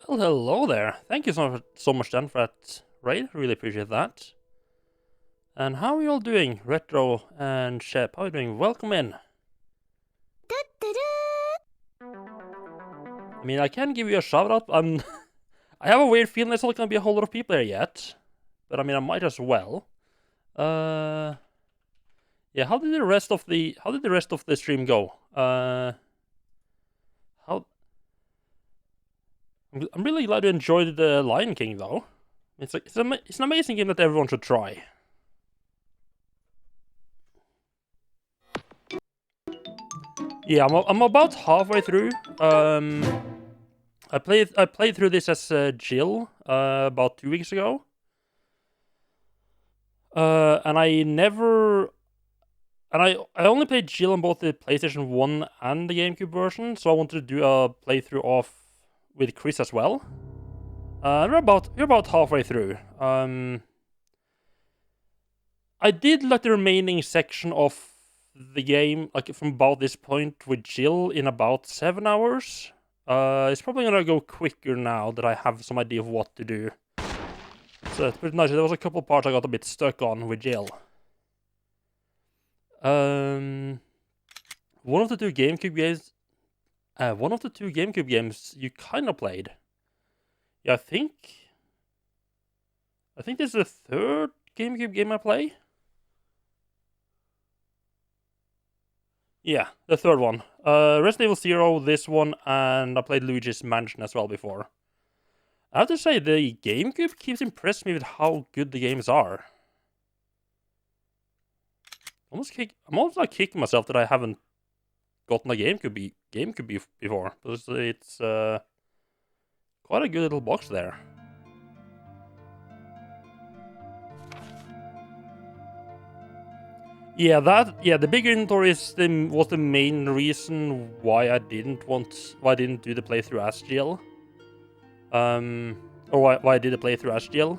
Well, hello there. Thank you so much, Dan, for that raid. Really appreciate that. And how are you all doing? Retro and Shep, how are you doing? Welcome in. I mean, I can give you a shout out. I have a weird feeling there's not gonna be a whole lot of people here yet. But I mean, I might as well. Yeah, how did the rest of the stream go? I'm really glad you enjoyed the Lion King, though. It's an amazing game that everyone should try. Yeah, I'm about halfway through. I played through this as Jill about 2 weeks ago. And I only played Jill on both the PlayStation 1 and the GameCube version, so I wanted to do a playthrough with Chris as well. We're about halfway through. I did like the remaining section of the game, like from about this point with Jill, in about 7 hours. It's probably gonna go quicker now that I have some idea of what to do. So it's pretty nice. There was a couple parts I got a bit stuck on with Jill. One of the two GameCube games you kind of played. Yeah, I think this is the third GameCube game I play. Yeah, the third one. Resident Evil 0, this one, and I played Luigi's Mansion as well before. I have to say, the GameCube keeps impressing me with how good the games are. I'm almost like kicking myself that I haven't gotten a GameCube before. But it's quite a good little box there. Yeah, the bigger inventory was the main reason why I didn't do the playthrough as Jill. Or why I did the playthrough as Jill.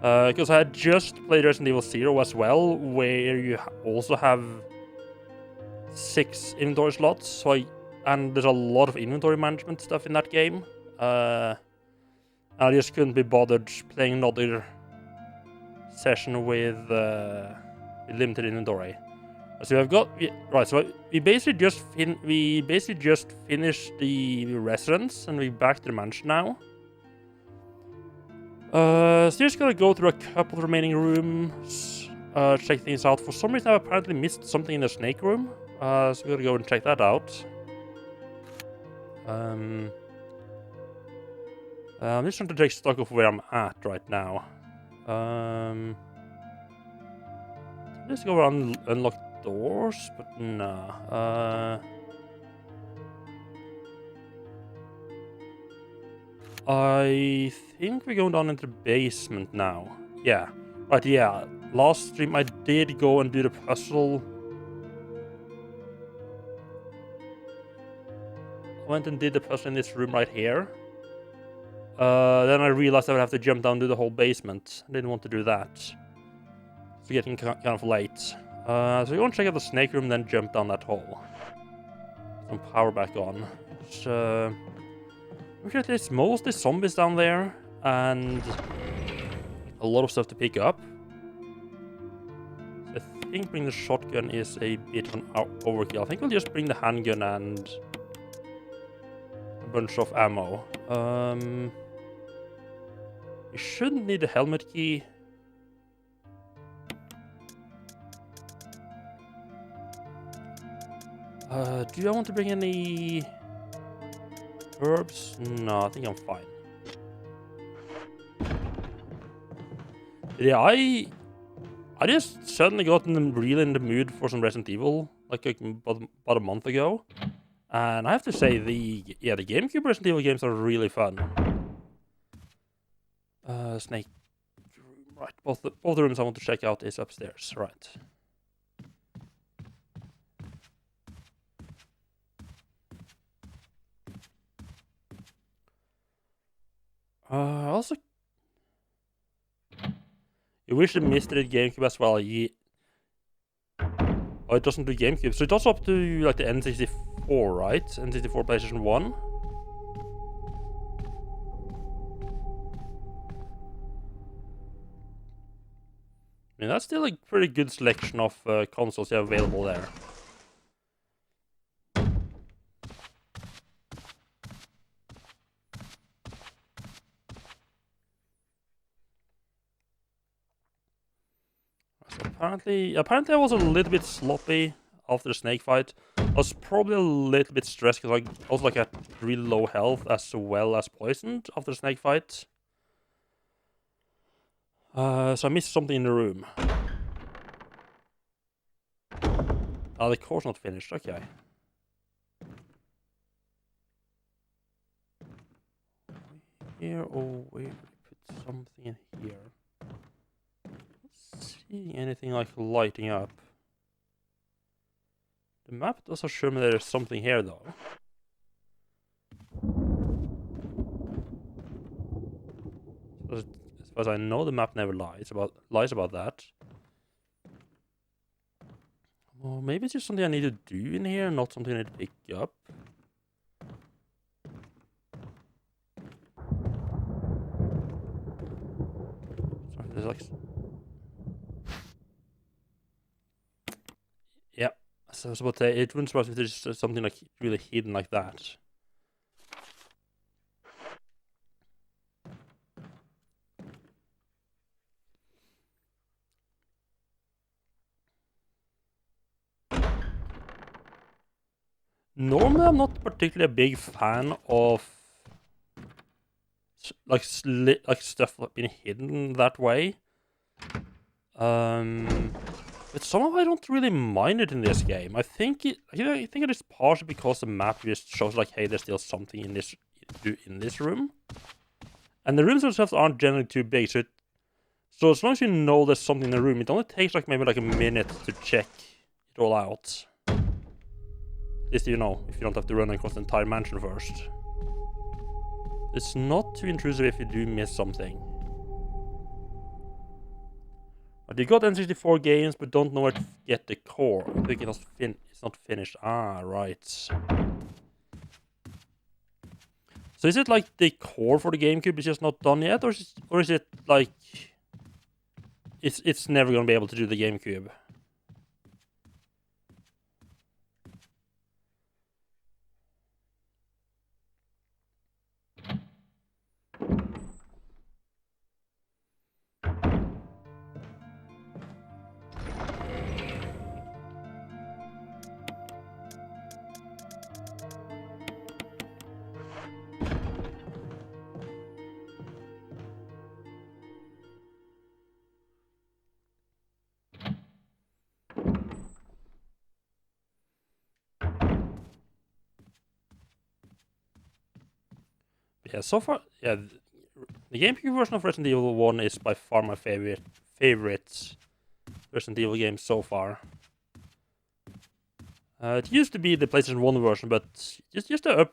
Because I had just played Resident Evil 0 as well, where you also have 6 inventory slots, and there's a lot of inventory management stuff in that game. I just couldn't be bothered playing another session with limited inventory. So we basically just finished the residence, and we're back to the mansion now. So just gonna go through a couple of remaining rooms, check things out. For some reason, I've apparently missed something in the snake room, so we're gonna go and check that out. I'm just trying to take stock of where I'm at right now. Let's go around and unlock doors, but nah. I think we're going down into the basement now. Yeah. Right, yeah. Last stream I did go and do the puzzle. I went and did the puzzle in this room right here. Then I realized I would have to jump down to the whole basement. I didn't want to do that. It's getting kind of late. So we want to check out the snake room, then jump down that hole. Some power back on. Okay, there's mostly zombies down there, and a lot of stuff to pick up. So I think bringing the shotgun is a bit of an overkill. I think we'll just bring the handgun and a bunch of ammo. We shouldn't need the helmet key. Do I want to bring any herbs? No, I think I'm fine. Yeah, I just suddenly got really in the mood for some Resident Evil like about a month ago, and I have to say the GameCube Resident Evil games are really fun. Snake room, right? Both the rooms I want to check out is upstairs, right? Also, you wish it missed it at GameCube as well. Yeah. Oh, it doesn't do GameCube, so it's also up to like the N64, right? N64 PlayStation 1. mean, that's still a pretty good selection of consoles you have available there. So apparently I was a little bit sloppy after the snake fight. I was probably a little bit stressed because I also like had really low health as well as poisoned after the snake fight. So I missed something in the room. Oh, the core's not finished. Okay. Here, oh, wait, put something in here. Not seeing anything like lighting up. The map doesn't show me there's something here though. As far as I know, the map never lies about that. Well, maybe it's just something I need to do in here, not something I need to pick up. Sorry, there's like... Yeah, so I was about to say, it wouldn't surprise me if there's something like really hidden like that. Normally, I'm not particularly a big fan of like stuff being hidden that way. But somehow I don't really mind it in this game. I think it is partially because the map just shows like, hey, there's still something in this room, and the rooms themselves aren't generally too big. So as long as you know there's something in the room, it only takes like maybe like a minute to check it all out. At least you know, if you don't have to run across the entire mansion first. It's not too intrusive if you do miss something. But you got N64 games, but don't know where to get the core. I think it's not finished. Ah, right. So is it like the core for the GameCube is just not done yet, or is it like it's never gonna be able to do the GameCube? Yeah, so far, yeah, the GameCube version of Resident Evil 1 is by far my favorite Resident Evil game so far. It used to be the PlayStation 1 version, but just the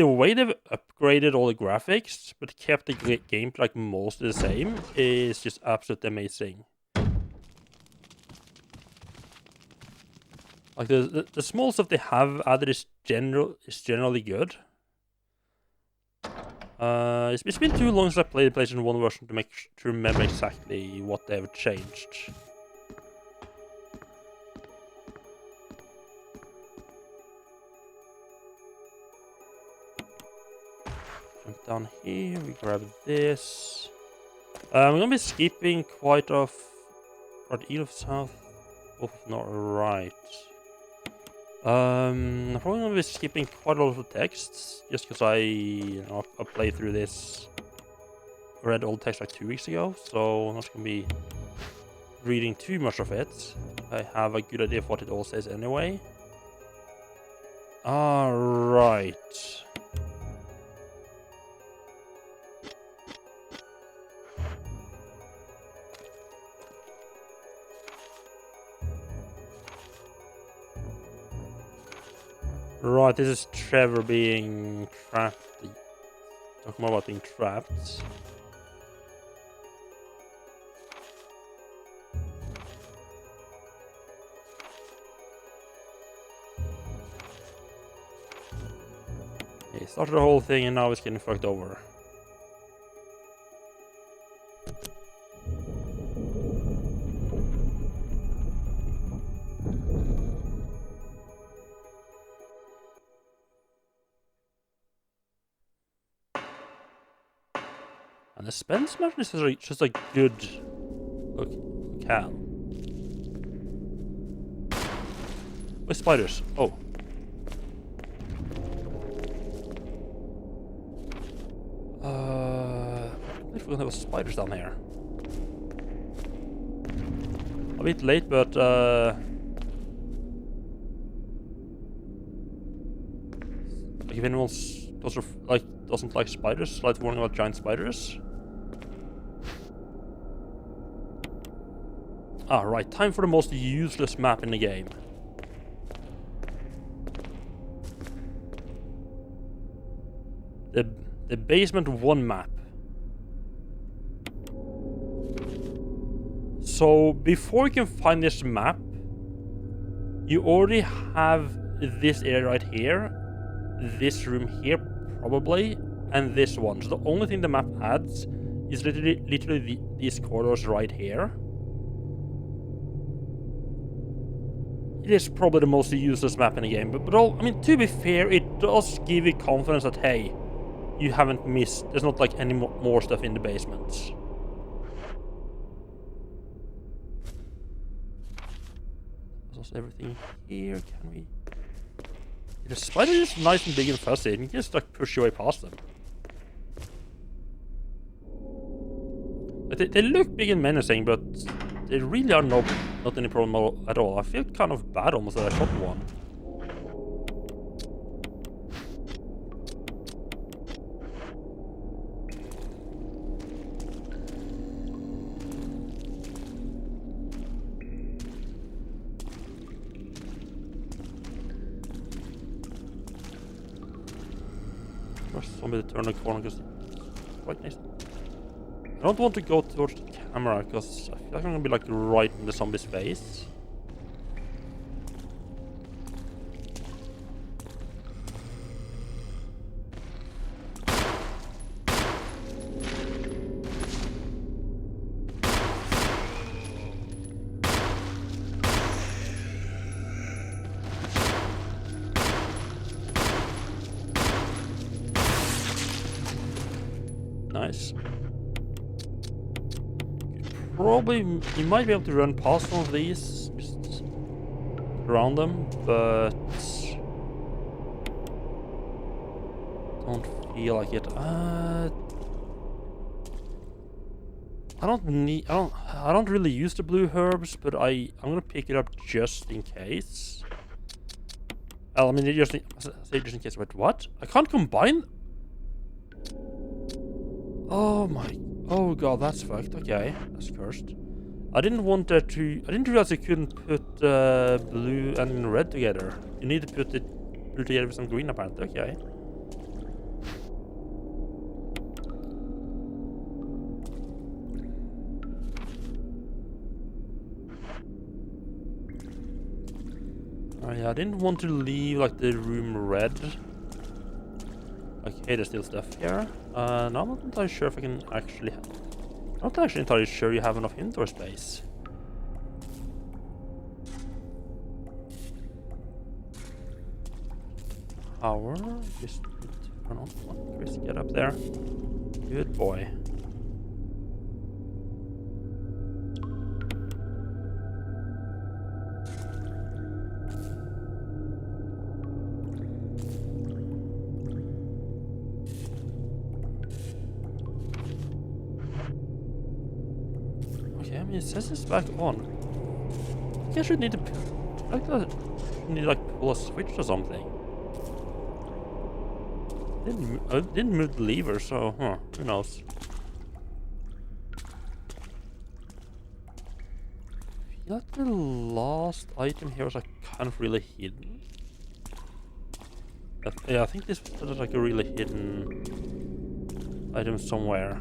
way they've upgraded all the graphics, but kept the gameplay like mostly the same, is just absolutely amazing. Like the small stuff they have added is generally good. It's been too long since I played the PlayStation 1 version to remember exactly what they've changed. Jump down here, we grab this. I'm gonna be skipping quite off east of south, not right. I'm probably gonna be skipping quite a lot of texts, just because I played through this, read all the text like 2 weeks ago, so I'm not gonna be reading too much of it. I have a good idea of what it all says anyway. Alright. Right, this is Trevor being trapped. Talk more about being trapped. He started the whole thing and now it's getting fucked over. And the Spence Mansion is just a good locale. With spiders. Oh. I forgot there was spiders down here. A bit late, but like if anyone's doesn't like spiders, slight warning about giant spiders. Ah, right. Time for the most useless map in the game. The basement 1 map. So before you can find this map, you already have this area right here, this room here probably, and this one. So the only thing the map adds is literally these corridors right here. It is probably the most useless map in the game, but I mean, to be fair, it does give you confidence that, hey, you haven't missed, there's not like any more stuff in the basements. There's everything here, can we... The spider is nice and big and fuzzy, and you can just like push your way past them. They look big and menacing, but they really are not any problem at all. I feel kind of bad almost that I shot one. Somebody turn the corner because it's quite nice. I don't want to go towards the camera because I feel like I'm gonna be like right in the zombie's face. Nice. Probably, you might be able to run past one of these, just around them, but don't feel like it. I don't really use the blue herbs, but I'm gonna pick it up just in case. I mean, just in case. Wait, what? I can't combine. Oh god, that's fucked. Okay, that's cursed. I didn't realize you couldn't put blue and red together. You need to put it blue together with some green apparently. Okay. Oh yeah, I didn't want to leave like the room red. Okay, there's still stuff here. No, I'm not entirely sure if I can actually... I'm not actually entirely sure you have enough indoor space. Power? Just turn on. Come on, Chris, get up there. Good boy. It says it's back on. I guess you need to pull a switch or something. Didn't move the lever, so who knows? I feel like the last item here was like kind of really hidden. Yeah, I think this was like a really hidden item somewhere.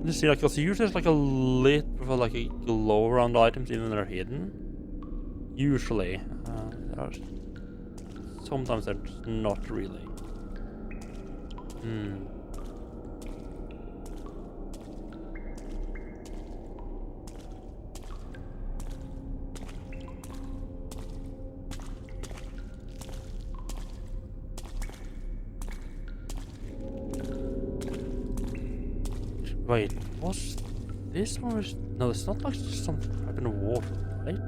Let's see, like, because usually there's like a lit with like a glow around the items even when they're hidden. Usually. Sometimes they're just not really. Wait, was this one? No, it's not like something happened in the water, right?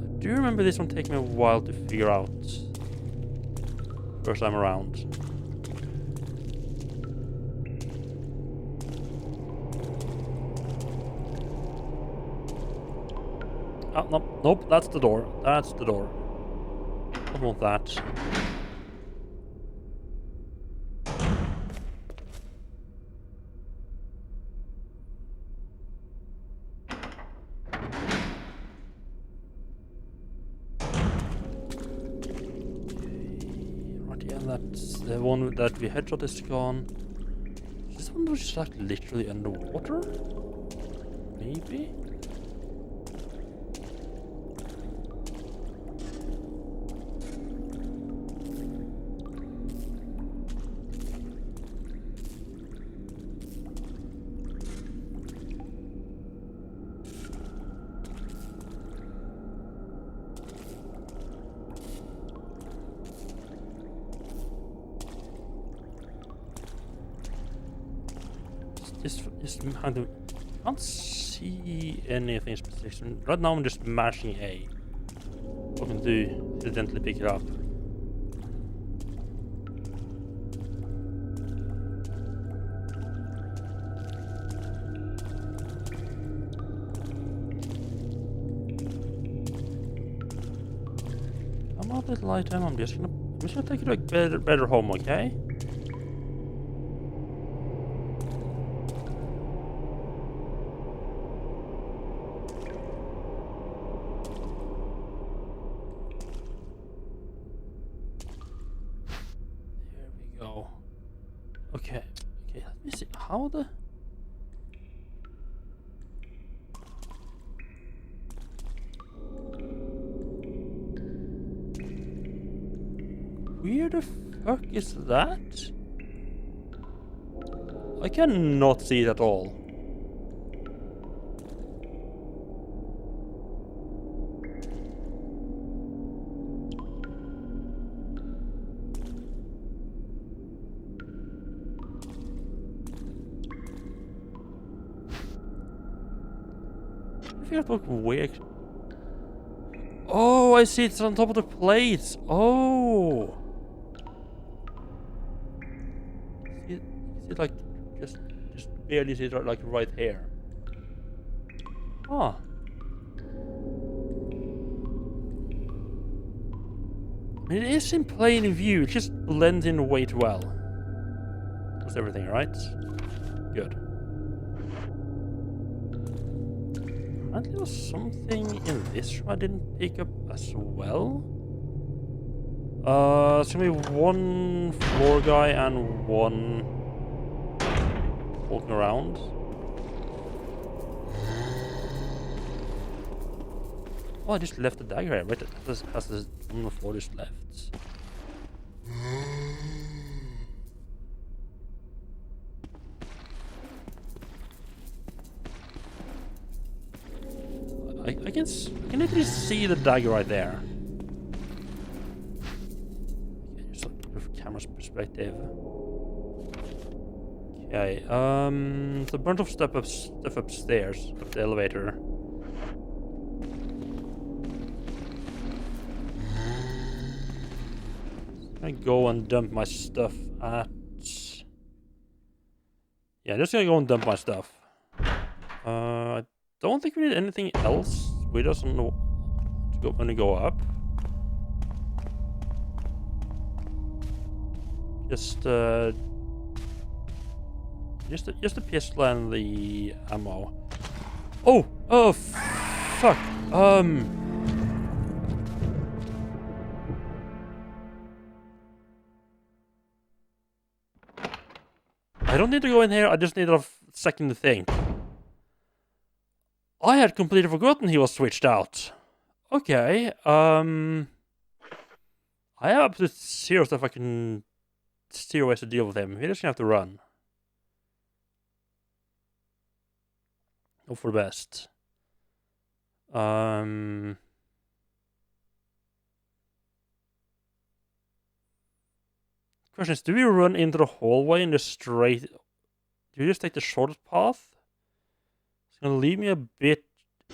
I do remember this one taking me a while to figure out. First time around. Oh, no, nope, that's the door. That's the door. I want that. That's the one that we headshot is gone. This one was just like literally underwater? Maybe? Just kind of can't see anything specific. Right now I'm just mashing A. Hoping to accidentally pick it up. I'm not a little item, I'm just gonna take it to a better home, okay? Okay, let me see. How the... Where the fuck is that? I cannot see it at all. I figured out where... Oh, I see it's on top of the plates. Oh. See it like just barely see it like right here. Ah. I mean, it is in plain view. It just blends in way too well. That's everything, right? Good. Apparently there was something in this room I didn't pick up as well. It's gonna be one floor guy and one walking around. Oh, I just left the dagger here. Right, has this on the floor just left. I can literally see the dagger right there. Okay, just like from camera's perspective. Okay, it's a bunch of stuff upstairs, up the elevator. I go and dump my stuff at... Yeah, just gonna go and dump my stuff. I don't think we need anything else with us on the... when we go up. Just a pistol and the ammo. Oh, fuck. I don't need to go in here, I just need a second to think. I had completely forgotten he was switched out. Okay, I have up to 0 stuff I can steer ways to deal with him. He doesn't have to run. Hope for the best. Question is, do we run into the hallway in the straight? Do you just take the shortest path? It's gonna leave me a bit,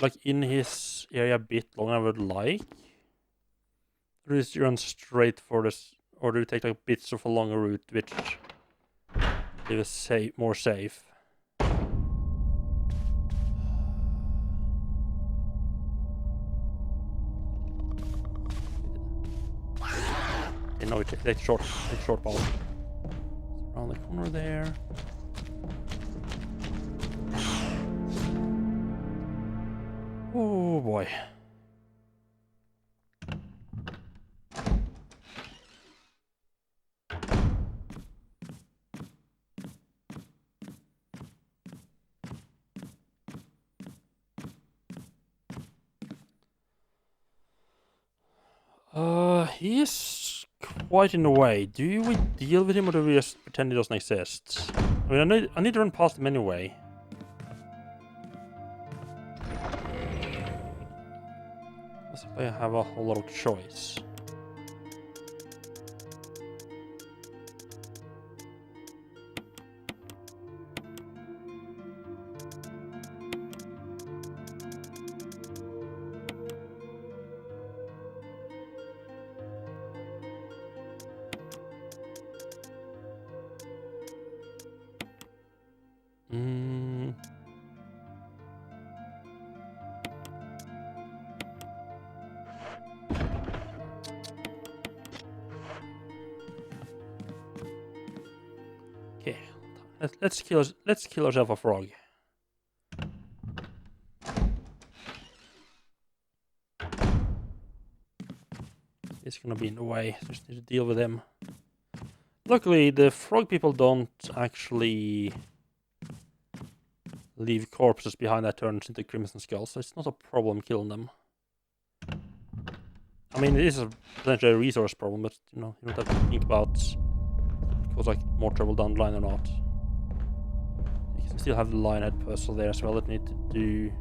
like, in his area a bit longer than I would like. Or is you run straight for this, or do you take like bits of a longer route, which is more safe? Okay, no, we take short path. Around the corner there. Oh boy. He's quite in the way. Do we deal with him, or do we just pretend he doesn't exist? I mean, I need to run past him anyway. As if I have a whole lot of choice. Okay, let's kill ourselves a frog. It's gonna be in the way. Just need to deal with him. Luckily, the frog people don't actually leave corpses behind that turns into crimson skulls, so it's not a problem killing them. I mean, it is potentially a resource problem, but you know, you don't have to think about it cause like more trouble down the line or not. You can still have the lionhead puzzle there as well that you need to do.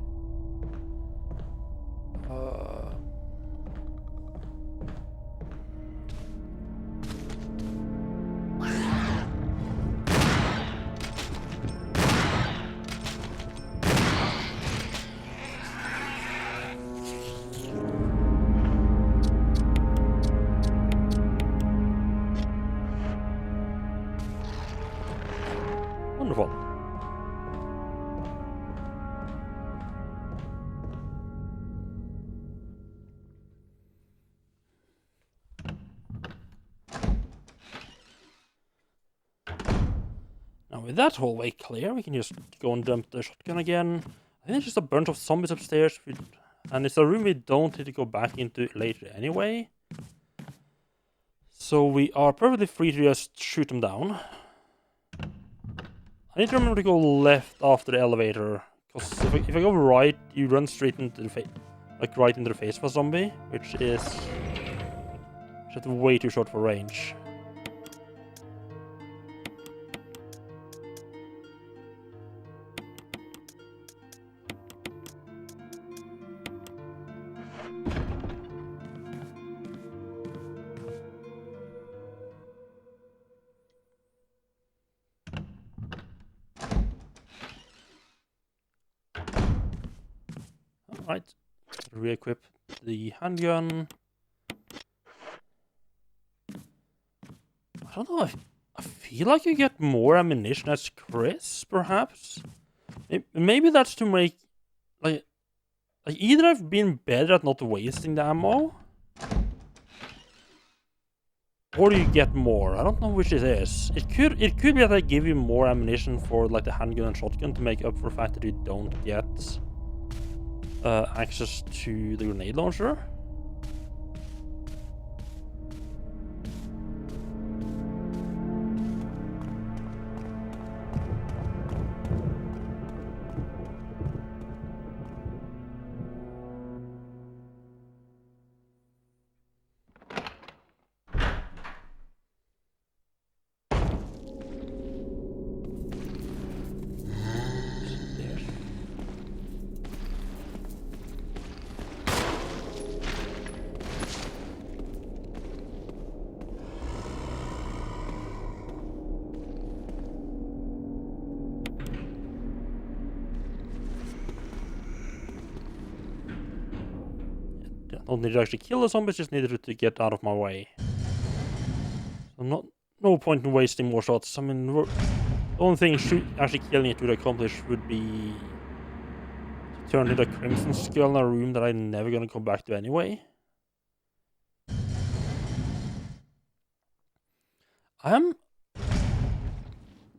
Wonderful. Now with that hallway clear, we can just go and dump the shotgun again. I think there's just a bunch of zombies upstairs, and it's a room we don't need to go back into later anyway. So we are perfectly free to just shoot them down. I need to remember to go left after the elevator, because if I go right, you run straight into the face, like right into the face of a zombie, which is just way too short for range. Alright, re-equip the handgun. I don't know, I feel like you get more ammunition as Chris, perhaps? Maybe that's to make, like either I've been better at not wasting the ammo, or do you get more? I don't know which it is. It could be that I give you more ammunition for like the handgun and shotgun to make up for the fact that you don't get access to the grenade launcher. don't need to actually kill the zombies, just needed to get out of my way. So no point in wasting more shots. I mean, the only thing actually killing it would accomplish would be to turn into a crimson skull in a room that I'm never gonna come back to anyway. I'm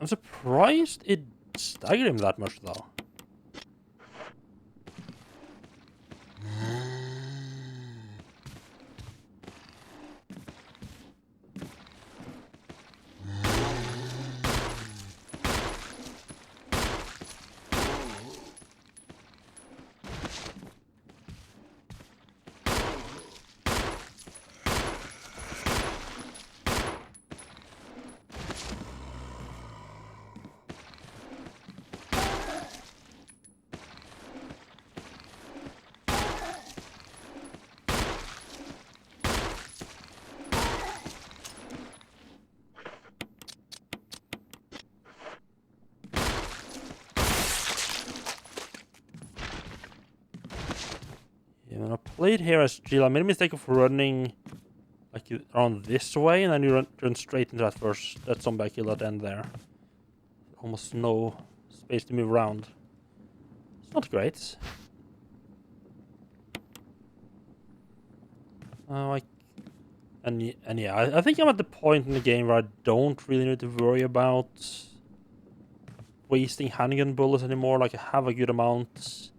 surprised it staggered him that much though. When I played here as Jill, I made a mistake of running like around this way, and then you run straight into that zombie I killed at the end there. Almost no space to move around. It's not great. And yeah, I think I'm at the point in the game where I don't really need to worry about wasting handgun bullets anymore. Like, I have a good amount,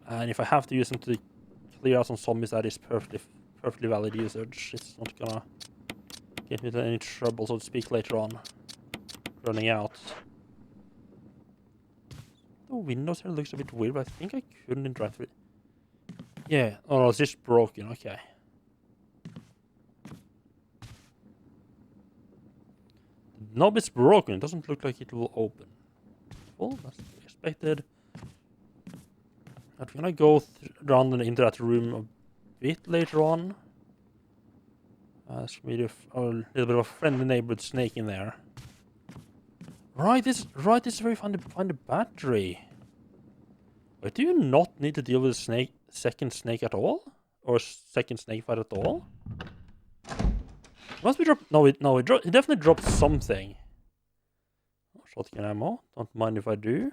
and if I have to use them to clear out some zombies, that is perfectly valid usage. It's not gonna get me into any trouble, so to speak, later on. Running out. The windows here looks a bit weird, but I think I couldn't interact with it. Yeah, oh no, it's just broken, okay. The knob is broken, it doesn't look like it will open. Well, that's to be expected. I'm gonna go around and into that room a bit later on. There's gonna be a little bit of a friendly neighborhood snake in there. Right, this is where you find the battery. Wait, do you not need to deal with a second snake at all? Or second snake fight at all? Must be dropped. No, it definitely dropped something. Oh, shotgun ammo. Don't mind if I do.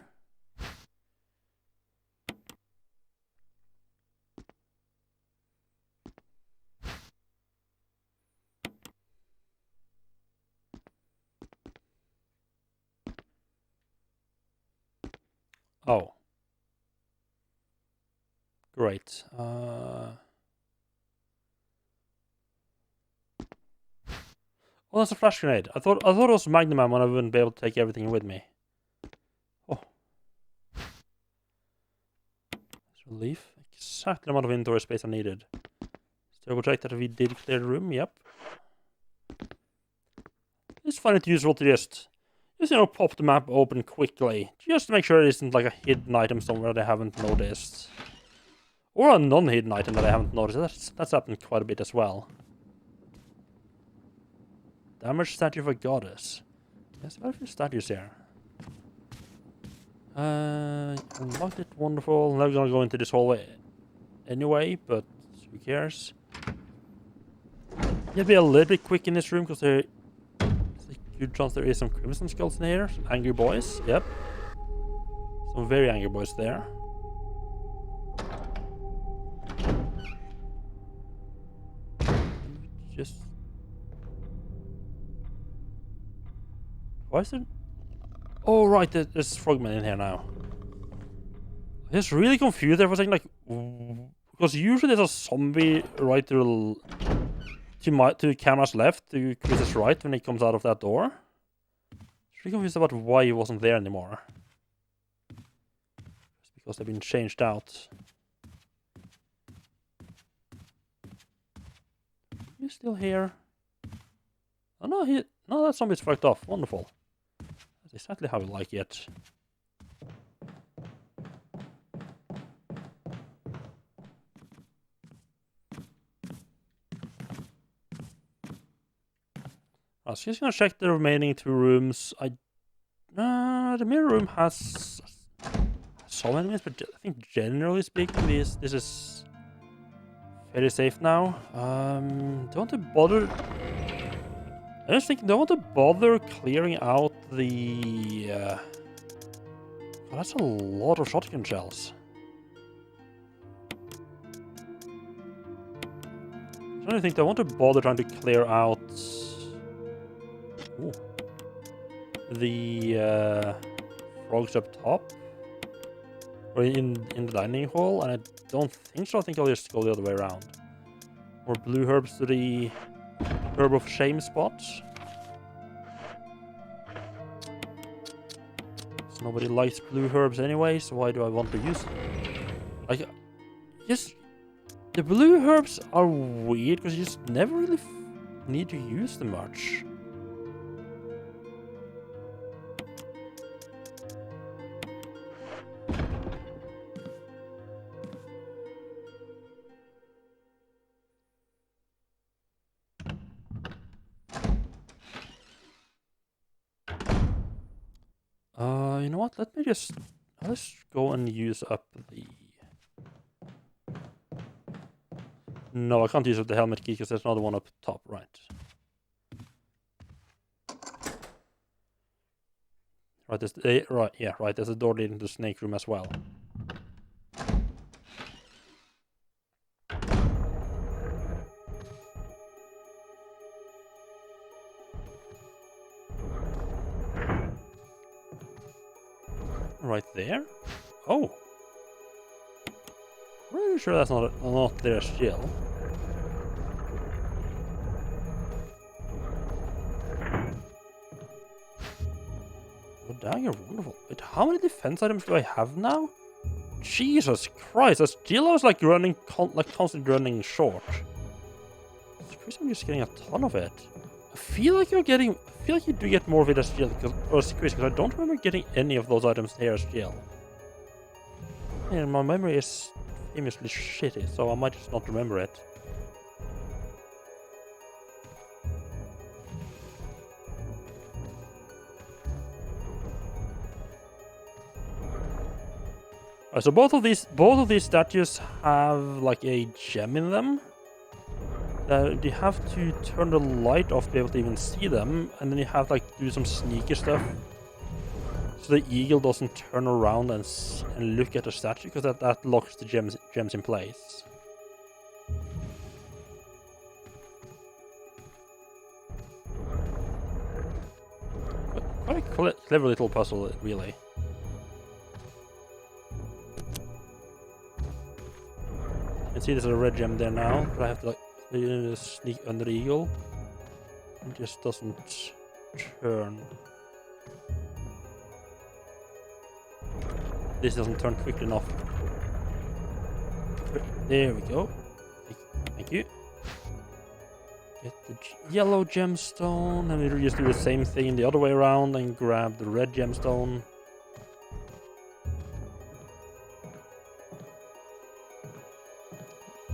Oh. Great. Oh, that's a flash grenade. I thought it was Magnum ammo and I wouldn't be able to take everything with me. Oh. That's relief. Exactly the amount of inventory space I needed. So double check that we did clear the room, yep. Just find it useful to just pop the map open quickly. Just to make sure it isn't like a hidden item somewhere they haven't noticed. Or a non-hidden item that I haven't noticed. That's happened quite a bit as well. Damaged statue of a goddess. Yes, quite a few statues here. Unlocked it, wonderful. I'm not gonna go into this hallway anyway, but who cares? You have to be a little bit quick in this room because there's a good chance there is some crimson skulls in here. Some angry boys, yep. Some very angry boys there. Just... Why is there... Oh, right, there's frogmen in here now. I was really confused there for a second, like... Because usually there's a zombie right to the camera's left, to Chris's right, when he comes out of that door. I was really confused about why he wasn't there anymore. It's because they've been changed out. He's still here. Oh no, that zombie's fucked off. Wonderful. That's exactly how we like it. I was just gonna check the remaining two rooms. The mirror room has some enemies, but I think generally speaking, this is Very safe now. Don't want to bother. I just think don't want to bother clearing out the. Oh, that's a lot of shotgun shells. I don't think I want to bother trying to clear out the frogs up top or in the dining hall, and I don't think so. I think I'll just go the other way around. More blue herbs to the herb of shame spot. So nobody likes blue herbs anyway, so why do I want to use them? Like, just the blue herbs are weird because you just never really need to use them much. You know what? Let's go and use up the. No, I can't use up the helmet key because there's another one up top, right? Right, there's a door leading to the snake room as well. Right there? Oh! Pretty sure that's not there still. Oh, dagger, wonderful. Wait, how many defense items do I have now? Jesus Christ, that's Jillow's like running, constantly running short. Chris, I'm just getting a ton of it. I feel like you do get more of it as Jill, because I don't remember getting any of those items here as Jill. And my memory is famously shitty, so I might just not remember it. So both of these statues have like a gem in them. You have to turn the light off to be able to even see them, and then you have to like do some sneaky stuff so the eagle doesn't turn around and look at the statue, because that locks the gems in place. Quite a clever little puzzle, really. You can see there's a red gem there now, but I have to like sneak under the eagle. It just doesn't turn. This doesn't turn quick enough. There we go. Thank you. Get the yellow gemstone, and we'll just do the same thing the other way around and grab the red gemstone.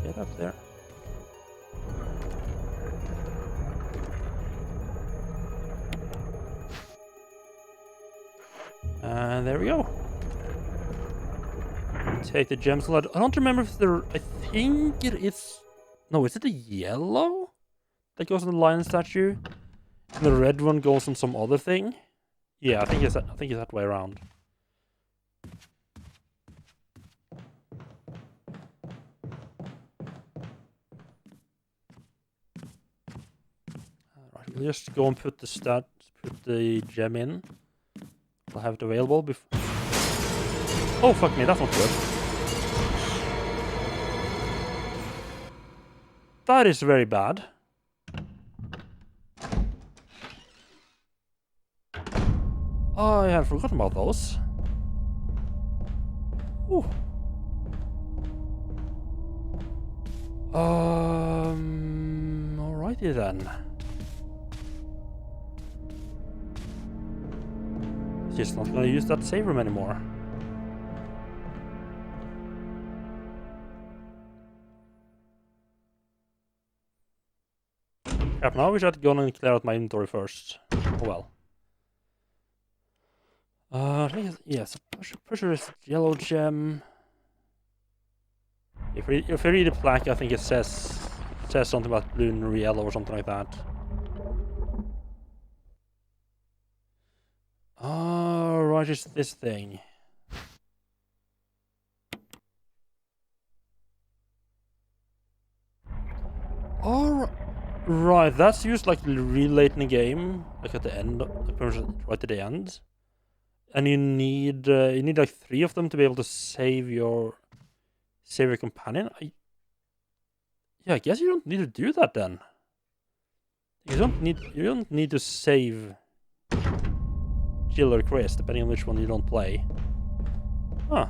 Get up there. And there we go. Take the gemstone. I don't remember if there. I think it is. No, is it the yellow that goes on the lion statue, and the red one goes on some other thing? Yeah, I think it's that way around. Alright, we'll just go and put the gem in. I'll have it available before. Oh fuck me, that's not good. That is very bad. I had forgotten about those. Ooh. Alrighty then. Just not gonna use that save room anymore. Crap, now I wish I'd gone and clear out my inventory first. Oh well. I think yes, pusher is yellow gem. If you read the plaque, I think it says something about lunar yellow or something like that. Oh, right, it's this thing. Oh, right, that's used like really late in the game, like at the end, like right at the end. And you need like 3 of them to be able to save your companion. Yeah, I guess you don't need to do that then. You don't need to save Jill or Chris, depending on which one you don't play. Huh.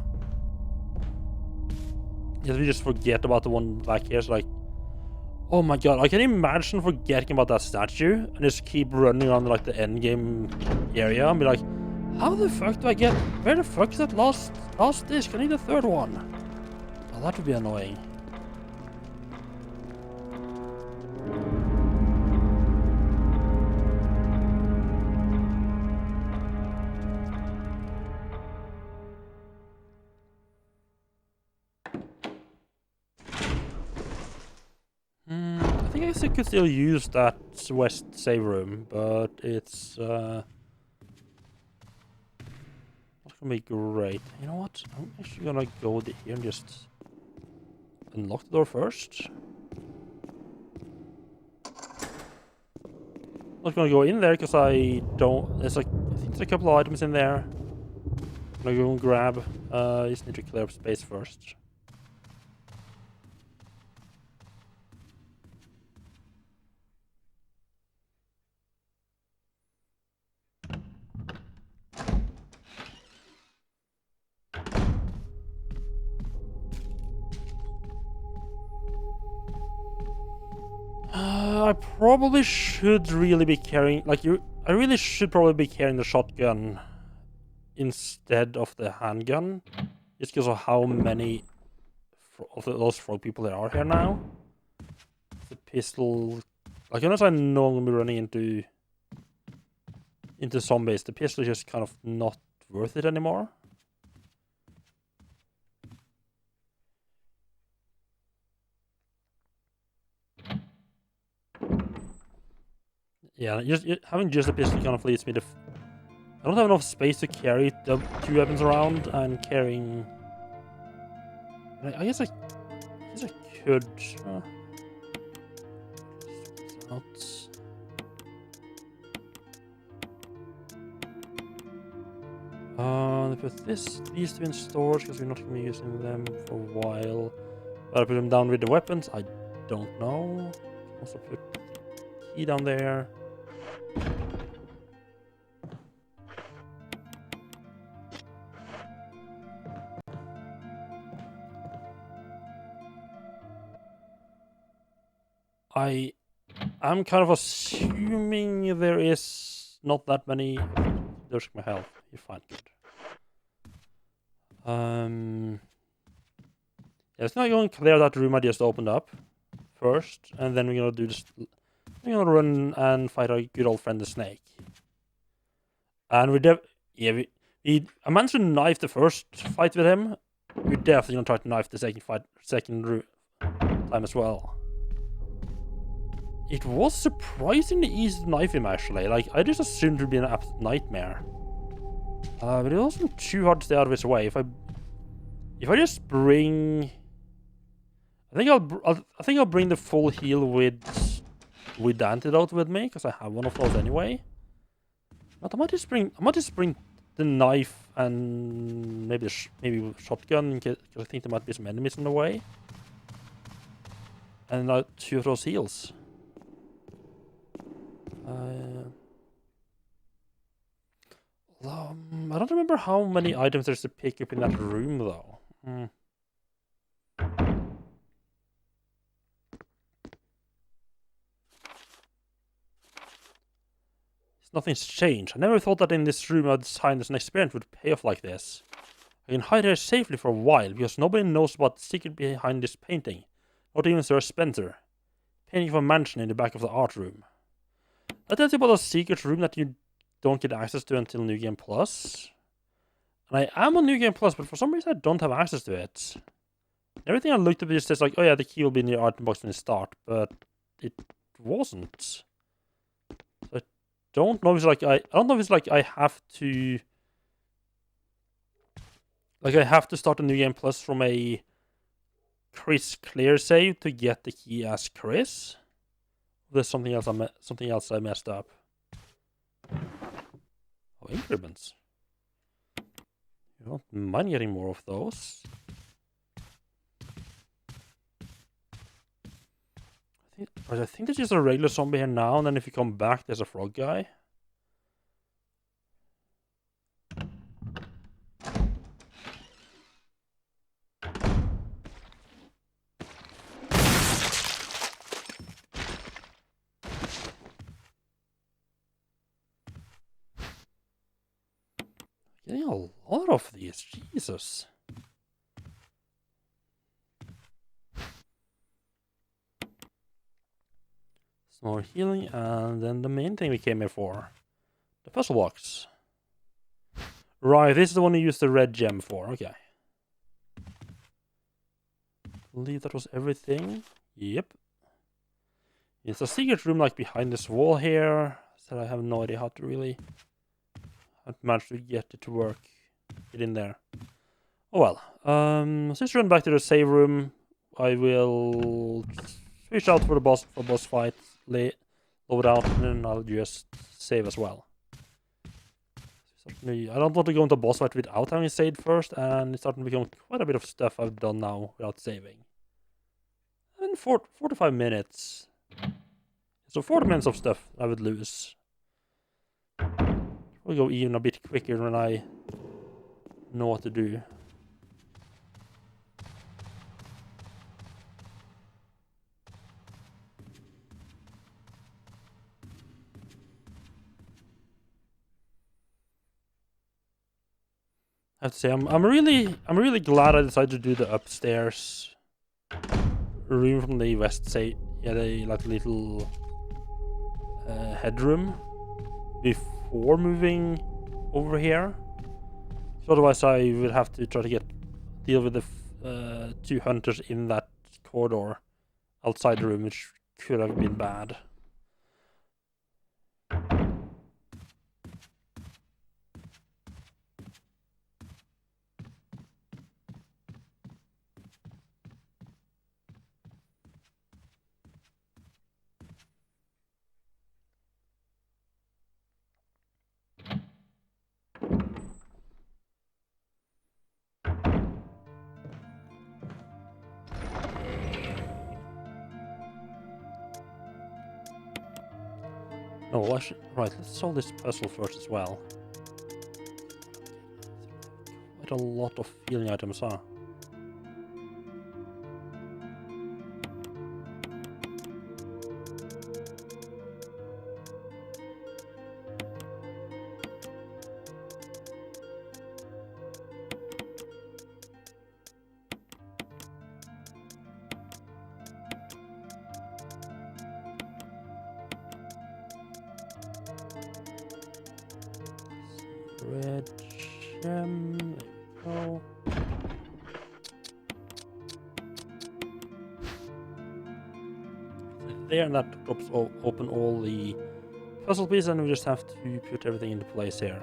Yes, we just forget about the one back here. It's like, oh my god, I can imagine forgetting about that statue and just keep running on like the end game area and be like, how the fuck do I get? Where the fuck is that last disc? I need a 3rd one. Oh, that would be annoying. I think I guess I could still use that west save room, but it's not gonna be great. You know what? I'm actually gonna go here and just unlock the door first. Not gonna go in there because I don't. There's like, I think there's a couple of items in there. I'm gonna go and grab. Just need to clear up space first. I probably should really be carrying, like, I really should probably be carrying the shotgun instead of the handgun, just because of how many of those frog people there are here now. The pistol, like, unless I know I'm gonna be running into zombies, the pistol is just kind of not worth it anymore. Yeah, having just a pistol kind of leads me to. I don't have enough space to carry the 2 weapons around, and carrying. I guess I could. Not. Put these 2 in storage because we're not going to be using them for a while. But I put them down with the weapons. I don't know. Also put the key down there. I'm kind of assuming there is not that many. There's my health. You're fine. Good. Yeah, it's not going to clear that room I just opened up first, and then we're gonna do this. We're gonna run and fight our good old friend the snake. And I managed to knife the first fight with him. We're definitely gonna try to knife the second time as well. It was surprisingly easy to knife him, actually. Like, I just assumed it would be an absolute nightmare. But it wasn't too hard to stay out of his way. If I just bring, I think I'll bring the full heal with the antidote with me, because I have one of those anyway. But I might just bring the knife and maybe shotgun, because I think there might be some enemies in the way. And 2 of those heals. I don't remember how many items there's to pick up in that room, though. Nothing's changed. I never thought that in this room I'd designed as an experiment would pay off like this. I can hide here safely for a while, because nobody knows about the secret behind this painting. Not even Sir Spencer. Painting of a mansion in the back of the art room. That tells you about a secret room that you don't get access to until New Game Plus. And I am on New Game Plus, but for some reason I don't have access to it. Everything I looked at just says like, oh yeah, the key will be in your item box when you start, but it wasn't. So I don't know if it's like I don't know if it's like I have to start a new game plus from a Chris clear save to get the key as Chris. There's something else I messed up. Oh, ink ribbons. You don't mind getting more of those. I think there's just a regular zombie here now, and then if you come back, there's a frog guy. Getting a lot of these, Jesus. Some more healing, and then the main thing we came here for. The puzzle box. Right, this is the one you used the red gem for, okay. I believe that was everything. Yep. It's a secret room like behind this wall here. So I have no idea how to manage to get it to work. Get in there. Oh well. Since we're back to the save room, I will switch out for the boss fight, load out, and then I'll just save as well. I don't want to go into boss fight without having saved first, and it's starting to become quite a bit of stuff I've done now without saving. And 45 minutes. So 40 minutes of stuff I would lose. We'll go even a bit quicker when I know what to do. I have to say, I'm really glad I decided to do the upstairs room from the west side. Yeah, the like little headroom before moving over here. So otherwise, I would have to try to deal with the two hunters in that corridor outside the room, which could have been bad. No, right, let's solve this puzzle first as well. Quite a lot of healing items, huh? Red gem, there we go. There, and that drops open all the puzzle pieces, and we just have to put everything into place here.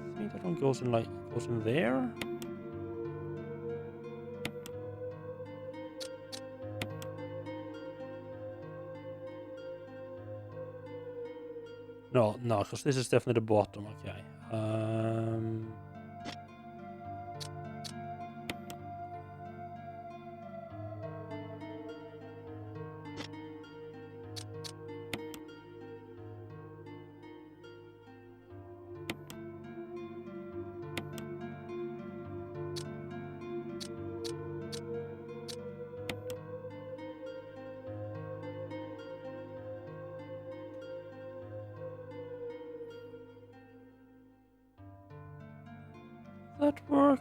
I think that one goes in there. No, because this is definitely the bottom. Okay. that work?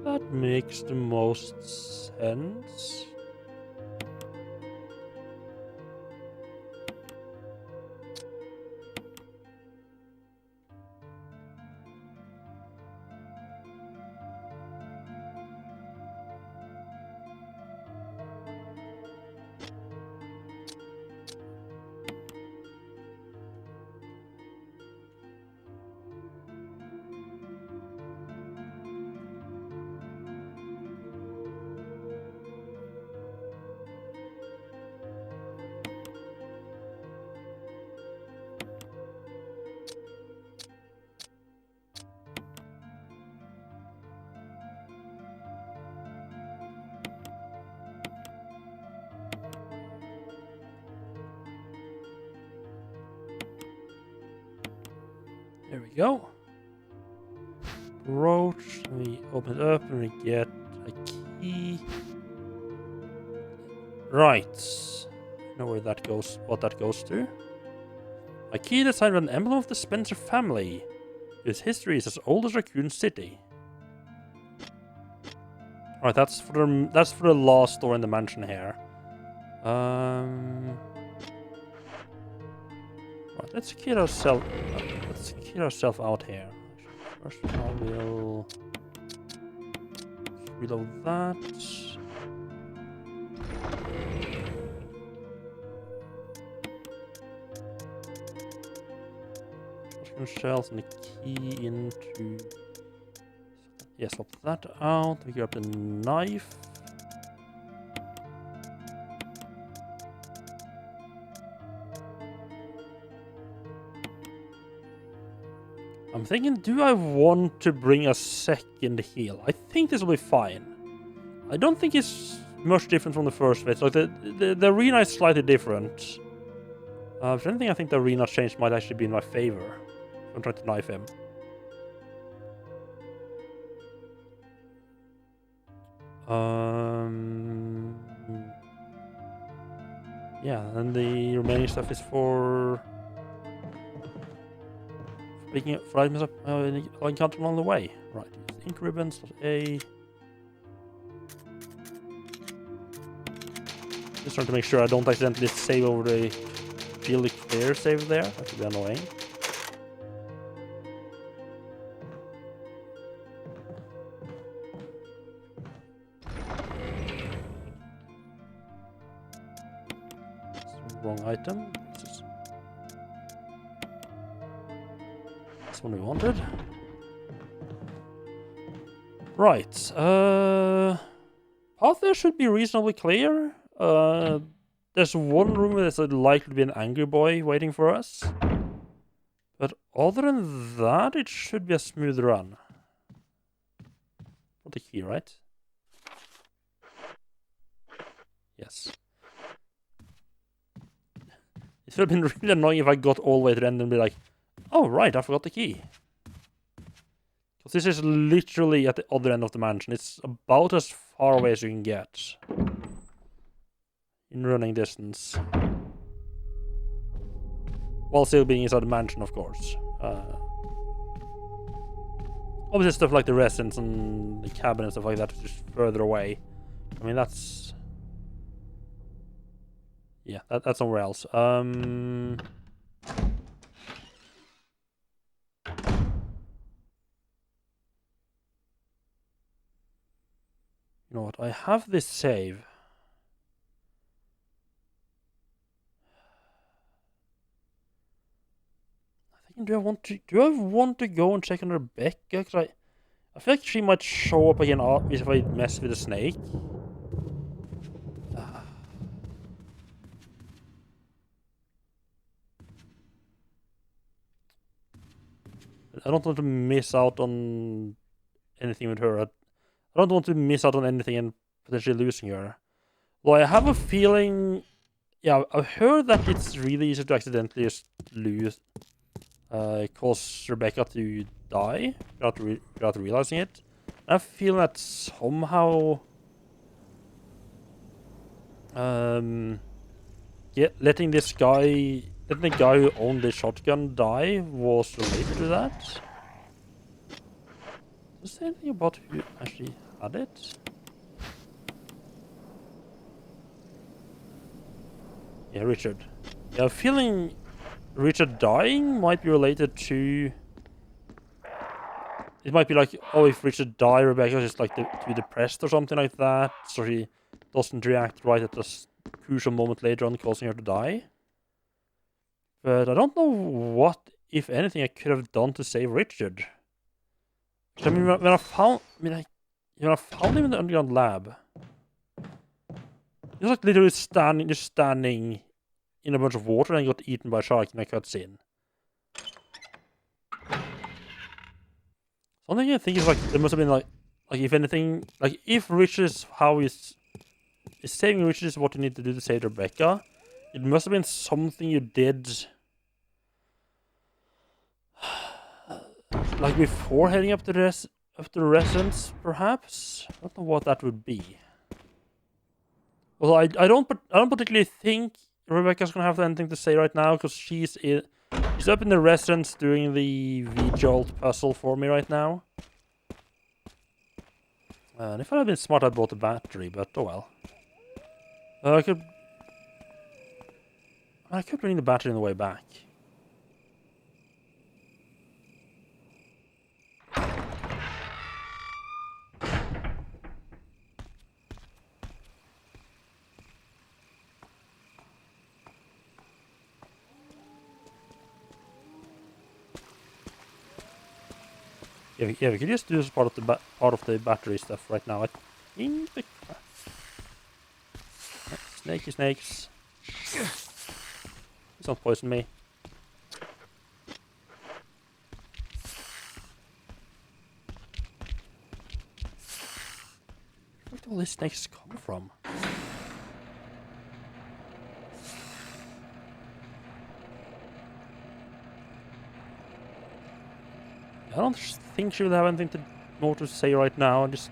That makes the most sense. There we go. Approach. We open it up and we get a key. Right. I know where that goes, what that goes to. A key designed with an emblem of the Spencer family. Its history is as old as Raccoon City. Alright, that's for the last door in the mansion here. Right, let's get ourselves out here. First I will reload that. Shells and the key into. Yeah, swap that out. We grab the knife. I'm thinking, do I want to bring a second heal? I think this will be fine. I don't think it's much different from the first bit. Like the arena is slightly different. If anything, I think the arena change might actually be in my favor. I'm trying to knife him. Yeah, and the remaining stuff is for picking up items up I encountered along the way. Right, ink ribbons, A. Just trying to make sure I don't accidentally save over the really clear save there. That would be annoying. Wrong item. This one we wanted. Right. Path there should be reasonably clear. There's one room where there's likely to be an angry boy waiting for us. But other than that, it should be a smooth run. Want the key, right? Yes. It would have been really annoying if I got all the way to the end and be like, oh, right, I forgot the key. Because this is literally at the other end of the mansion. It's about as far away as you can get. In running distance. While still being inside the mansion, of course. Obviously stuff like the residence and the cabin and stuff like that is just further away. I mean, that's... Yeah, that's somewhere else. You know what? I have this save. I think, do I want to go and check on Rebecca? Because I feel like she might show up again if I mess with the snake. I don't want to miss out on anything with her. I don't want to miss out on anything and potentially losing her. Well, I have a feeling... Yeah, I've heard that it's really easy to accidentally just lose cause Rebecca to die without realizing it. I feel that somehow letting the guy who owned the shotgun die was related to that. Does it say anything about who actually had it? Yeah, Richard. Yeah, feeling Richard dying might be related to... It might be like, oh, if Richard died, Rebecca's just like too depressed or something like that, so she doesn't react right at this crucial moment later on, causing her to die. But I don't know what, if anything, I could have done to save Richard. I mean, when I found him in the underground lab, he was like literally standing in a bunch of water and got eaten by a shark in a cutscene. Something I think is like, there must have been like if anything, like if Richard is how is saving Richard is what you need to do to save Rebecca, it must have been something you did like before heading up to the residence, perhaps? I don't know what that would be. Well, I don't particularly think Rebecca's gonna have anything to say right now, because she's up in the residence doing the V-Jolt puzzle for me right now. And if I had been smart, I'd bought a battery, but oh well. I could bring the battery on the way back. Yeah, we could just do this part of the battery stuff right now. I think Snakey snakes. Please don't poison me. Where do all these snakes come from? I don't think she would have anything more to say right now. I'm just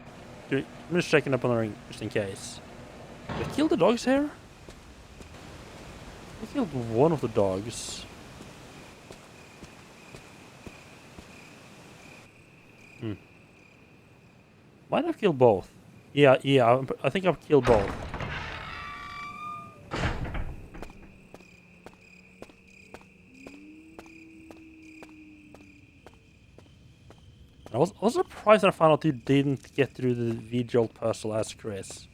checking up on her just in case. Did I kill the dogs here? I killed one of the dogs. Might have killed both. Yeah, I think I've killed both. I was surprised when I found out you didn't get through the V-Jolt puzzle as Chris.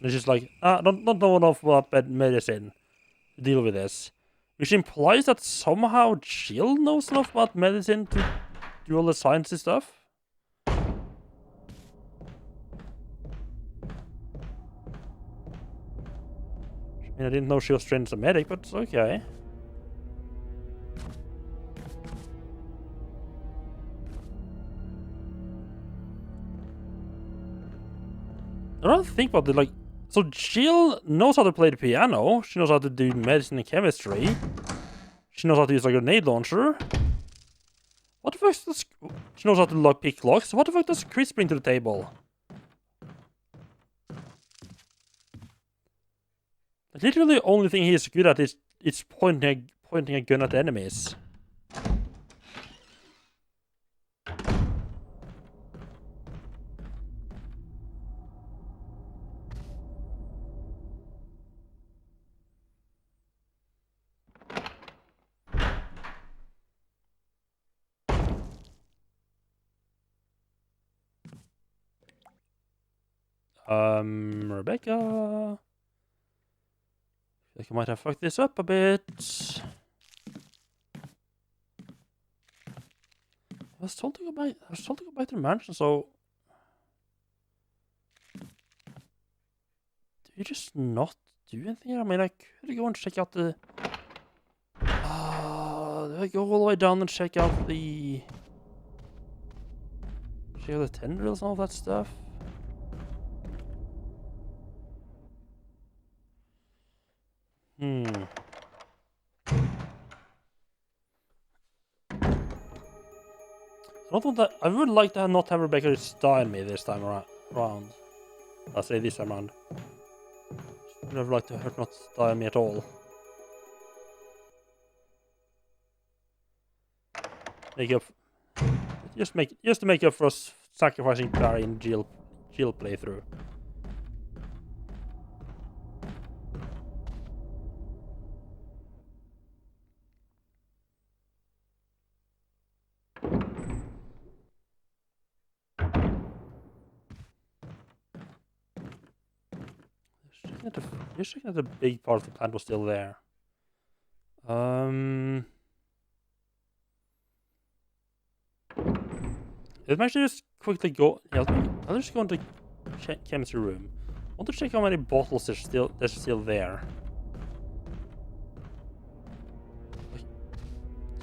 It's just like, don't know enough about medicine to deal with this. Which implies that somehow Jill knows enough about medicine to do all the sciencey stuff. I mean, I didn't know she was trained as a medic, but it's okay. I don't think about it, like, so Jill knows how to play the piano, she knows how to do medicine and chemistry, she knows how to use a grenade launcher. What the fuck does... She knows how to pick locks. What the fuck does Chris bring to the table? Literally the only thing he's good at is pointing a gun at enemies. Rebecca. I think I might have fucked this up a bit. I was told to go back to the mansion, so... Do you just not do anything? I mean, I could go and check out the... do I go all the way down and check out the... Check out the tendrils and all that stuff? don't want that. I would like to not have Rebecca style me this time around. I'll say this time around. I would have liked to her not style me at all. Make up, just to make up for us sacrificing Barry in Jill playthrough. Just checking that the big part of the plant was still there. Let me actually just quickly go. Yeah, I'll just go into chemistry room. I want to check how many bottles there's still there.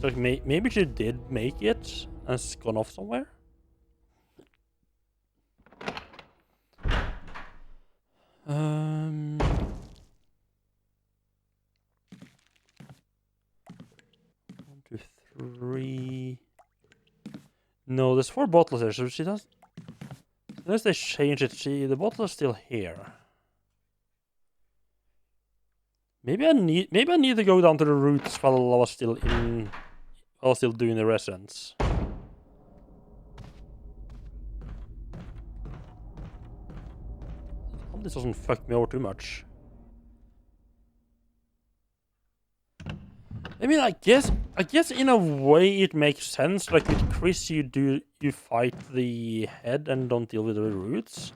Like maybe she did make it and it's gone off somewhere. One, 2, 3. No, there's 4 bottles there, so she does. Unless they change it, the bottle is still here. Maybe I need to go down to the roots while I was still doing the residence. Hope this doesn't fuck me over too much. I mean, I guess in a way it makes sense. Like with Chris, you fight the head and don't deal with the roots.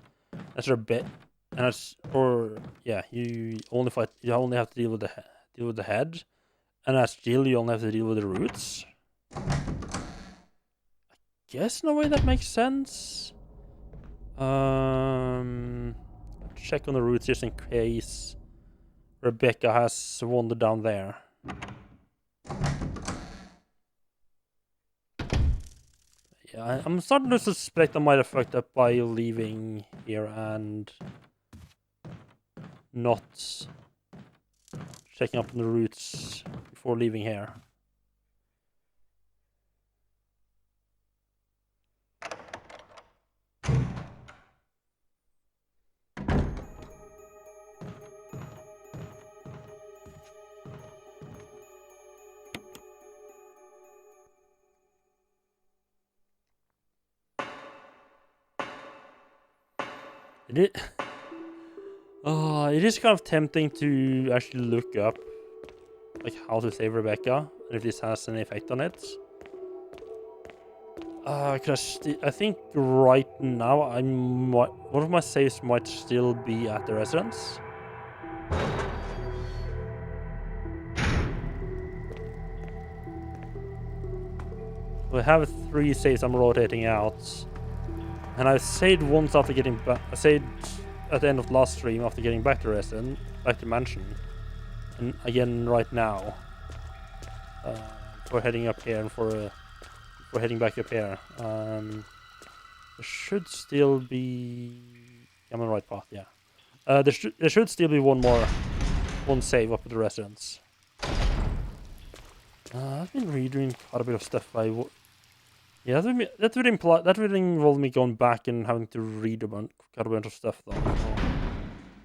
That's a bit, and you only have to deal with the head, and as Jill, you only have to deal with the roots. I guess in a way that makes sense. Check on the roots just in case Rebecca has wandered down there. Yeah, I'm starting to suspect I might have fucked up by leaving here and not checking up on the roots before leaving here. It is kind of tempting to actually look up like how to save Rebecca and if this has any effect on it. Cause I think right now one of my saves might still be at the residence. I have 3 saves I'm rotating out. And I saved once after getting back. I saved at the end of last stream after getting back to residence, back to mansion, and again right now. For heading up here and for heading back up here. There should still be. I'm on the right path. Yeah. There should still be one save up at the residence. I've been redoing quite a bit of stuff. Yeah, that would involve me going back and having to read a bunch of stuff, though. So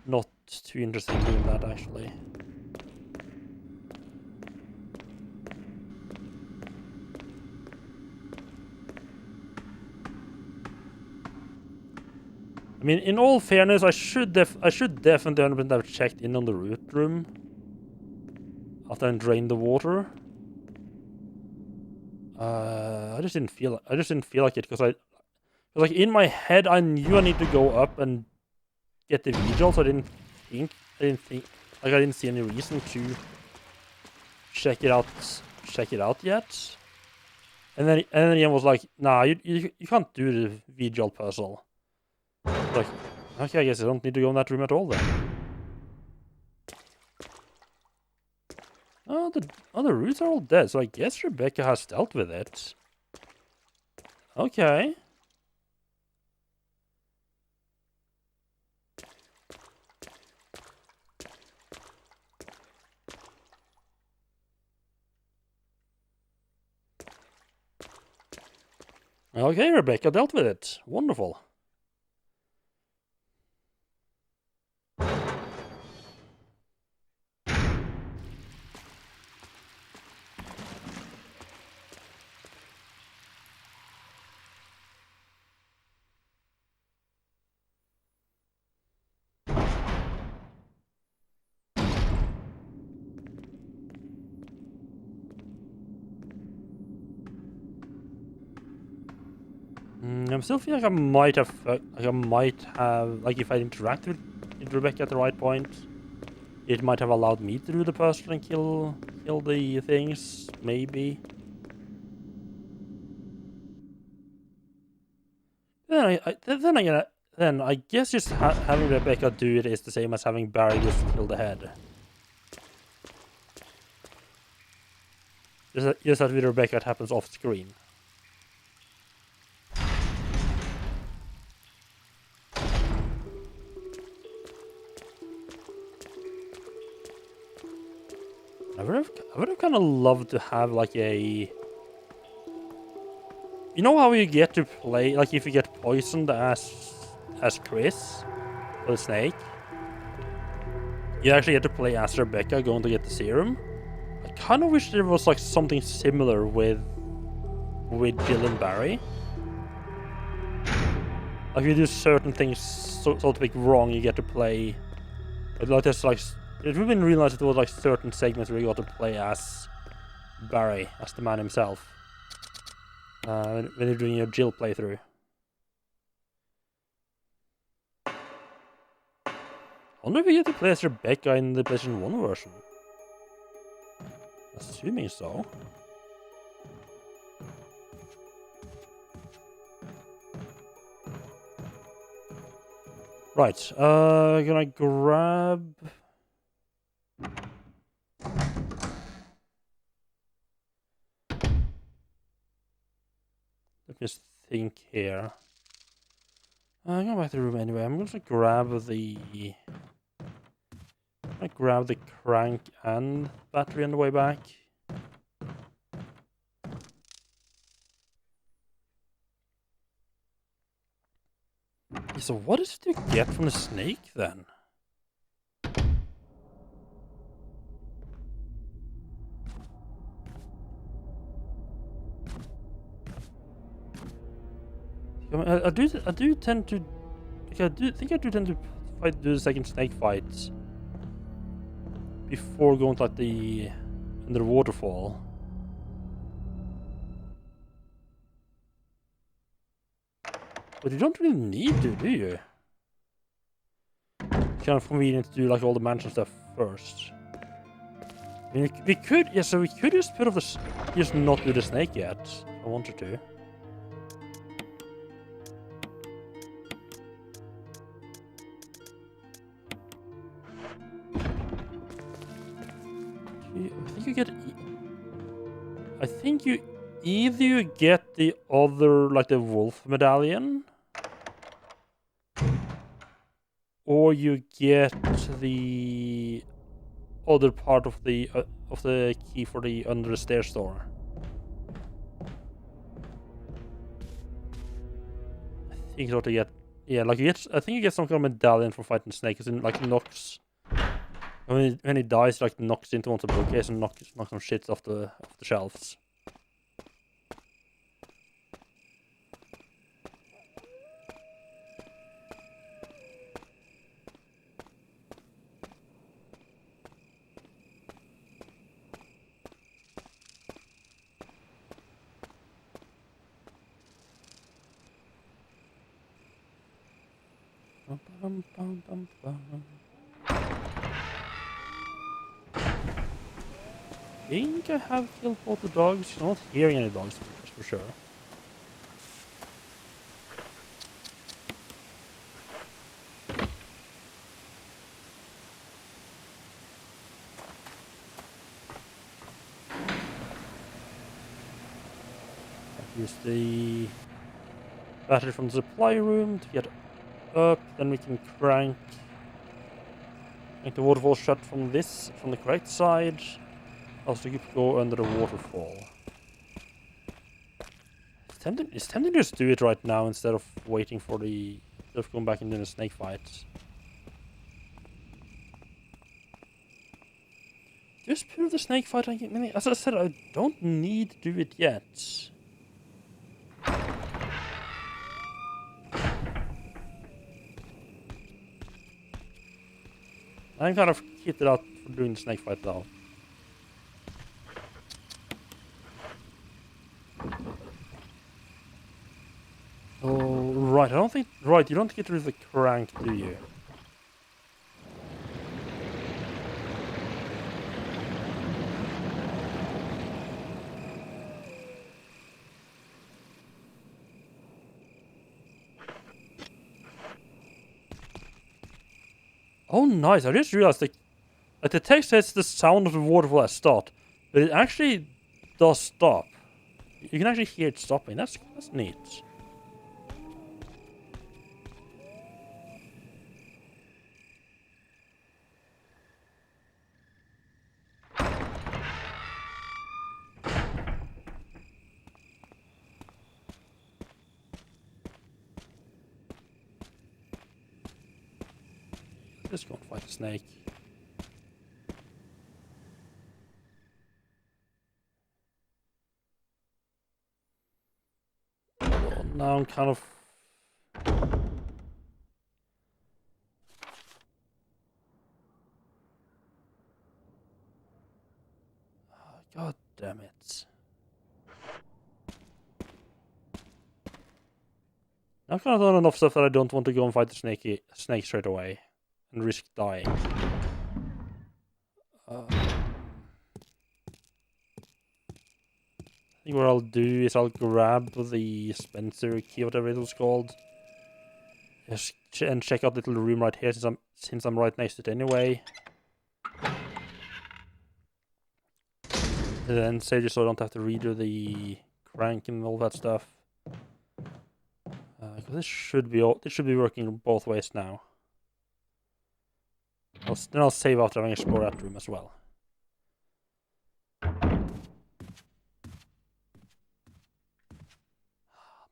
not too interested in doing that, actually. I mean, in all fairness, I should definitely have checked in on the root room after I drained the water. I just didn't feel like it because like in my head I knew I need to go up and get the vigil, so I didn't see any reason to check it out yet. And then Ian was like, "Nah, you can't do the vigil puzzle." Like, okay, I guess I don't need to go in that room at all then. Oh, the roots are all dead, so I guess Rebecca has dealt with it. Okay. Okay, Rebecca dealt with it. Wonderful. I'm still feeling like I might have, like if I interacted with Rebecca at the right point, it might have allowed me to do the person and kill the things, maybe. Then I guess just having Rebecca do it is the same as having Barry just kill the head. Just that with Rebecca it happens off screen. I would have kind of loved to have like a... You know how you get to play, like if you get poisoned as Chris, or the snake? You actually get to play as Rebecca going to get the serum. I kind of wish there was like something similar with Jill and Barry. Like you do certain things so to speak wrong, you get to play. But like there's like... It would have been realized there was like certain segments where you got to play as Barry, as the man himself. When you're doing your Jill playthrough. I wonder if you get to play as Rebecca in the PlayStation 1 version. Assuming so. Right, can I grab... Let me just think here. I'm going back to the room anyway. I'm going to grab the... I grab the crank and battery on the way back. So what is it you get from the snake then? I mean, I do tend to... Like, I do tend to do the second snake fight before going to like the under the waterfall. But you don't really need to, do you? It's kind of convenient to do like all the mansion stuff first. I mean, we could, yeah, so we could just put off the, just not do the snake yet, if I wanted to. I think you get, I think you either you get the other, like the wolf medallion, or you get the other part of the key for the under the stairs door. I think what you get, yeah, like you get, I think you get some kind of medallion for fighting snake, because it like knocks. When he dies, like knocks into one of the bookcase and knocks some shit off the shelves. I think I have killed both the dogs. I'm not hearing any dogs for sure. Use the battery from the supply room to get up. Then we can crank the waterfall shut from the correct side. Also, you could go under the waterfall. It's tempting to just do it right now instead of waiting for going back into the snake fight. Just put the snake fight on. As I said, I don't need to do it yet. I'm kind of kitted out for doing the snake fight though. Oh, right. I don't think. Right, you don't get rid of the crank, do you? Oh, nice. I just realized that like the text says the sound of the waterfall has stopped, but it actually does stop. You can actually hear it stopping. That's neat. Let's go and fight the snake. Oh, now I'm kind of... God damn it. I've kind of done enough stuff that I don't want to go and fight the snake straight away and risk dying. I think what I'll do is I'll grab the Spencer key, whatever it was called, and check out the little room right here since I'm right next to it anyway. And then save just so I don't have to redo the crank and all that stuff. This should be working both ways now. Then I'll save after having explored that room as well.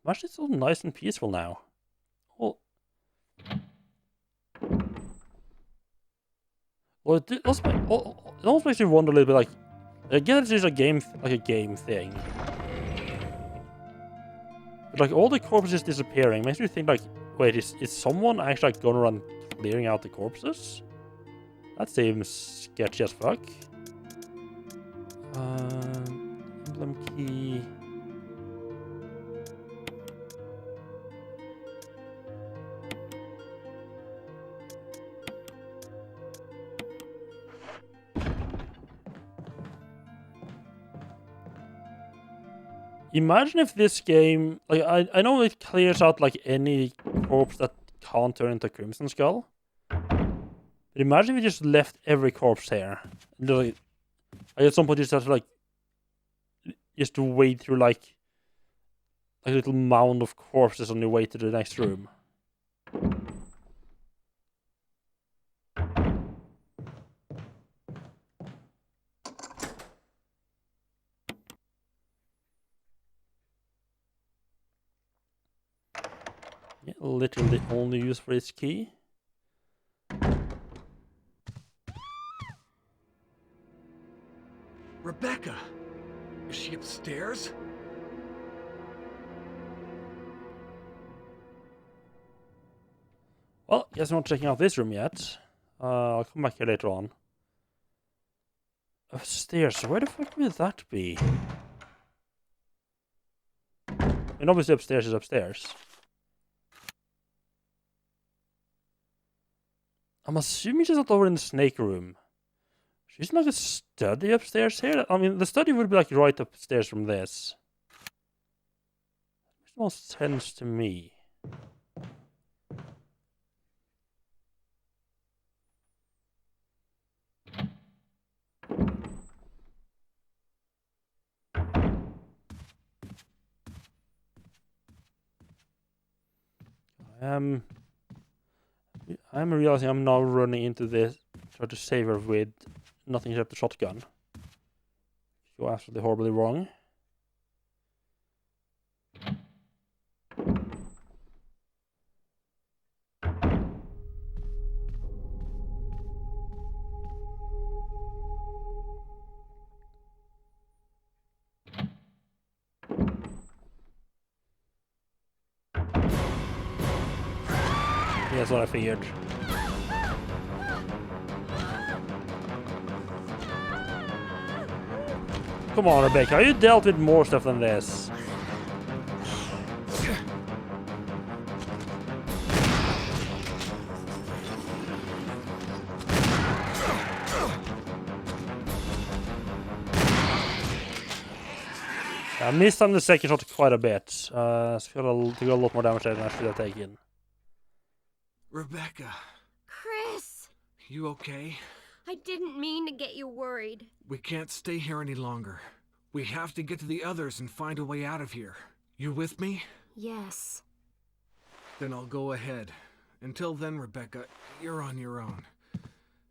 Actually, it's so nice and peaceful now. Well, it almost makes me wonder a little bit. Like, again, it's just a game thing. But like all the corpses disappearing makes me think like, wait, is someone actually like going around clearing out the corpses? That seems sketchy as fuck. Emblem key. Imagine if this game, like, I know it clears out like any corpse that can't turn into Crimson Skull. But imagine if we just left every corpse here. Like, at some point you just have to like, just to wade through like a little mound of corpses on your way to the next room. Yeah, literally the only use for this key. Rebecca! Is she upstairs? Well, guess I'm not checking out this room yet. I'll come back here later on. Upstairs, where the fuck would that be? And obviously upstairs is upstairs. I'm assuming she's not over in the snake room. She's not a study upstairs here? I mean, the study would be like right upstairs from this. Makes the most sense to me. I'm realizing I'm now running into this, try to save her with nothing except the shotgun. You're absolutely horribly wrong. That's what I figured. Come on, Rebecca, you dealt with more stuff than this. I missed on the second shot quite a bit. So I got a lot more damage there than I should have taken. Rebecca, Chris! you okay? I didn't mean to get you worried. We can't stay here any longer. We have to get to the others and find a way out of here. You with me? Yes. Then I'll go ahead. Until then, Rebecca, you're on your own.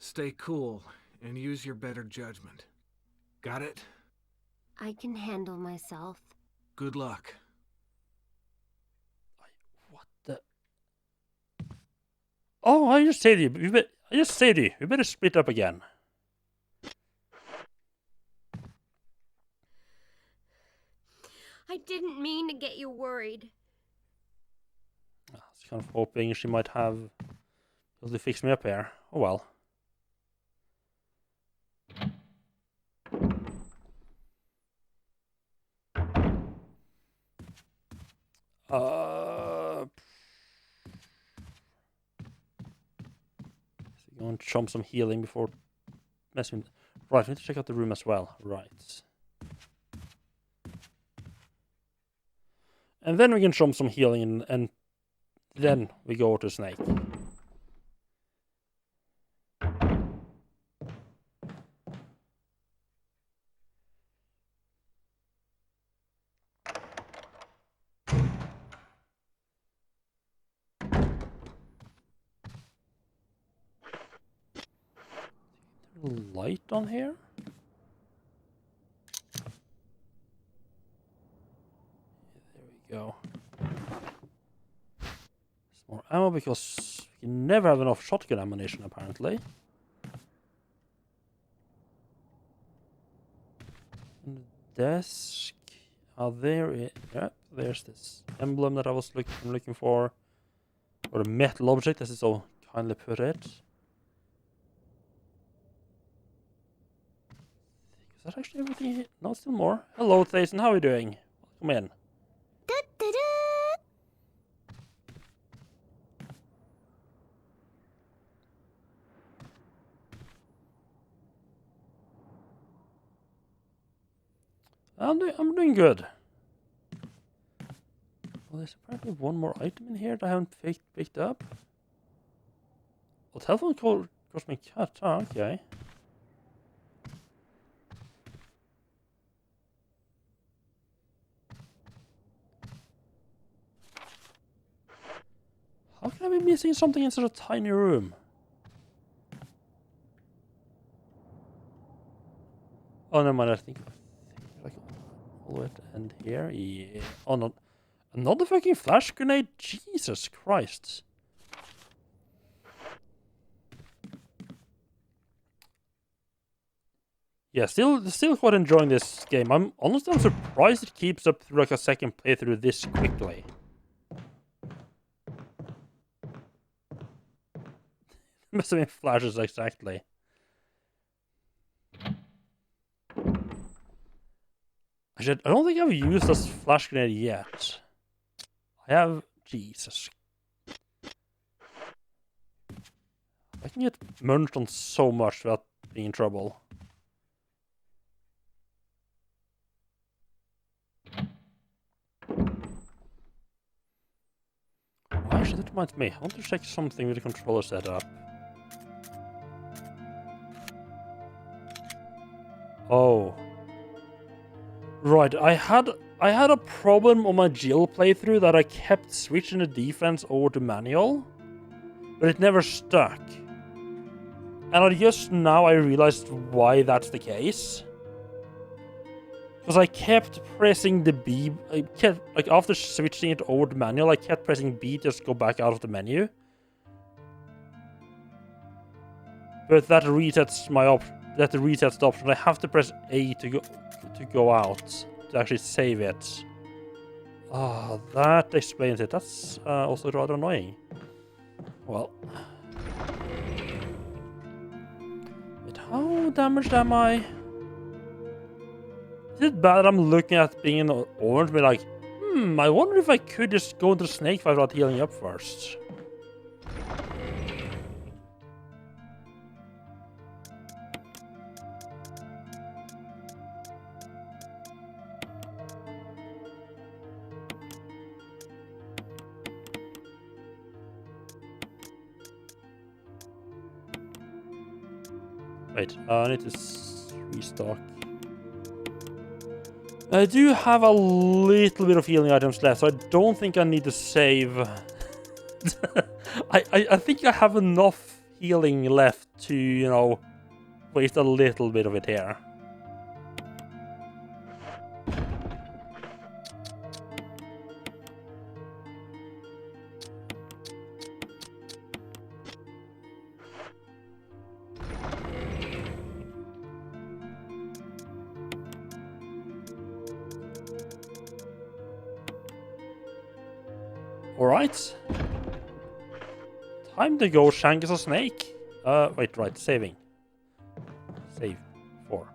Stay cool and use your better judgment. Got it? I can handle myself. Good luck. What the? Oh, I just said you. I just said you. We better split up again. I didn't mean to get you worried. I was kind of hoping she might have able to fix me up here. Oh well. Go and chomp some healing before messing with... Right, we need to check out the room as well. Right. And then we can chomp some healing and then we go to Snake. Light on here? There we go. Some more ammo because you never have enough shotgun ammunition apparently. And the desk. Oh, there it. Yep, there's this emblem that I was looking for, or a metal object, as it so kindly put it. Is that actually everything here? No, still more. Hello, Thason. How are you doing? Welcome in. I'm doing good. Well, there's apparently one more item in here that I haven't picked up. Well, telephone call cost me cut. Oh, okay. How can I be missing something in such a tiny room? Oh, never mind. I think I can follow it and here. Yeah. Oh, no. Another fucking flash grenade? Jesus Christ. Yeah, still quite enjoying this game. I'm surprised it keeps up through like a second playthrough this quickly. Must have been flashes exactly. Actually, I don't think I've used this flash grenade yet. I have... Jesus. I can get munched on so much without being in trouble. Actually, that reminds me. I want to check something with the controller setup. Oh. Right, I had a problem on my Jill playthrough that I kept switching the defense over to manual, but it never stuck. And just now I realized why that's the case. Because I kept pressing the B, like after switching it over to manual, I kept pressing B just to go back out of the menu. But that resets my option. That resets the option. I have to press A to go out to actually save it. Ah, that explains it. That's also rather annoying. Well. Wait, how damaged am I? Is it bad I'm looking at being in orange, but like, I wonder if I could just go into the snake fight without healing up first. Wait, I need to restock. I do have a little bit of healing items left, so I don't think I need to save. I think I have enough healing left to, you know, waste a little bit of it here. Alright. Time to go shank as a snake. Wait, right, saving. Save. 4.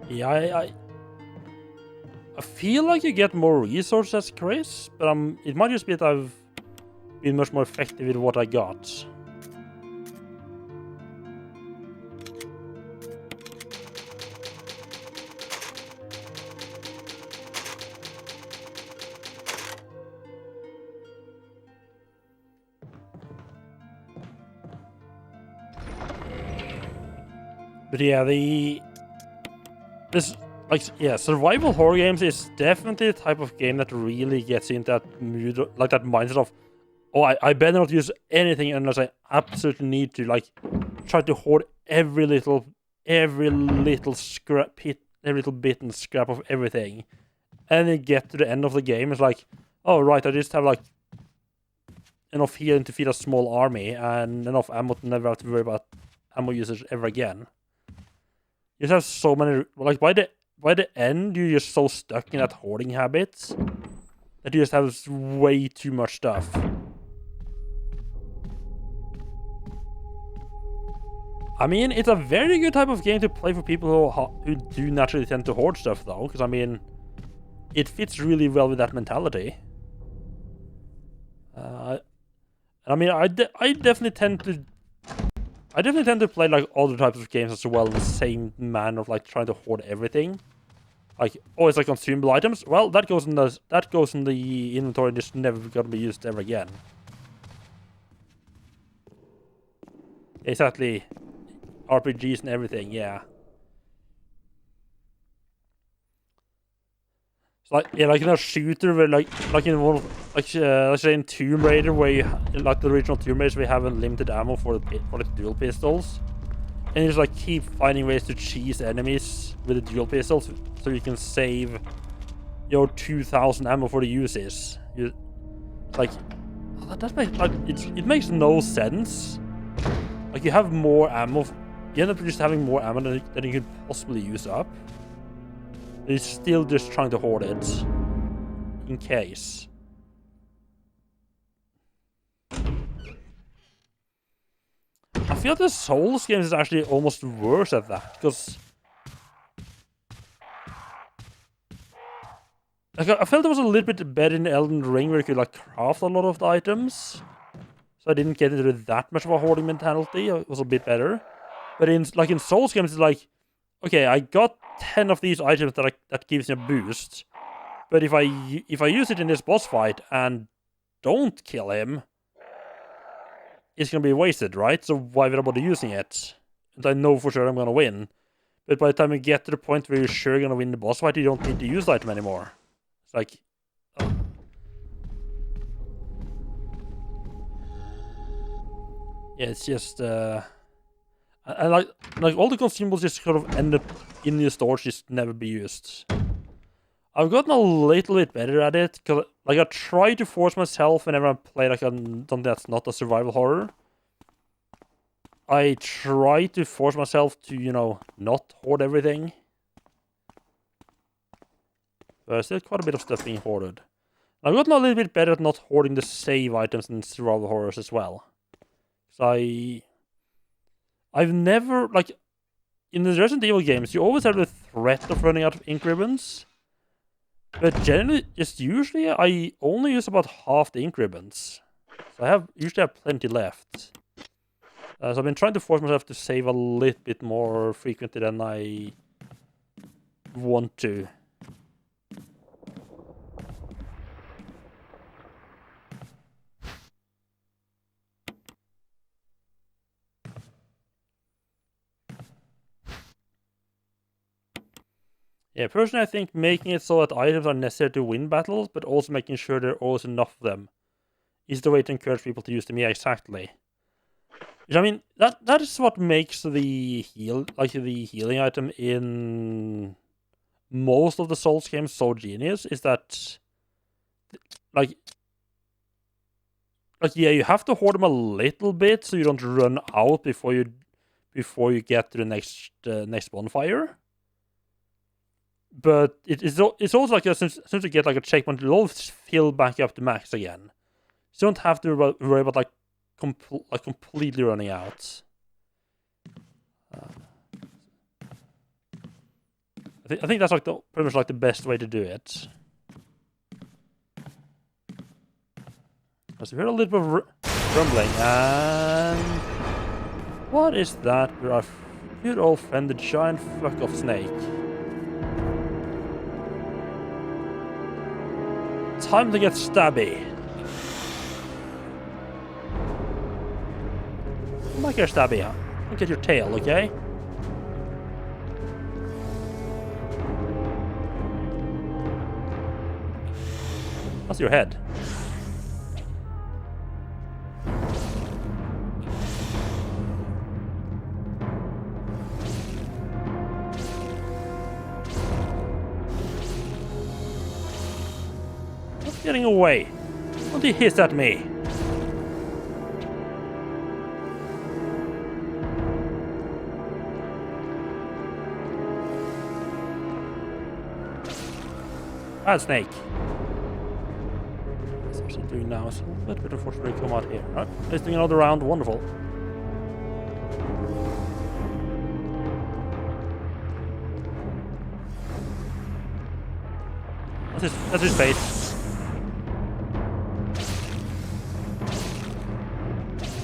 Yeah, I feel like you get more resources, Chris, but it might just be that I've been much more effective with what I got. But yeah, survival horror games is definitely the type of game that really gets into that mood, like that mindset of, oh, I better not use anything unless I absolutely need to, like, try to hoard every little scrap bit and scrap of everything. And then get to the end of the game, it's like, oh, right, I just have, like, enough healing to feed a small army and enough ammo to never have to worry about ammo usage ever again. You just have so many, like, by the end, you're just so stuck in that hoarding habit that you just have way too much stuff. I mean, it's a very good type of game to play for people who do naturally tend to hoard stuff, though, because, I mean, it fits really well with that mentality. I mean, I definitely tend to play, like, other types of games as well in the same manner of, like, trying to hoard everything. Like, oh, it's like consumable items. Well, that goes in the inventory and just never gonna be used ever again. Exactly. RPGs and everything, yeah. So, like, yeah, like in a shooter where, like in one, let's say in Tomb Raider, where like the original Tomb Raiders, we have unlimited ammo for the dual pistols, and you just like keep finding ways to cheese enemies with the dual pistols, so you can save your 2,000 ammo for the uses. Like, that makes, like, it makes no sense. Like, you have more ammo, you end up just having more ammo than you could possibly use up. He's still just trying to hoard it. In case. I feel the Souls games is actually almost worse at that, because... like, I felt it was a little bit better in Elden Ring, where you could, like, craft a lot of the items. So I didn't get into that much of a hoarding mentality. It was a bit better. But in Souls games, it's like, okay, I got 10 of these items that gives me a boost, but if I use it in this boss fight and don't kill him, it's gonna be wasted, right? So why would I bother using it? And I know for sure I'm gonna win. But by the time you get to the point where you're sure you're gonna win the boss fight, you don't need to use the item anymore. It's like... oh. Yeah, it's just... I like all the consumables just sort of end up in your storage, just never be used. I've gotten a little bit better at it, because like I try to force myself whenever I play like something that's not a survival horror. I try to force myself to, you know, not hoard everything. But still quite a bit of stuff being hoarded. I've gotten a little bit better at not hoarding the save items in survival horrors as well. Because I've never, like, in the Resident Evil games, you always have the threat of running out of ink ribbons. But generally, usually I only use about half the ink ribbons. So I usually have plenty left. So I've been trying to force myself to save a little bit more frequently than I want to. Yeah, personally I think making it so that items are necessary to win battles, but also making sure there are always enough of them, is the way to encourage people to use them. Yeah, exactly. Which, I mean, that is what makes the healing item in most of the Souls games so genius, is that like yeah, you have to hoard them a little bit so you don't run out before you get to the next bonfire. But it's also like since you get like a checkpoint, it'll all fill back up to max again. So you don't have to worry about like completely running out. I think that's like pretty much like the best way to do it. So we heard a little bit of rumbling, and what is that? We're our good old friend, the giant fuck off snake. Time to get stabby. Come back here, stabby. Look at your tail, okay? That's your head. Stop getting away. Don't you hiss at me. Bad snake. What's actually doing now is a little bit unfortunately come out here. Right, let's do another round. Wonderful. That's his face.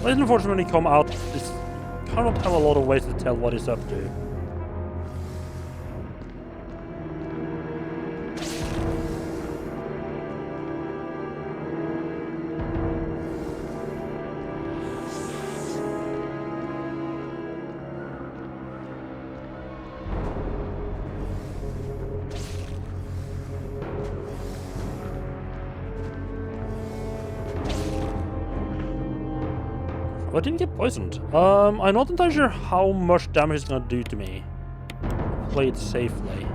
Well, it's unfortunate when he come out. This kind of have a lot of ways to tell what he's up to. I didn't get poisoned. I'm not entirely sure how much damage it's gonna do to me. Play it safely.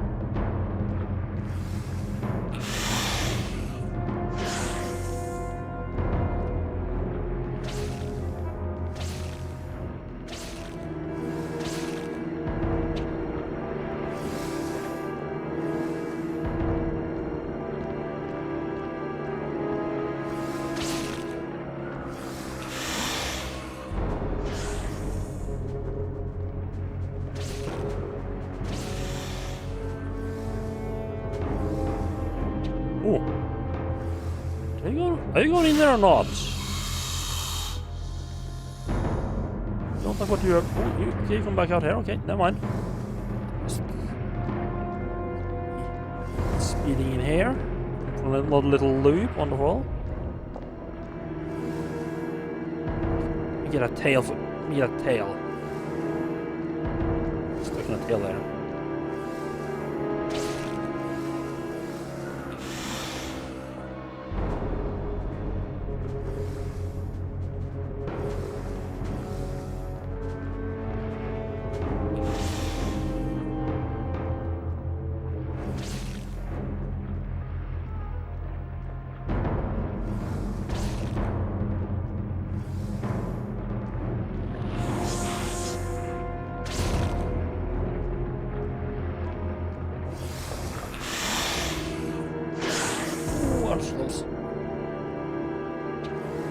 Oh. Are you going in there or not? Don't like what you're... Oh, you come back out here. Okay, never mind. Speeding in here. Another little loop. Wonderful. We get a tail. We get a tail. Stuck in a tail there.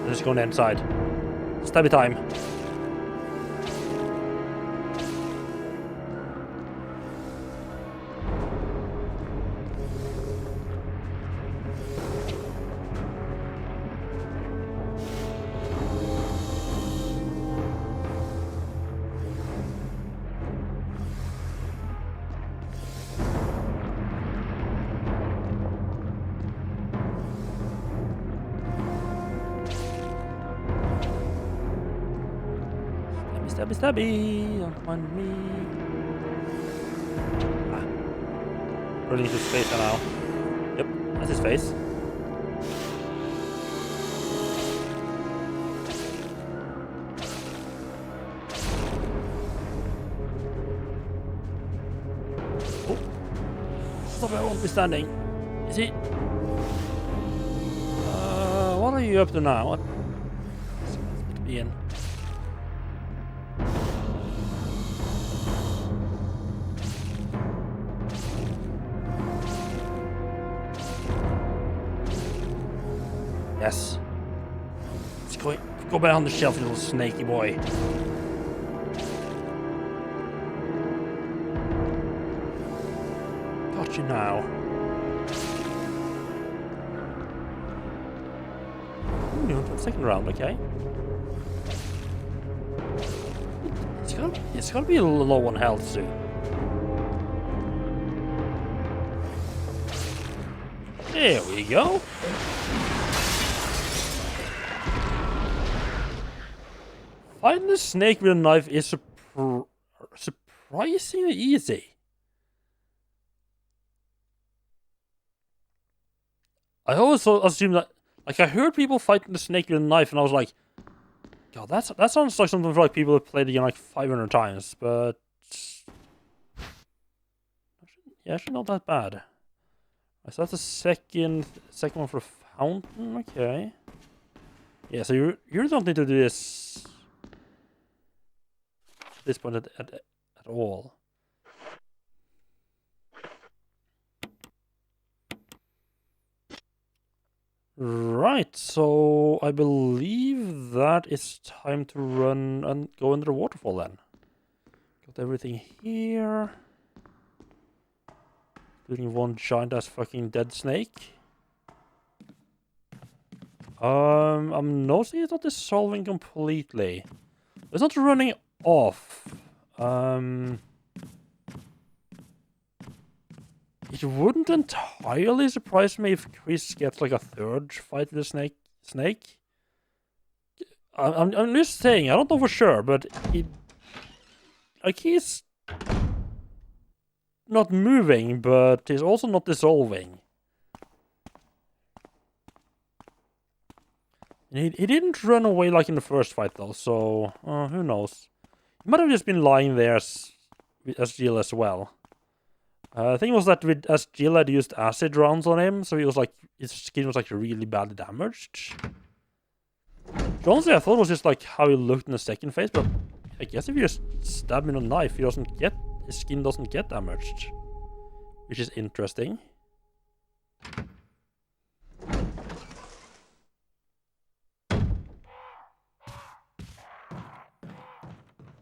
Let's go on the inside. Stabby time. Stabby, stabby, don't mind me. Really need his face now. Yep, that's his face. Oh. Stop it, I won't be standing. Is he? What are you up to now? What? Let's be in. Yes. Let's go behind the shelf, you little snaky boy. Got you now. Moving on to the second round, okay? It's gonna be low on health soon. There we go. Fighting the snake with a knife is surprisingly easy. I always assumed that, like, I heard people fighting the snake with a knife, and I was like, God, that sounds like something for like people who played the game like 500 times, but yeah, actually not that bad. So that's the second one for fountain, okay. Yeah, so you don't need to do this at this point at all. Right, so I believe that it's time to run and go under the waterfall then. Got everything here. Including one giant ass fucking dead snake. I'm noticing it's not dissolving completely. It's not running off. It wouldn't entirely surprise me if Chris gets like a third fight with the snake. I'm just saying, I don't know for sure, but he's not moving, but he's also not dissolving. He didn't run away like in the first fight though, so who knows? He might have just been lying there as Jill as well. The thing was that as Jill had used acid rounds on him, so he was like, his skin was like really badly damaged. Honestly, I thought it was just like how he looked in the second phase, but I guess if you just stab him with a knife, his skin doesn't get damaged, which is interesting.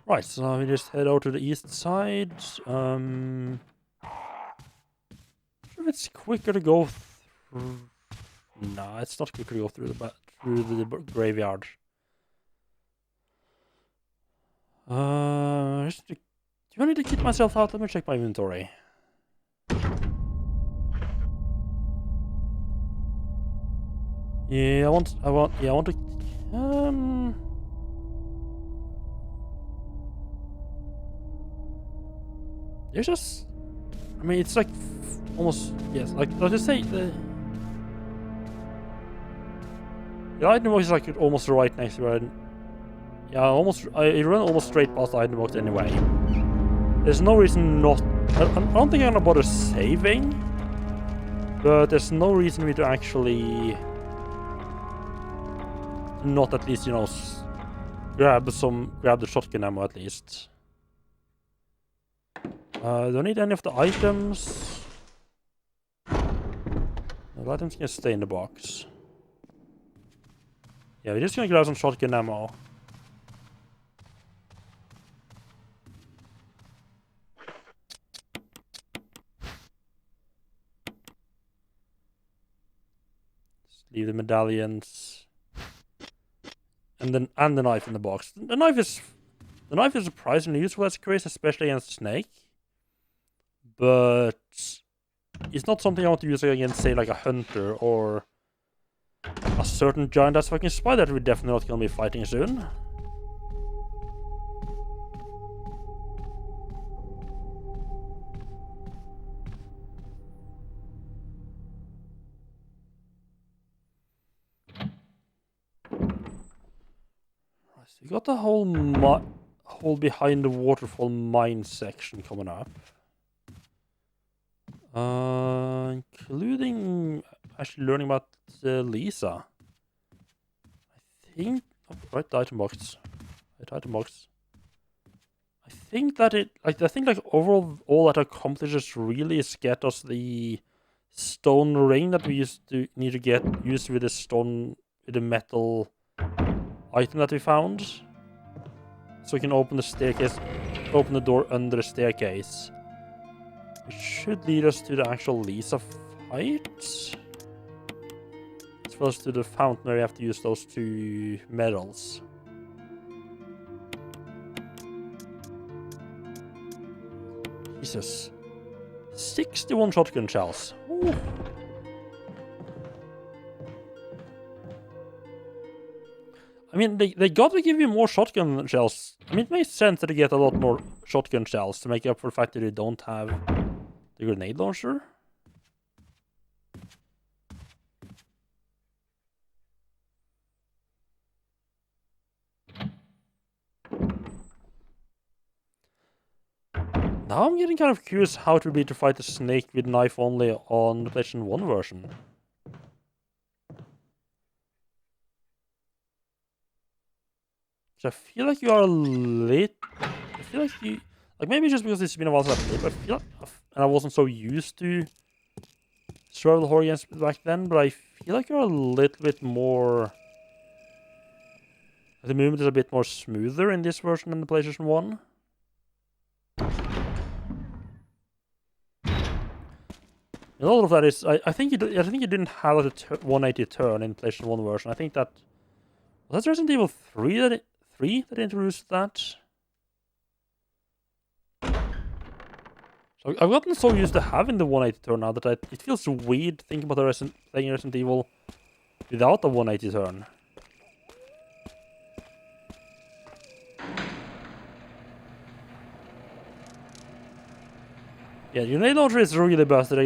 Right, so we just head out to the east side. It's quicker to go through. Nah, it's not quicker to go through the graveyard. Do I need to kit myself out? Let me check my inventory. Yeah, I want to. There's just. I mean, it's like almost, yes, like, let's just say the item box is like almost right next to it. Yeah, I run almost straight past the item box anyway. There's no reason not, I don't think I'm gonna bother saving, but there's no reason for me to actually not at least, you know, grab the shotgun ammo at least. Don't need any of the items. The items can stay in the box. Yeah, we're just gonna grab some shotgun ammo. Just leave the medallions. And the knife in the box. The knife is surprisingly useful as Chris, especially against Snake. But it's not something I want to use against, say, like a hunter or a certain giant that's fucking spider that we're definitely not gonna be fighting soon. So we got the whole behind the waterfall mine section coming up. Including actually learning about Lisa. I think... Oh, right, the item box. Right, item box. I think that overall all that accomplishes really is get us the stone ring that we need to use with the metal item that we found. So we can open the door under the staircase. Which should lead us to the actual Lisa fight. As well as to the fountain where we have to use those 2 medals. Jesus. 61 shotgun shells. Ooh. I mean, they gotta give you more shotgun shells. I mean, it makes sense that they get a lot more shotgun shells to make up for the fact that they don't have the grenade launcher. Now I'm getting kind of curious how it would be to fight the snake with knife only on the PlayStation 1 version. So I feel like you are lit. I feel like you... Like, maybe just because it's been a while since I played, but I feel like... And I wasn't so used to survival horror games back then, but I feel like you're a little bit more... The movement is a bit more smoother in this version than the PlayStation 1. A lot of that is... I think you didn't have like a 180 turn in PlayStation 1 version. I think that... Was that Resident Evil 3 that introduced that? So I've gotten so used to having the 180 turn now that it feels weird thinking about playing Resident Evil without the 180 turn. Yeah, your grenade launcher is really busted,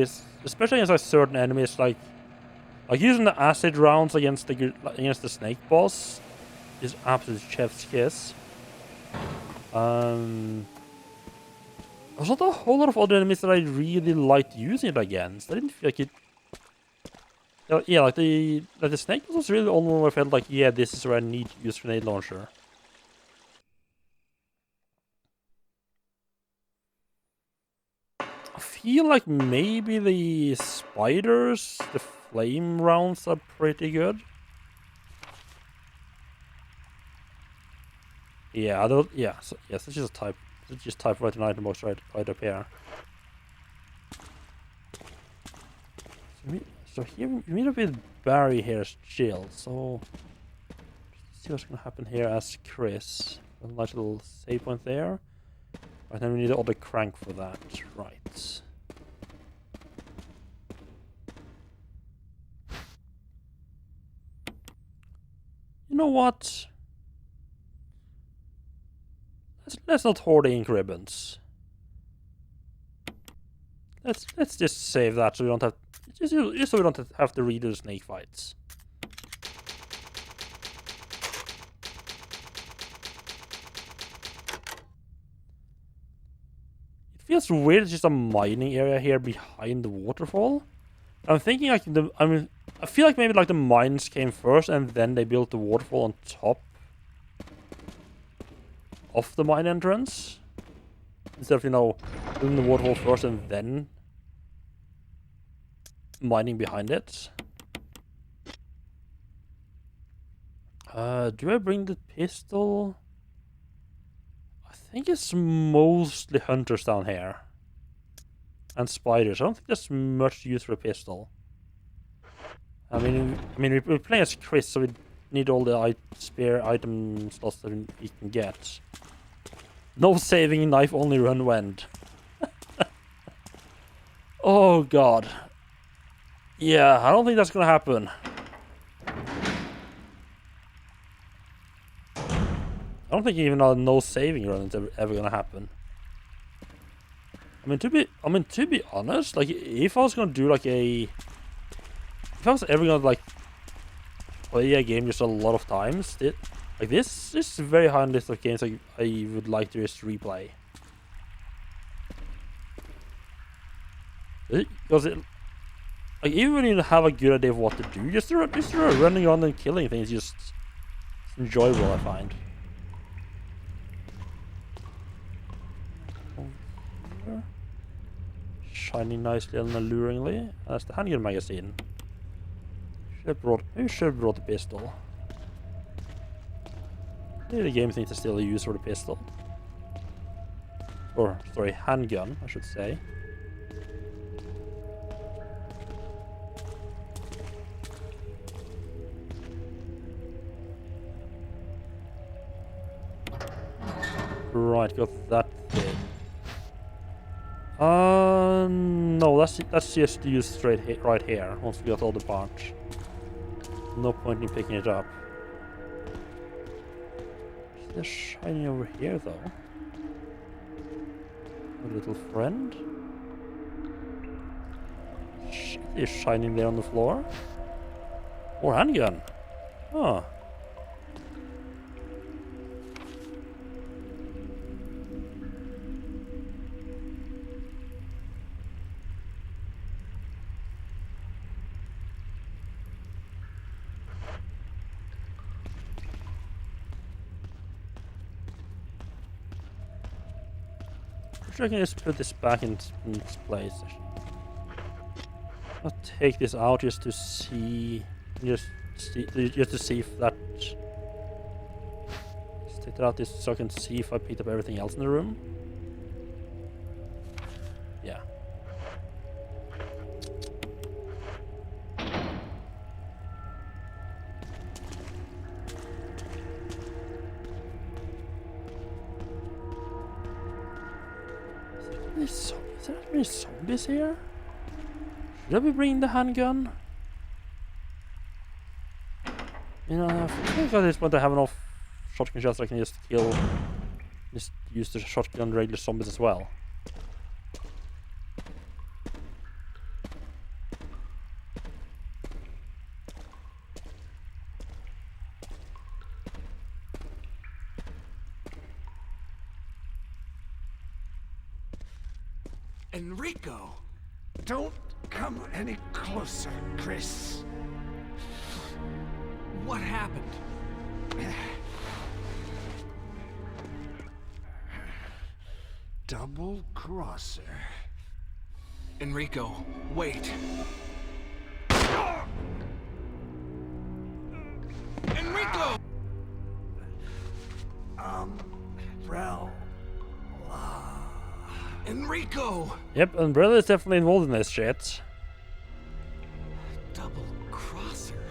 especially against like certain enemies, like using the acid rounds against the snake boss is absolute chef's kiss. There's not a whole lot of other enemies that I really liked using it against. I didn't feel like it. Yeah, like the snake boss was really the only one where I felt like, yeah, this is where I need to use grenade launcher. I feel like maybe the spiders, the flame rounds are pretty good. Yeah, so yes, let's just type right an item box right up here. So here we meet up with Barry here as Jill. So let's see what's gonna happen here as Chris. A nice little save point there. Right, then we need the other crank for that. Right. You know what? Let's not hoard the ink ribbons. Let's just save that so we don't have just so we don't have to redo the snake fights. It feels weird. It's just a mining area here behind the waterfall. I'm thinking like I feel like maybe like the mines came first and then they built the waterfall on top of the mine entrance. Instead of, building the waterfall first and then mining behind it. Do I bring the pistol? I think it's mostly hunters down here. And spiders. I don't think there's much use for a pistol. I mean, we're playing as Chris, so we need all the spare item slots that we can get. No saving knife, only run wend. Oh god. Yeah, I don't think that's gonna happen. I don't think even a no saving run is ever gonna happen. I mean, to be honest, like if I was gonna do like if I was ever gonna like play a game just a lot of times, this is very high on the list of games I would like to just replay. Because like even when you have a good idea of what to do, just running on and killing things is just enjoyable, I find. Shining nicely and alluringly. That's the handgun magazine. Maybe should have brought the pistol. Maybe the game needs to still use for the pistol. Or, sorry, handgun, I should say. Right, got that thing. No, that's just used right here. Once we got all the parts. No point in picking it up. Is there shiny over here though? A little friend? Is shining there on the floor? More handgun. Oh. I can just put this back in its place. I'll take this out just to see, just to see if that. Let's take that out just so I can see if I picked up everything else in the room. Yeah. Is there any zombies here? Should I be bringing the handgun? You know, I think at this point I have enough shotgun shots I can just use the shotgun on regular zombies as well. Enrico! Don't come any closer, Chris. What happened? Double crosser. Enrico, wait. Enrico! Umbrella. Enrico! Yep, Umbrella is definitely involved in this shit. Double crosser.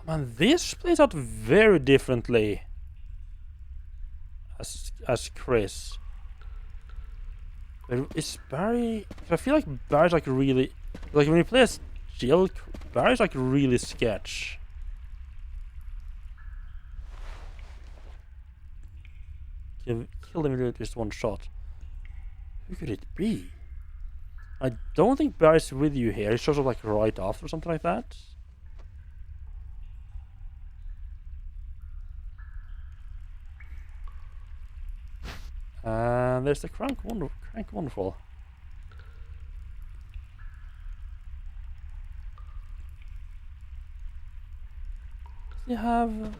Man, this plays out very differently as Chris. But is Barry? I feel like Barry's like really, like when you play as Jill, Barry's like really sketch. Killed him with just one shot. Who could it be? I don't think Barry's with you here. He shows up like right after or something like that. And there's the Crank Wonderful. Does he have?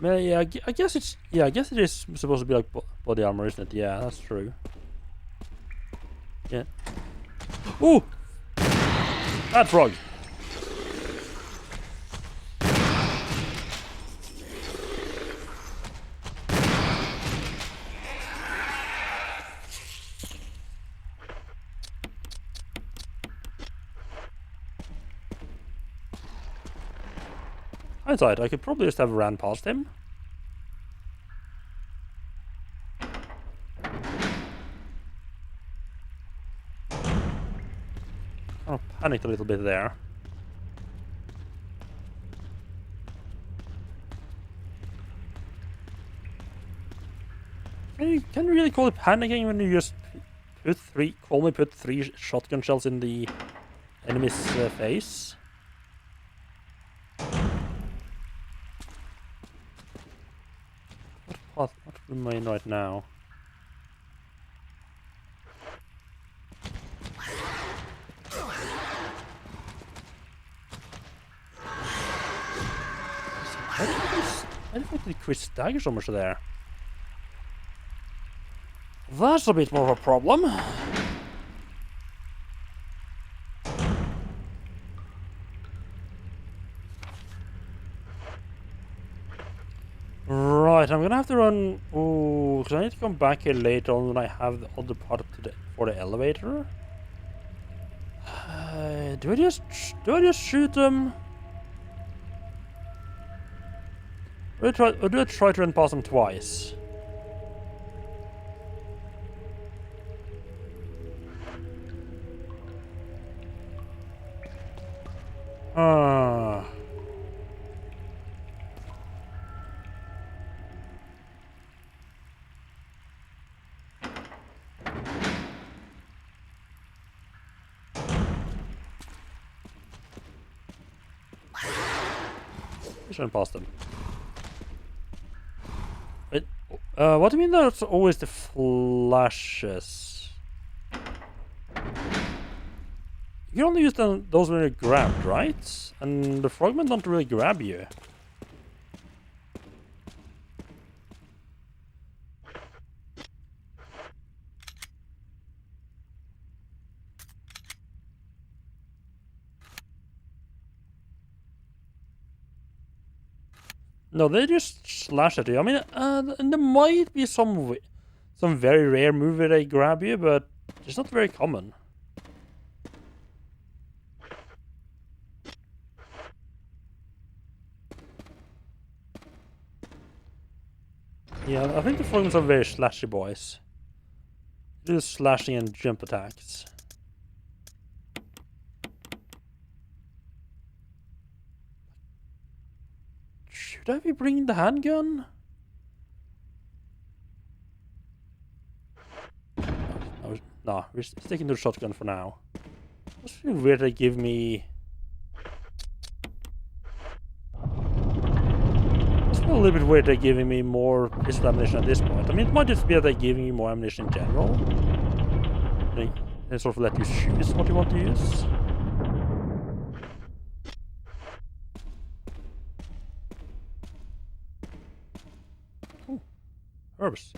Yeah, I guess it's I guess it is supposed to be like body armor, isn't it? Yeah, that's true. Yeah. Ooh! Bad frog. Hindsight, I could probably just have ran past him. I panicked a little bit there. Can you really call it panicking when you just put three shotgun shells in the enemy's face? What room am I in right now? I don't think the Chris dagger so much there. That's a bit more of a problem. Right, I'm gonna have to run. Oh, because I need to come back here later on when I have the other part for the elevator. Do I just shoot them? Or do I try to run past them twice? Just run past them. Wait, what do you mean that's always the flashes? You can only use those when you're grabbed, right? And the frogmen don't really grab you. No, they just slash at you. I mean, and there might be some very rare move where they grab you, but it's not very common. Yeah, I think the frogmen are very slashy boys. They do slashing and jump attacks. Should I be bringing the handgun? No, we're sticking to the shotgun for now. It's really weird they give me... It's a little bit weird they're giving me more pistol ammunition at this point. I mean, it might just be that they're giving you more ammunition in general. They sort of let you choose what you want to use. Ooh, herbs.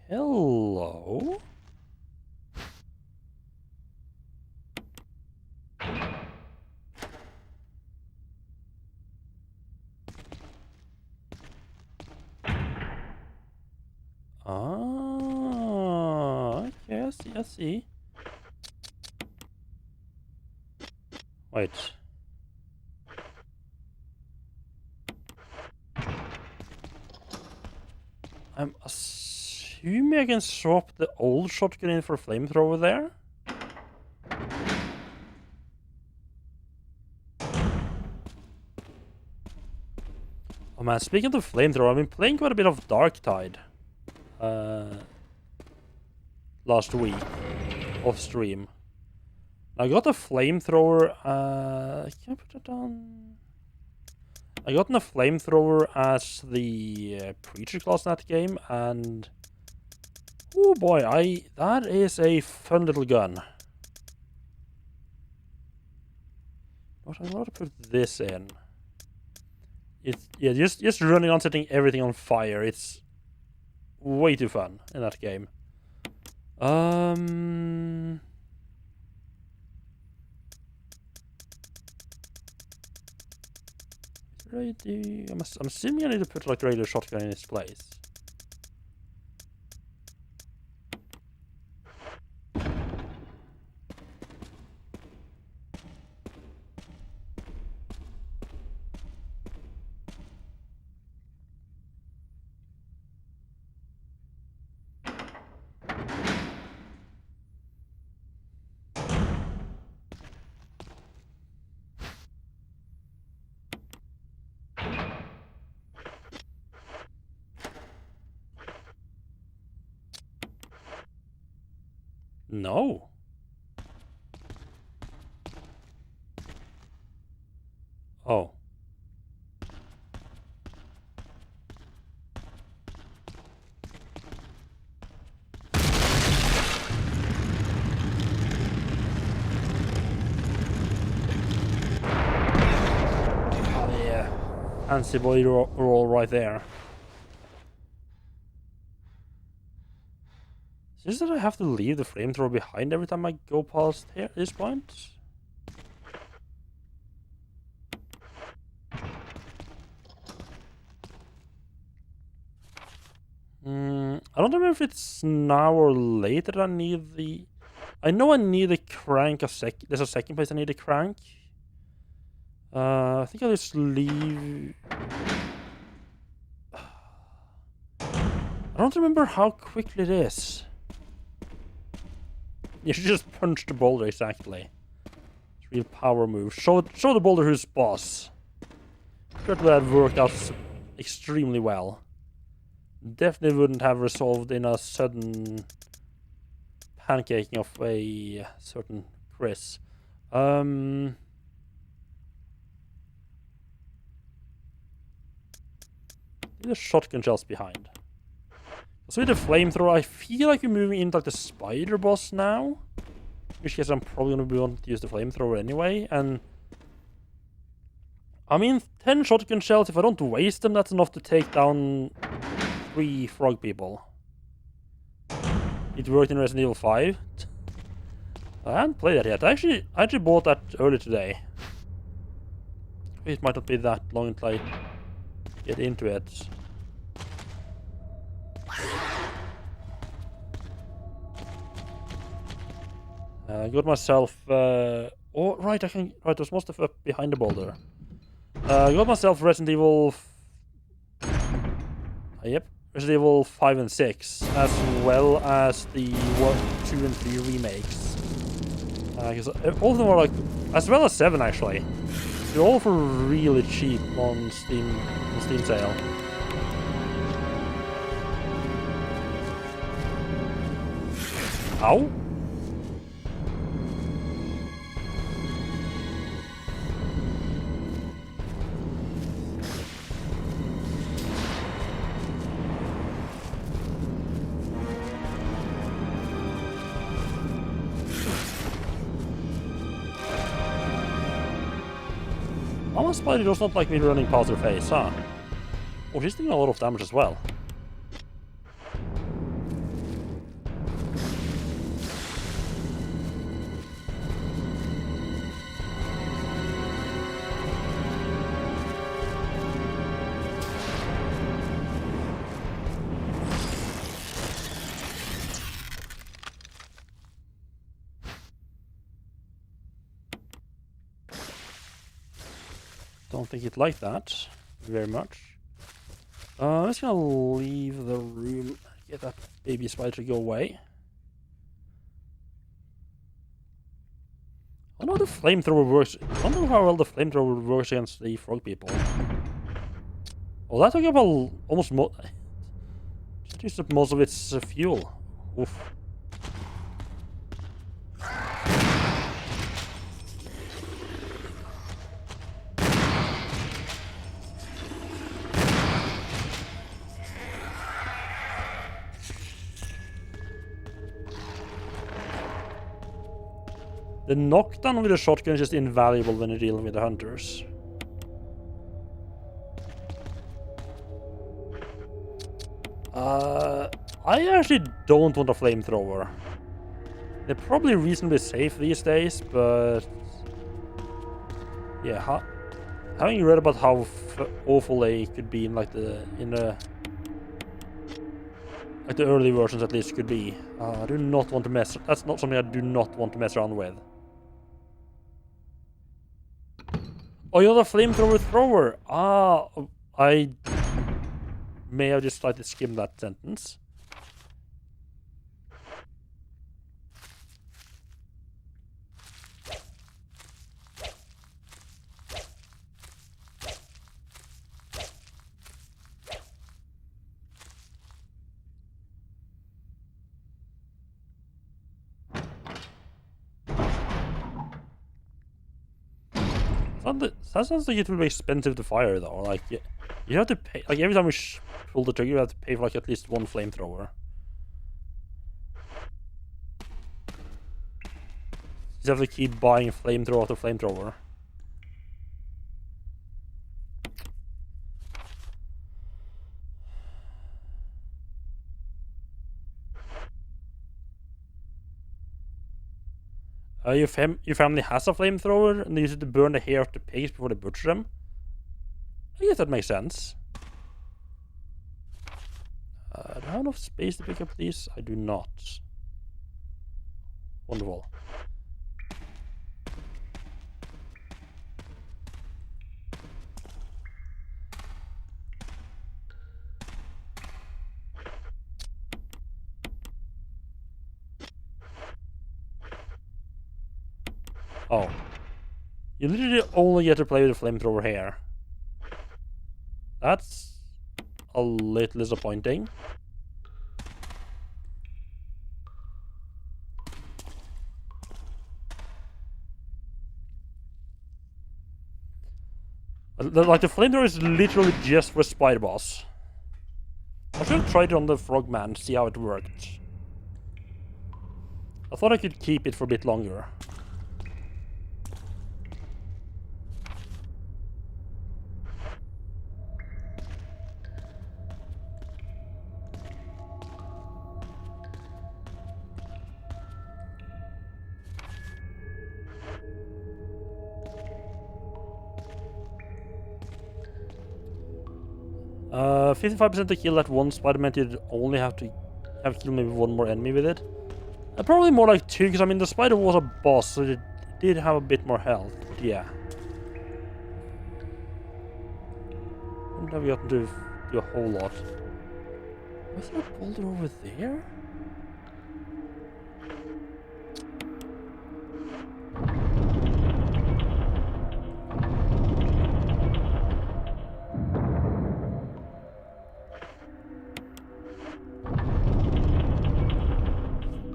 Hello? Ah, okay, I see. Wait. I'm assuming I can swap the old shotgun in for a flamethrower there? Oh man, speaking of the flamethrower, I've been playing quite a bit of Dark Tide. Last week. Off stream. I got a flamethrower, can I put it on? I got a flamethrower as the preacher class in that game, and oh boy, that is a fun little gun. But I'm going to put this in. Yeah, just running on, setting everything on fire. It's way too fun in that game. I'm assuming I need to put like a regular shotgun in its place. No. Oh. Oh yeah. Fancy boy roll right there. It's just that I have to leave the flamethrower behind every time I go past here this point. I don't remember if it's now or later I need the... I know I need a crank there's a second place I need a crank. I think I'll just leave... I don't remember how quickly it is. You should just punch the boulder, exactly. It's real power move. Show the boulder who's boss. Sure that worked out extremely well. Definitely wouldn't have resolved in a sudden pancaking of a certain Chris. The shotgun shells behind. So with the flamethrower, I feel like we're moving into like the spider boss now. In which case I'm probably going to want to use the flamethrower anyway. And I mean, 10 shotgun shells, if I don't waste them, that's enough to take down 3 frog people. It worked in Resident Evil 5. I haven't played that yet. I actually bought that earlier today. It might not be that long until I get into it. I got myself... oh, right, right, there's more stuff up behind the boulder. I got myself Resident Evil... yep, Resident Evil 5 and 6, as well as the 1, 2, and 3 remakes. Because all of them are like... as well as 7, actually. They're all for really cheap on Steam sale. Ow? Mama Spider does not like me running past her face, huh? Oh, she's doing a lot of damage as well. Don't think it like that very much. I'm just gonna leave the room, get that baby spider to go away. I know the flamethrower works. I don't know how well the flamethrower works against the frog people. Well, that took up almost just used up most of its fuel. Oof. The knockdown with a shotgun is just invaluable when you're dealing with the hunters. I actually don't want a flamethrower. They're probably reasonably safe these days, but yeah, having read about how awful they could be in like the early versions at least could be, I do not want to mess. That's not something I do not want to mess around with. Oh, you're the flamethrower thrower. I may have just slightly skimmed that sentence. That sounds like it will be expensive to fire though. Like you have to pay. Like every time we pull the trigger, you have to pay for like at least one flamethrower. You have to keep buying flamethrower after flamethrower. Your family has a flamethrower and they use it to burn the hair of the pigs before they butcher them. I guess that makes sense. Do I have enough space to pick up these? I do not. Wonderful. Oh. You literally only get to play with the flamethrower here. That's a little disappointing. Like, the flamethrower is literally just for Spider Boss. I should have tried it on the Frogman to see how it worked. I thought I could keep it for a bit longer. Uh, 55% to kill that one spider meant you'd only have to killed maybe one more enemy with it. Probably more like two, because I mean the spider was a boss, so it did have a bit more health. But yeah. Wouldn't have gotten to do a whole lot. Was there a boulder over there?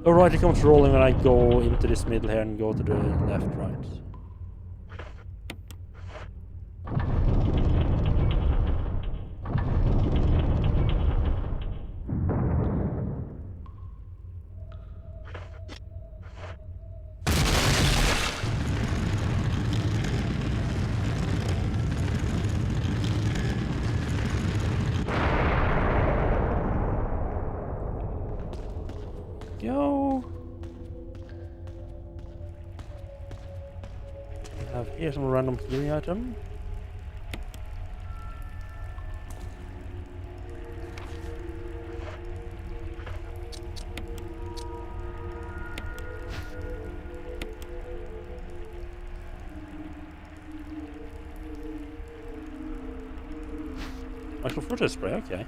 Alright, it comes rolling when I go into this middle here and go to the left, right. Go. We have here some random healing item. Actual fruit spray, okay.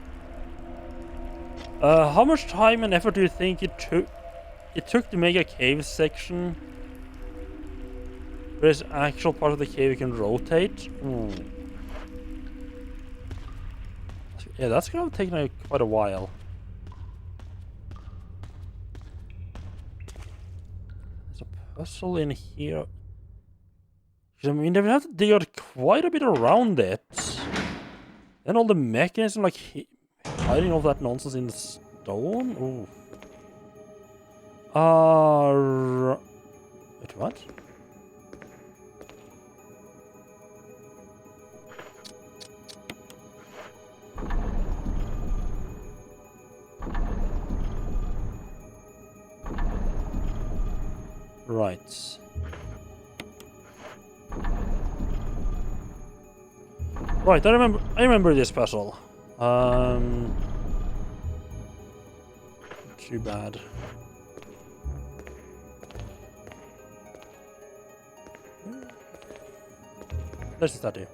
How much time and effort do you think it took to make a cave section where this actual part of the cave you can rotate? Ooh. Yeah, that's gonna take quite a while. There's a puzzle in here. I mean, they would have to dig out quite a bit around it. And all the mechanism, like hiding all that nonsense in the stone? Ooh. Wait, what? Right. Right, I remember this puzzle. Too bad. Let's just do.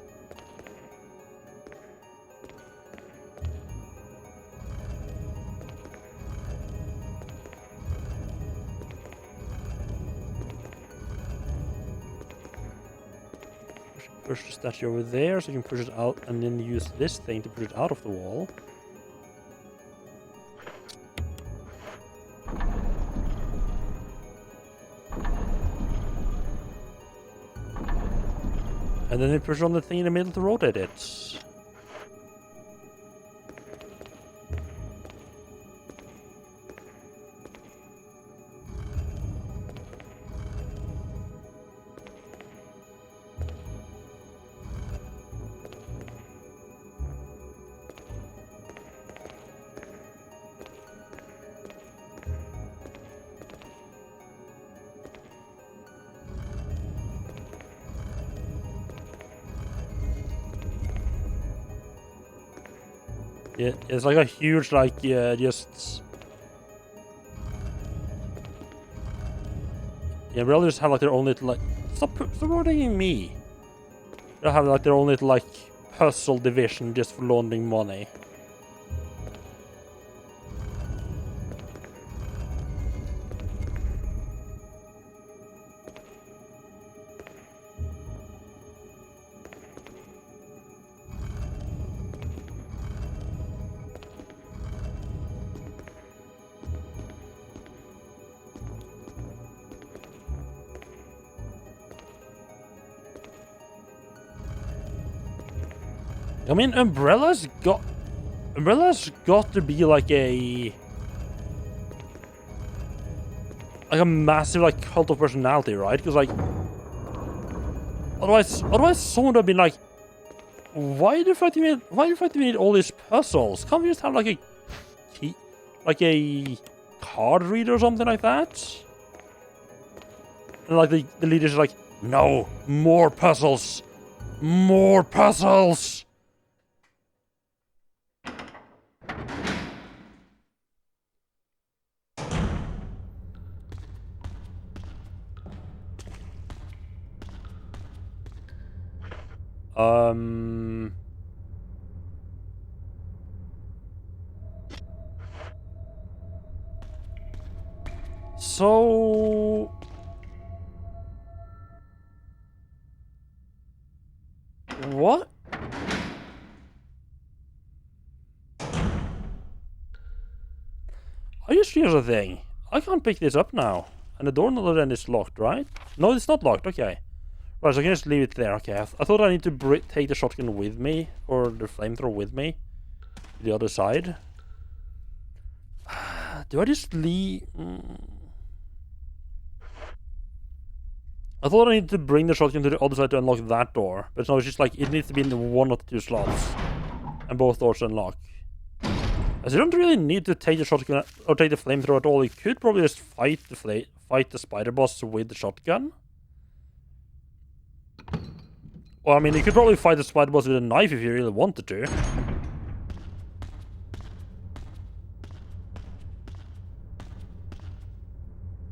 Push the statue over there so you can push it out and then use this thing to push it out of the wall. And then you push on the thing in the middle to rotate it. Yeah, it's like a huge, like, just... Yeah, really just have, like, their own little, like... Stop rotating me! They'll have, like, their own little, like, puzzle division just for laundering money. I mean, Umbrella's got to be like a massive like cult of personality, right? Because like otherwise someone would have been like, why the fuck do we need all these puzzles? Can't we just have like a key, like a card reader or something like that? And like the leaders are like, no, more puzzles, more puzzles. So... What? I just realized a thing. I can't pick this up now. And the door on the other end is locked, right? No, it's not locked, okay. Right, so I can just leave it there, okay. I thought I need to take the shotgun with me, or the flamethrower with me. The other side. Do I just leave... I thought I needed to bring the shotgun to the other side to unlock that door. But no, it's just like, it needs to be in the one of the two slots. And both doors unlock. As you don't really need to take the shotgun, or take the flamethrower at all. You could probably just fight the spider boss with the shotgun. Well, I mean, you could probably fight the spider boss with a knife if you really wanted to.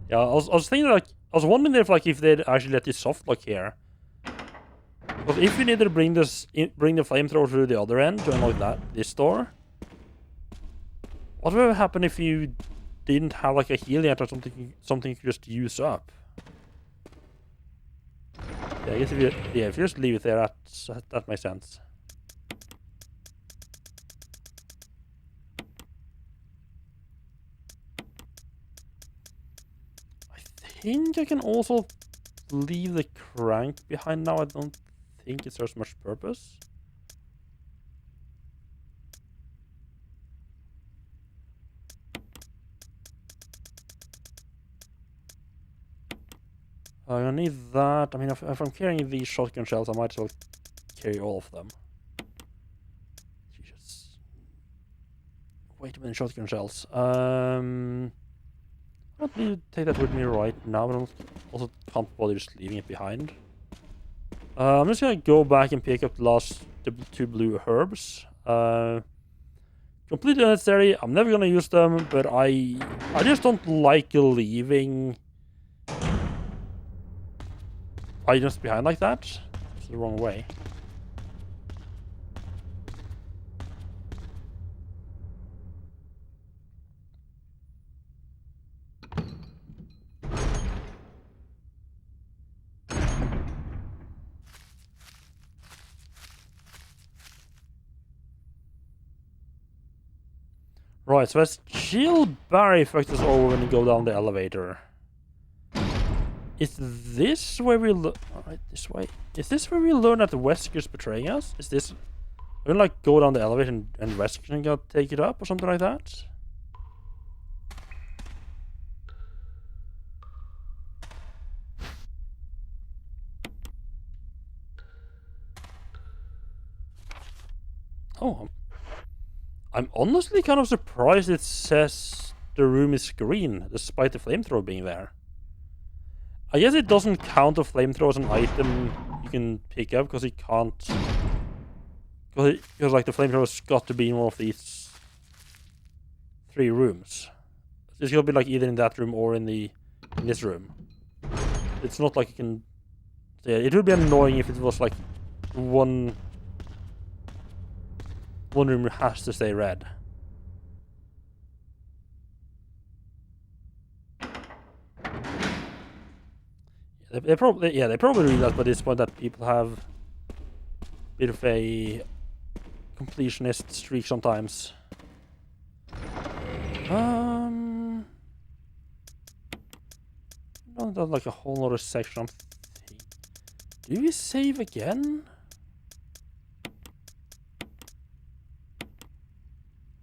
Yeah, I was thinking like, I was wondering if they'd actually let you soft lock here. Because if you need to bring the flamethrower through the other end to unlock this door, what would happen if you didn't have like a heal yet or something you could just use up? Yeah, I guess if you just leave it there, that makes sense. I think I can also leave the crank behind now. I don't think it serves much purpose. I'm gonna need that. I mean, if I'm carrying these shotgun shells, I might as well carry all of them. Jesus. Way too many shotgun shells. I don't need to take that with me right now, but I also can't bother just leaving it behind. I'm just gonna go back and pick up the last two blue herbs. Completely unnecessary. I'm never gonna use them, but I just don't like leaving items behind like that. It's the wrong way. Right, so let's chill Barry fucked us over when you go down the elevator. Is this where we alright, this way. Is this where we learn that the Wesker's betraying us? Is this... We're gonna like go down the elevator and Wesker can go take it up or something like that? Oh, I'm honestly kind of surprised it says the room is green, despite the flamethrower being there. I guess it doesn't count the flamethrower as an item you can pick up, because it can't... Because like the flamethrower's got to be in one of these 3 rooms. It's gonna be like either in that room or in this room. It's not like you can... Yeah, it would be annoying if it was like one room has to stay red. They probably realize by this point that people have a bit of a completionist streak sometimes. Not like a whole other section. Do we save again?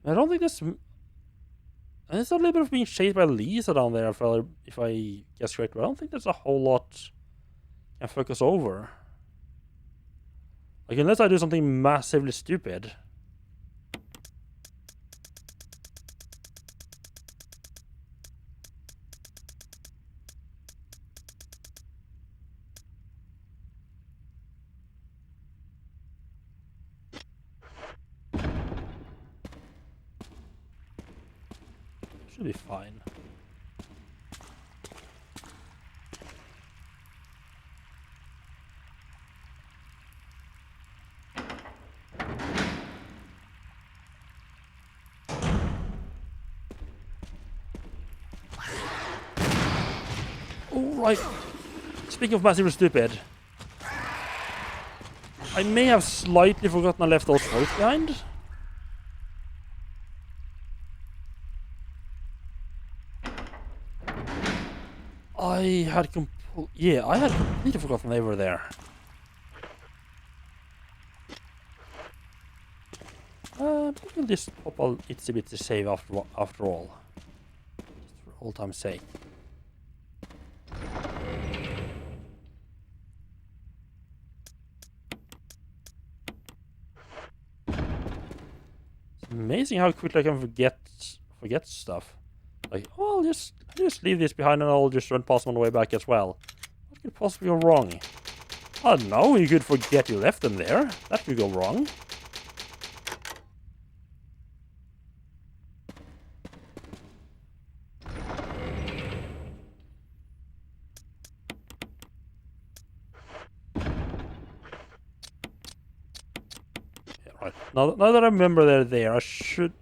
I don't think that's... There's a little bit of being chased by Lisa down there, if I guess correct, but I don't think there's a whole lot can fuck us over. Like, unless I do something massively stupid. Should be fine. Alright. Speaking of massively stupid, I may have slightly forgotten I left those boats behind. I had completely forgotten they were there. We'll just pop all itsy bitsy save after all. Just for all time's sake. It's amazing how quickly I can forget stuff. Like, oh, I'll just leave this behind and I'll just run past them on the way back as well. What could possibly go wrong? I don't know, you could forget you left them there. That could go wrong. Yeah, right. Now that I remember they're there, I should...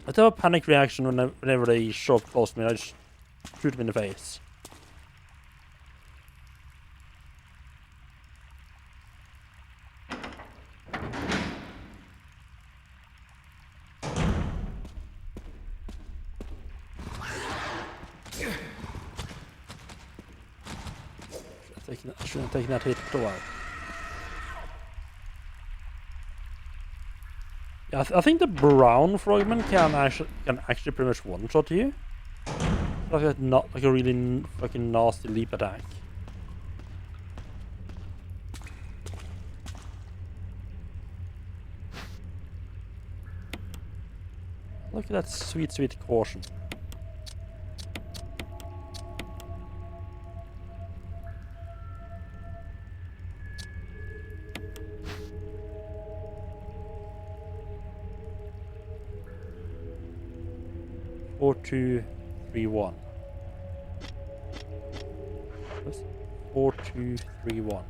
I have a panic reaction whenever they show up close to me. I just shoot them in the face. I shouldn't have taken that hit at all. Yeah, I think the brown frogman can actually pretty much one-shot you. like not like a really fucking nasty leap attack. Look at that sweet, sweet caution. Four, 2, 3, 1. 4, 2, 3, 1.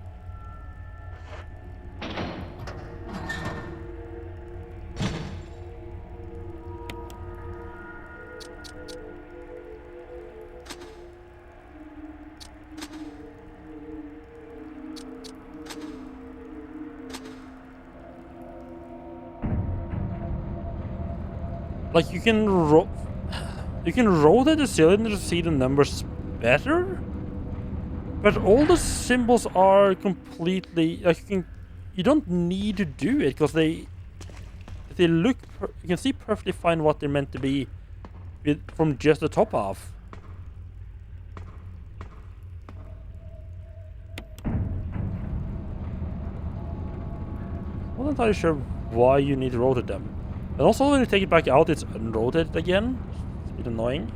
Like you can rotate the cylinder to see the numbers better, but all the symbols are completely like you don't need to do it because they look you can see perfectly fine what they're meant to be from just the top half. I'm not entirely sure why you need to rotate them. And also when you take it back out, it's unrotated again. It's a bit annoying.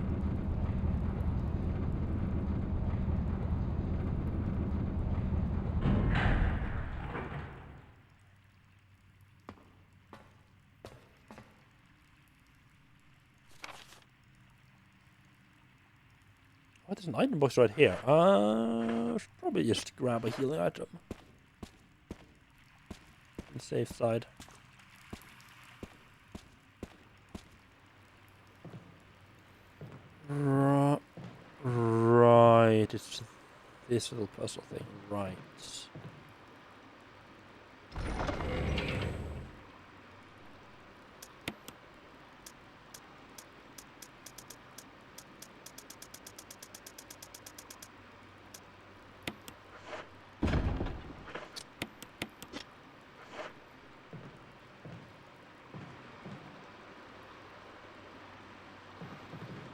Oh, there's an item box right here. Should probably just grab a healing item. On the safe side. Right, it's this little puzzle thing, right.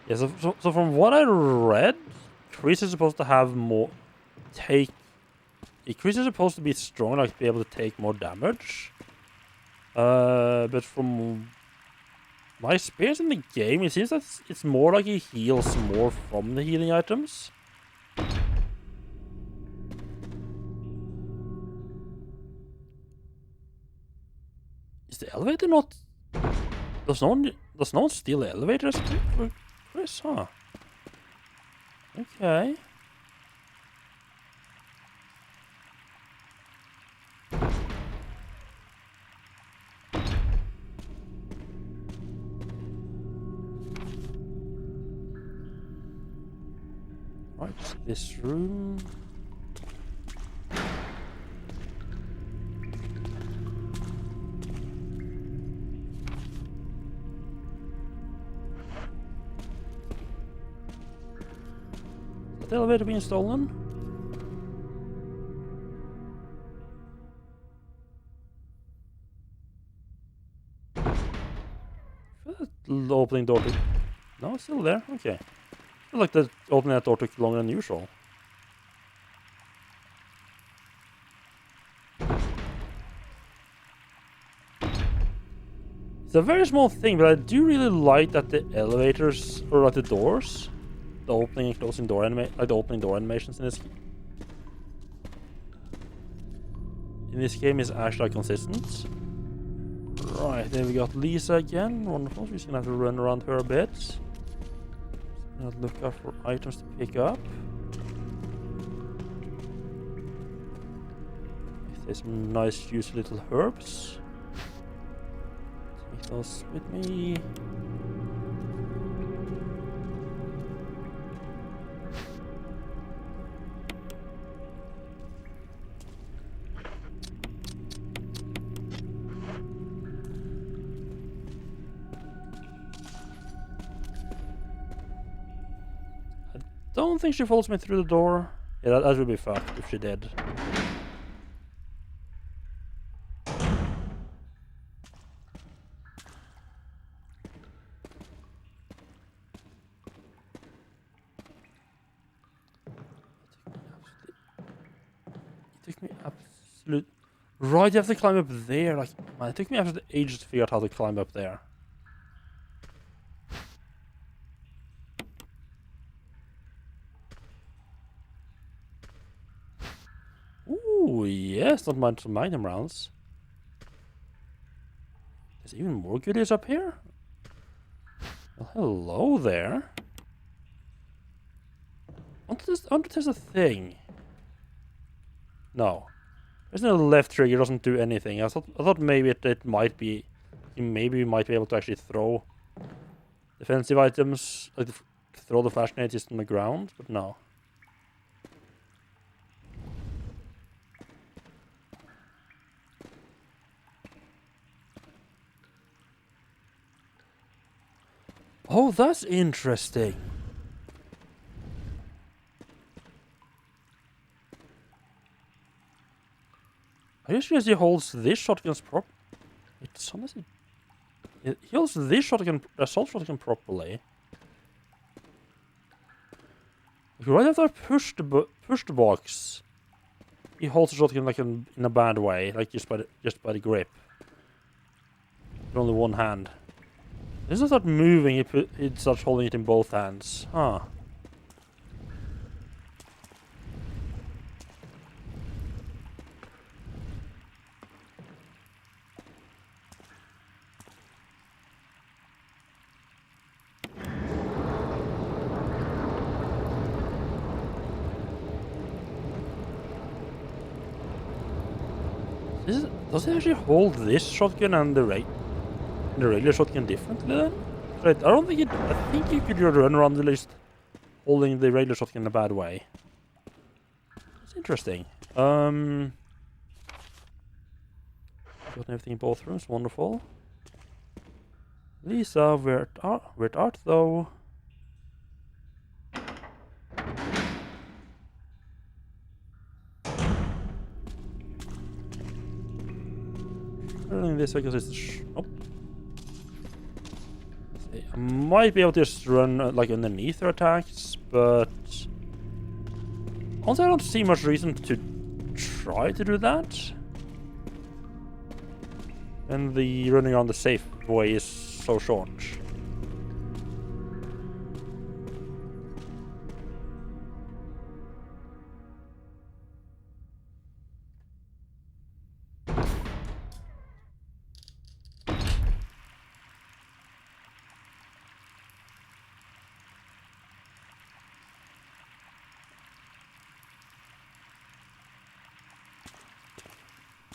Yeah, so from what I read, Chris is supposed to have more Chris is supposed to be strong, like be able to take more damage. But from my experience in the game, it seems that it's more like he heals more from the healing items. Is the elevator not? Does no one steal the elevators for Chris? Huh? Okay. Right, this room. Is the elevator being stolen? The opening door took... No, it's still there. Okay. I feel like the opening that door took longer than usual. It's a very small thing, but I do really like that the elevators, or like the doors, the opening and closing door like the opening door animations in this game is actually consistent. Right, there we got Lisa again. Wonderful. She's gonna have to run around her a bit. Just look out for items to pick up. There's some nice juicy little herbs. Take those with me. Don't think she follows me through the door. Yeah, that would be fucked if she did. It took me absolute... Right, you have to climb up there. Like, man, it took me absolute ages to figure out how to climb up there. Ooh, yes, not mind some magnum rounds. There's even more goodies up here? Well, hello there. I want to test a thing. No. There's no left trigger, doesn't do anything. I thought maybe it might be... Maybe we might be able to actually throw defensive items, like throw the flash grenades just on the ground, but no. Oh, that's interesting. I just realized he holds this shotgun's prop. It's honestly, he holds this shotgun, assault shotgun properly. Right after I push the box, he holds the shotgun like in a bad way, like just by the grip. With only one hand. As soon as I start moving, he starts holding it in both hands. Huh. Does it actually hold this shotgun and the regular shotgun differently then? Right, I don't think it. I think you could run around the list holding the regular shotgun in a bad way. It's interesting. Got everything in both rooms. Wonderful. Lisa, where art thou? This because it's nope. I might be able to just run like underneath their attacks, but also I don't see much reason to try to do that. And the running around the safe way is so short.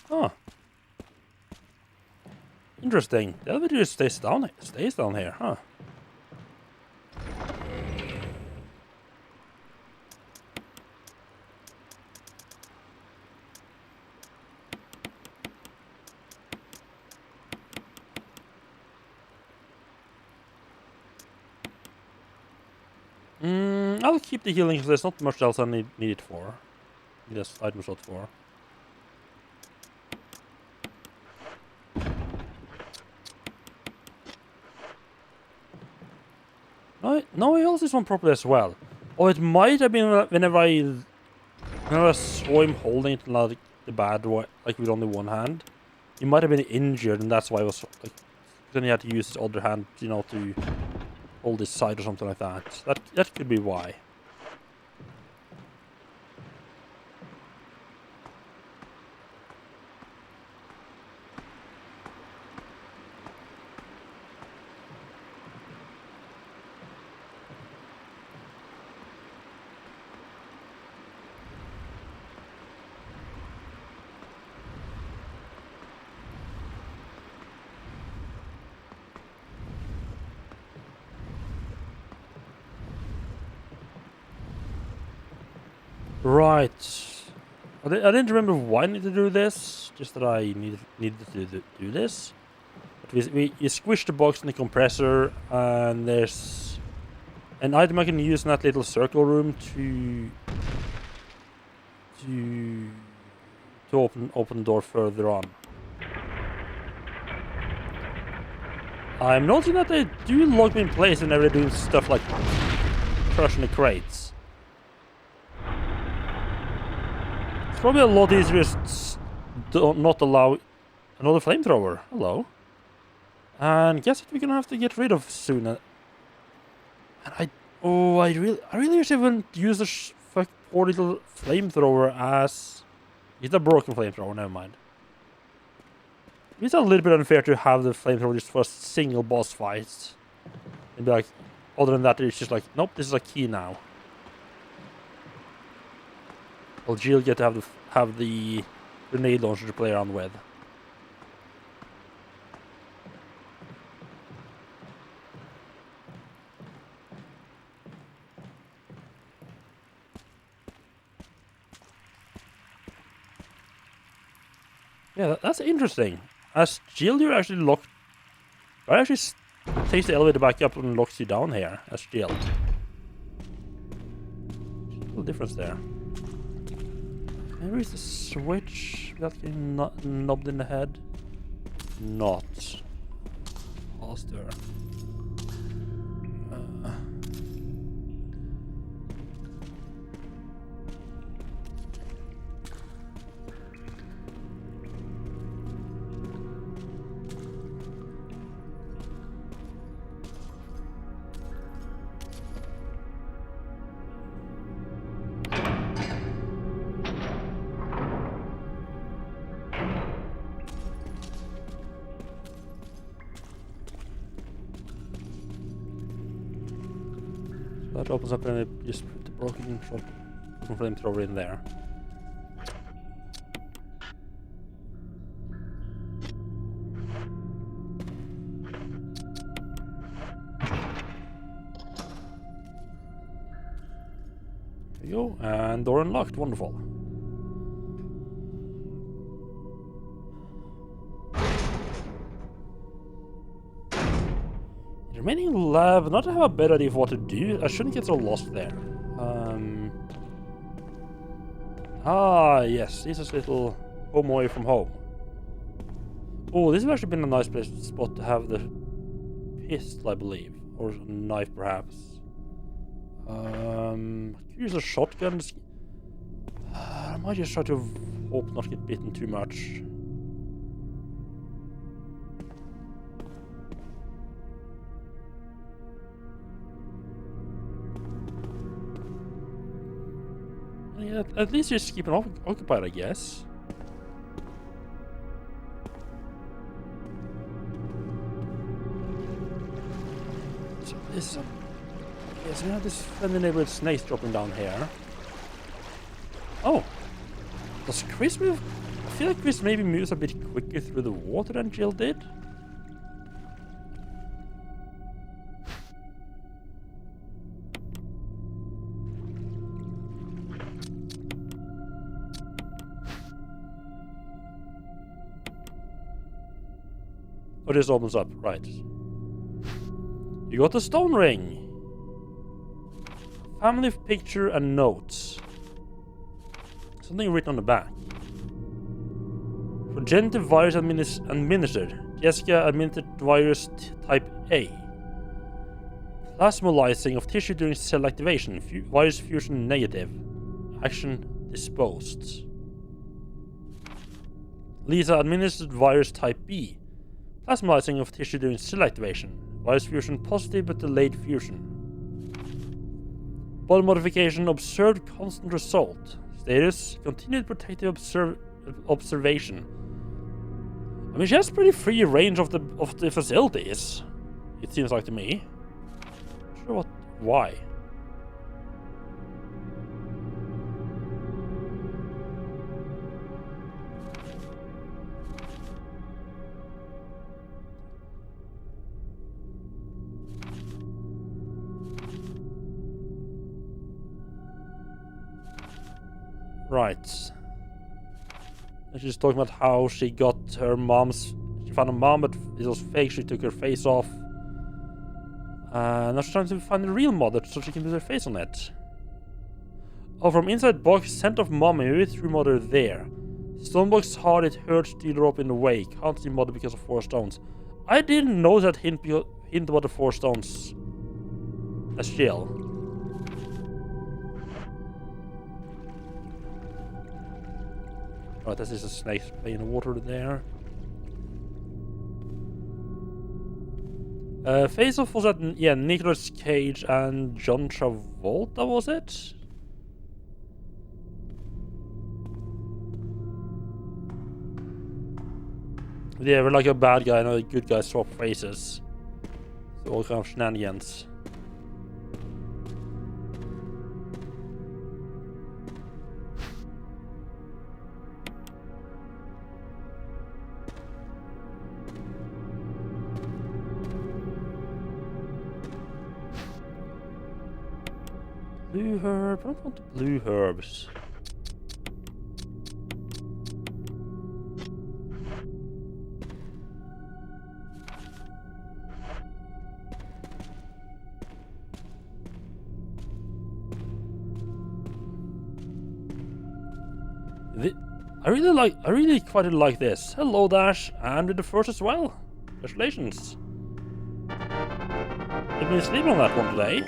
Huh. Interesting. The elevator just stays down here, huh? I'll keep the healing because there's not much else I need it for. Need a item shot for. No, he holds this one properly as well. Oh, it might have been whenever I saw him holding it like the bad way, like with only one hand. He might have been injured, and that's why I was like. Then he had to use his other hand, you know, to hold his side or something like that. That could be why. Right. I didn't remember why I needed to do this. Just that I needed to do this. But you squish the box in the compressor, and there's an item I can use in that little circle room to open the door further on. I'm noticing that they do lock me in place whenever they're doing stuff like crushing the crates. It's probably a lot easier to not allow another flamethrower. Hello. And guess what we're gonna have to get rid of soon. And I really wish I wouldn't use the poor little flamethrower as... It's a broken flamethrower, never mind. It's a little bit unfair to have the flamethrower just for a single boss fight. And be like, other than that, it's just like, nope, this is a key now. Well, Jill get to have the grenade launcher to play around with. Yeah, that's interesting. As Jill, you're actually locked. I actually takes the elevator back up and locks you down here as Jill. Little difference there. Maybe it's the switch without getting knobbed in the head. Not. Faster. That opens up and it just put the broken flamethrower in there. There you go, and door unlocked, wonderful. Remaining lab, not to have a better idea of what to do. I shouldn't get so lost there. Yes, this is a little home away from home. Oh, this has actually been a nice spot to have the pistol, I believe, or a knife, perhaps. Could use a shotgun. I might just try to hope not get bitten too much. Yeah, at least just keep it occupied, I guess. So this, yes, we have this friendly neighborhood snakes dropping down here. Oh, does Chris move? I feel like Chris maybe moves a bit quicker through the water than Jill did. Oh, this opens up, right. You got the stone ring. Family picture and notes. Something written on the back. Progenitive virus administered. Jessica administered virus type A. Plasmolysing of tissue during cell activation. Virus fusion negative. Action disposed. Lisa administered virus type B. Plasmolysing of tissue during cell activation. Virus fusion positive but delayed fusion. Body modification observed constant result. Status continued protective observation. I mean, she has pretty free range of the facilities. It seems like to me. Not sure why. Right. And she's talking about how she got her mom's... She found her mom, but it was fake. She took her face off. Now she's trying to find the real mother so she can put her face on it. Oh, from inside box, scent of mommy. Maybe through mother there. Stonebox hard, it hurts to drop in the way. Can't see mother because of 4 stones. I didn't know that hint about the 4 stones. That's Jill. Right, this is a snake playing in the water there. Face-Off was at, yeah, Nicolas Cage and John Travolta, was it? Yeah, we're like a bad guy and a good guy swap faces. So all kind of shenanigans. Blue herb. I don't want the blue herbs. I really quite like this. Hello, Dash, and with the first as well. Congratulations. You've been sleeping on that one today.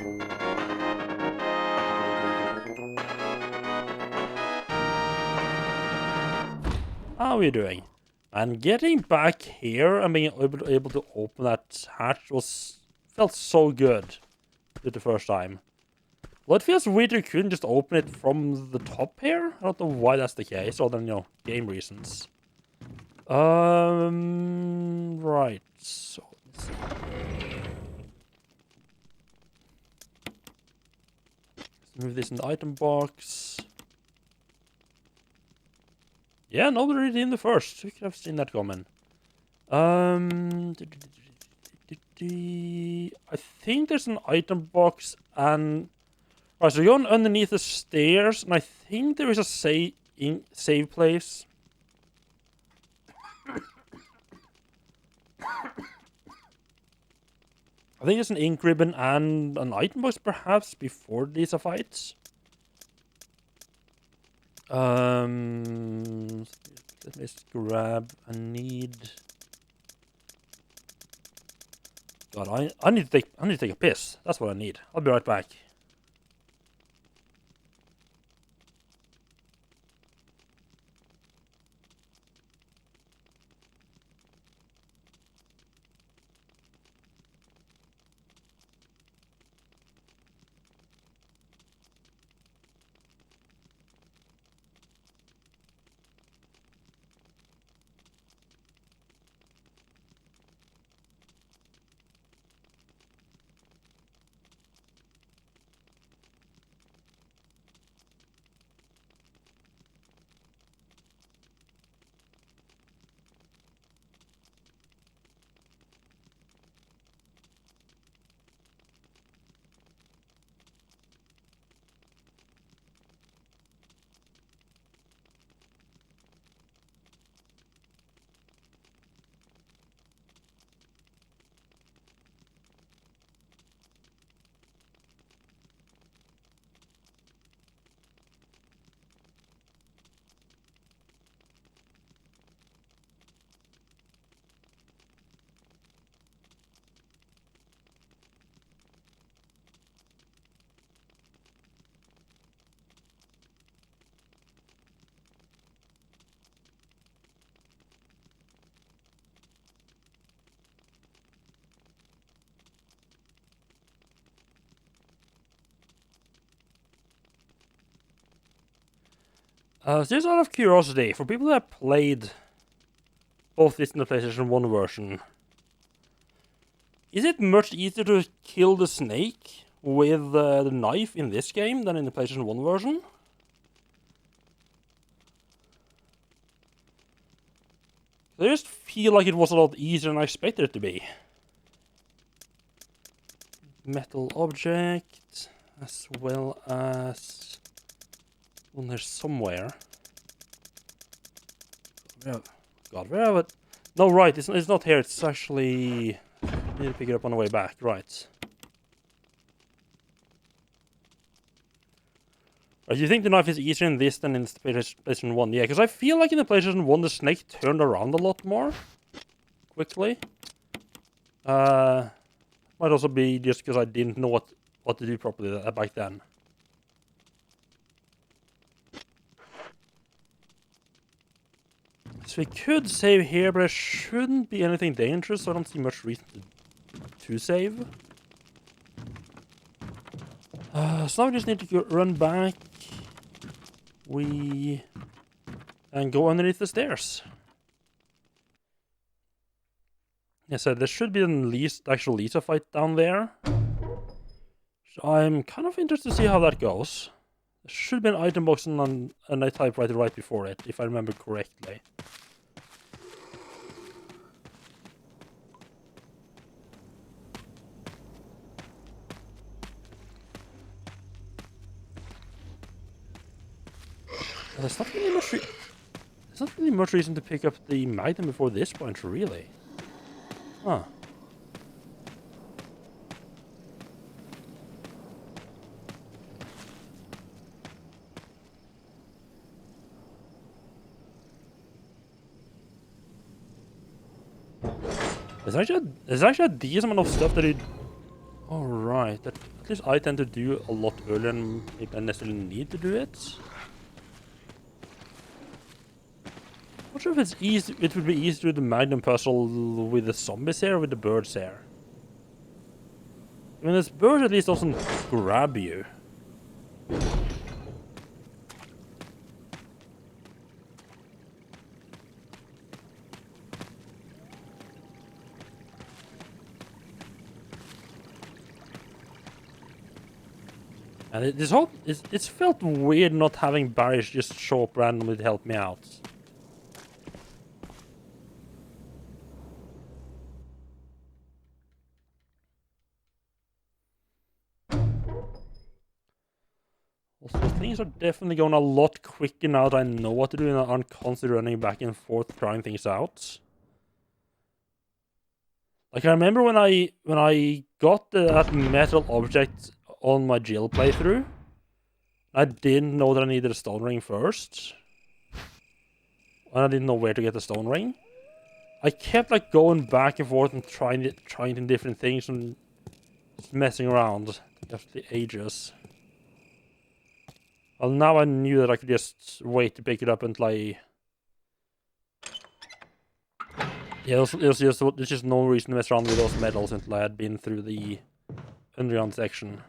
How are you doing? And getting back here and being able to open that hatch felt so good the first time. Well, it feels weird you couldn't just open it from the top here. I don't know why that's the case, other than, you know, game reasons. Right. So, let's see. Let's move this in the item box. Yeah, nobody really in the first. We could have seen that coming. I think there's an item box and... Right, so you're going underneath the stairs, and I think there is a save place. I think there's an ink ribbon and an item box, perhaps, before these fights. Let me just grab. I need. God, I need to take a piss. That's what I need. I'll be right back. So just out of curiosity, for people that played both this and the PlayStation 1 version, is it much easier to kill the snake with the knife in this game than in the PlayStation 1 version? I just feel like it was a lot easier than I expected it to be. Metal object, as well as... Well, there's somewhere. God, where have it? No, right, it's not here. It's actually... I need to pick it up on the way back. Right. Do you think the knife is easier in this than in the PlayStation 1? Yeah, because I feel like in the PlayStation 1 the snake turned around a lot more quickly. Might also be just because I didn't know what to do properly back then. So we could save here, but there shouldn't be anything dangerous, so I don't see much reason to save. So now we just need to run back. And go underneath the stairs. Yeah, so there should be an actual Lisa fight down there. So I'm kind of interested to see how that goes. There should be an item box and a typewriter right before it, if I remember correctly. There's not really much reason to pick up the Magnum before this point, really. Huh. There's actually a decent amount of stuff that it... Alright, that at least I tend to do a lot earlier than maybe I necessarily need to do it. Not sure if it's easy. It would be easy to do the Magnum puzzle with the zombies here or with the birds here. I mean, this bird at least doesn't grab you. And it's felt weird not having barriers just show up randomly to help me out. Also, things are definitely going a lot quicker now that I know what to do and I aren't constantly running back and forth trying things out. Like, I remember when I got that metal object on my Jill playthrough, I didn't know that I needed a stone ring first. And I didn't know where to get the stone ring. I kept like going back and forth and trying different things and just messing around after the ages. Well, now I knew that I could just wait to pick it up until I... Yeah, there's just no reason to mess around with those medals until I had been through the underground section.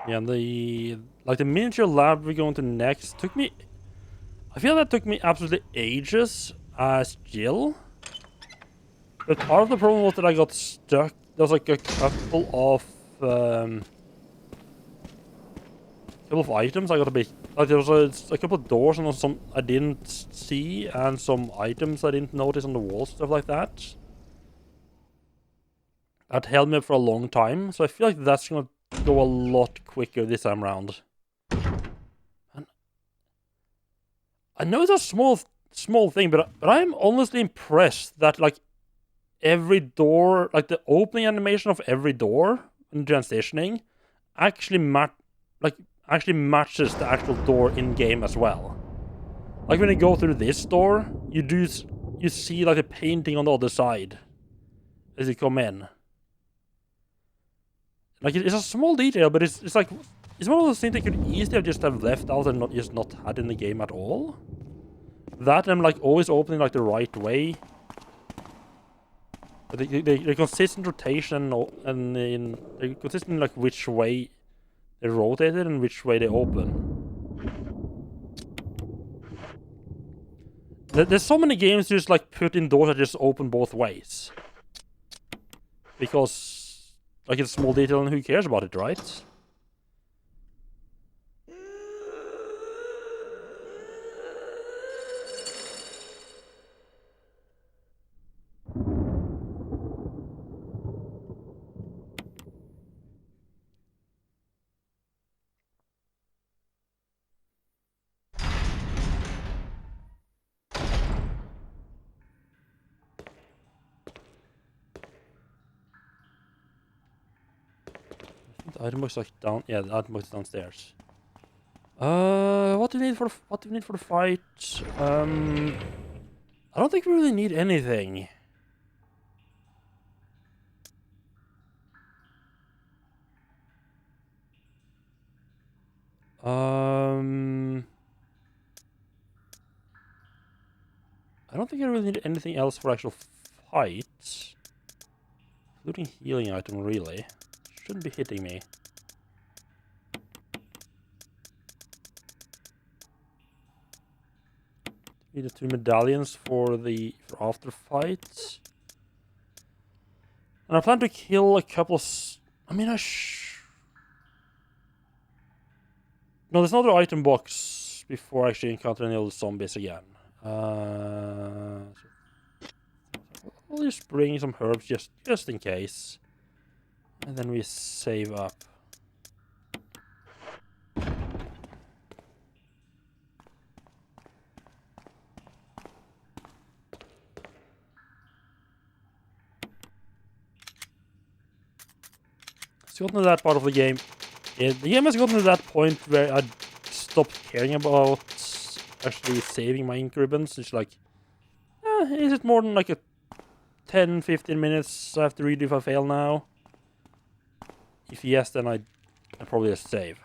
Yeah, the miniature lab we're going to next took me... I feel that took me absolutely ages as Jill. But part of the problem was that I got stuck. There was like a couple of items I got a bit... Like there was a couple of doors and some I didn't see and some items I didn't notice on the walls, stuff like that. That held me up for a long time, so I feel like that's gonna go a lot quicker this time around. And I know it's a small thing, but I'm honestly impressed that like every door, like the opening animation of every door in transitioning, actually matches the actual door in game as well. Like when you go through this door, you see like the painting on the other side as you come in. Like, it's a small detail, but it's like... It's one of those things they could easily just have left out and not had in the game at all. That and, like, always opening, like, the right way. They're consistent rotation and they're consistent, like, which way they rotated and which way they open. There's so many games just, like, put in doors that just open both ways. Because... Like, it's a small detail and who cares about it, right? The item box like down... Yeah, the item box is downstairs. What do we need for the fight? I don't think we really need anything. I don't think I really need anything else for actual fight. Including healing item, really. Shouldn't be hitting me. Need the 2 medallions for after fight. And I plan to kill a couple no, there's another item box before I actually encounter any of the zombies again. I'll just bring some herbs just in case. And then we save up. It's gotten to that part of the game. The game has gotten to that point where I stopped caring about actually saving my ink ribbons. It's like, is it more than like a 10-15 minutes I have to redo if I fail now? If yes, then I probably just save.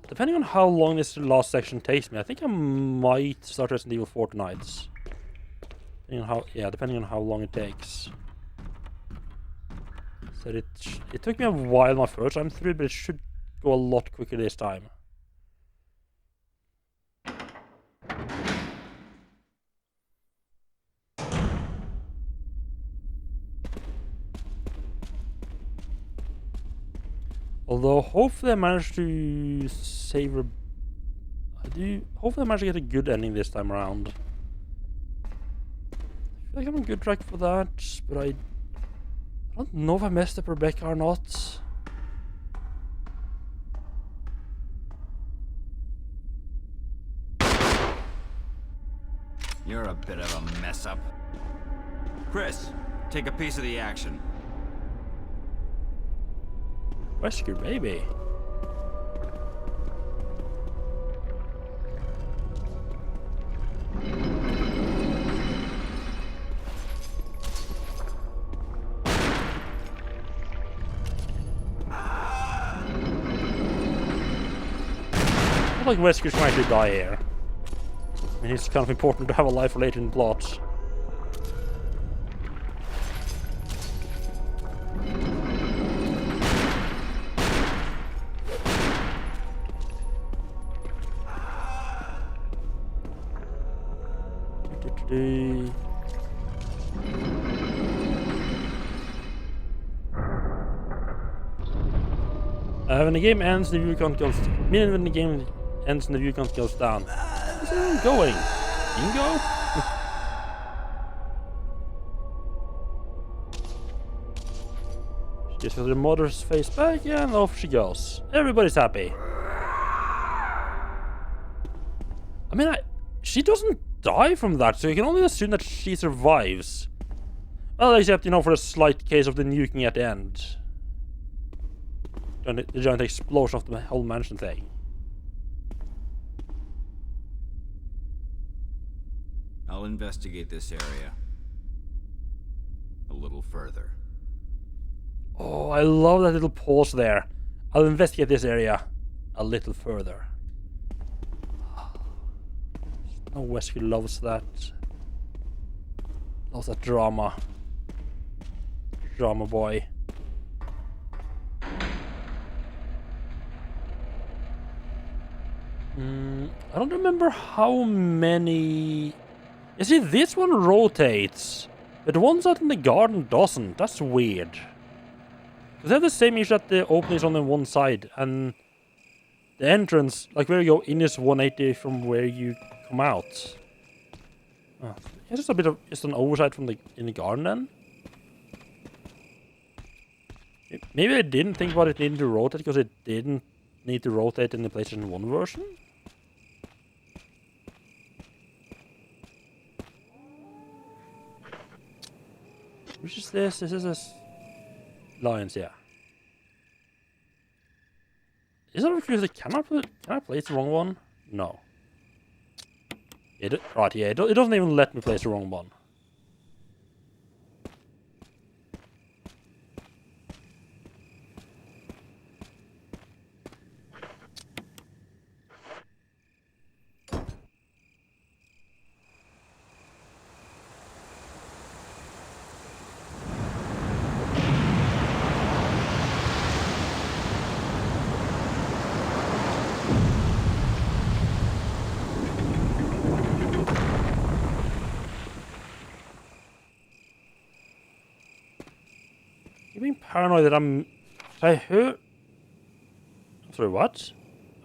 Depending on how long this last section takes me, I think I might start Resident Evil 4 tonight. Depending on how long it takes. So it took me a while my first time through, but it should go a lot quicker this time. Although hopefully I managed to save hopefully I managed to get a good ending this time around. I feel like I'm on good track for that, but I don't know if I messed up Rebecca or not. You're a bit of a mess up. Chris, take a piece of the action. Rescue baby. I feel like Rescue's might actually die here. I mean, it's kind of important to have a life later in the plot. When the game ends, the view count goes. Meaning when the game ends and the view count goes down. Where's everyone going? Bingo? She just got her mother's face back and off she goes. Everybody's happy. I mean, she doesn't die from that, so you can only assume that she survives. Well, except, for a slight case of the nuking at the end. The giant explosion of the whole mansion thing. I'll investigate this area a little further. Oh, I love that little pause there. I'll investigate this area a little further. Oh, Wesker loves that. Loves that drama. Drama boy. I don't remember how many... You see, this one rotates, but the ones out in the garden doesn't. That's weird. Because they have the same issue that the opening is on the one side, and the entrance, like where you go in, is 180 from where you come out. Oh, it's just a bit of an oversight from in the garden then. Maybe I didn't think about it needing to rotate because it didn't need to rotate in the PlayStation 1 version. Which is this? This is this Lions, yeah. Is it confusing? Can I place the wrong one? No. Right, yeah, it doesn't even let me place the wrong one. You're being paranoid that I heard... Sorry, what?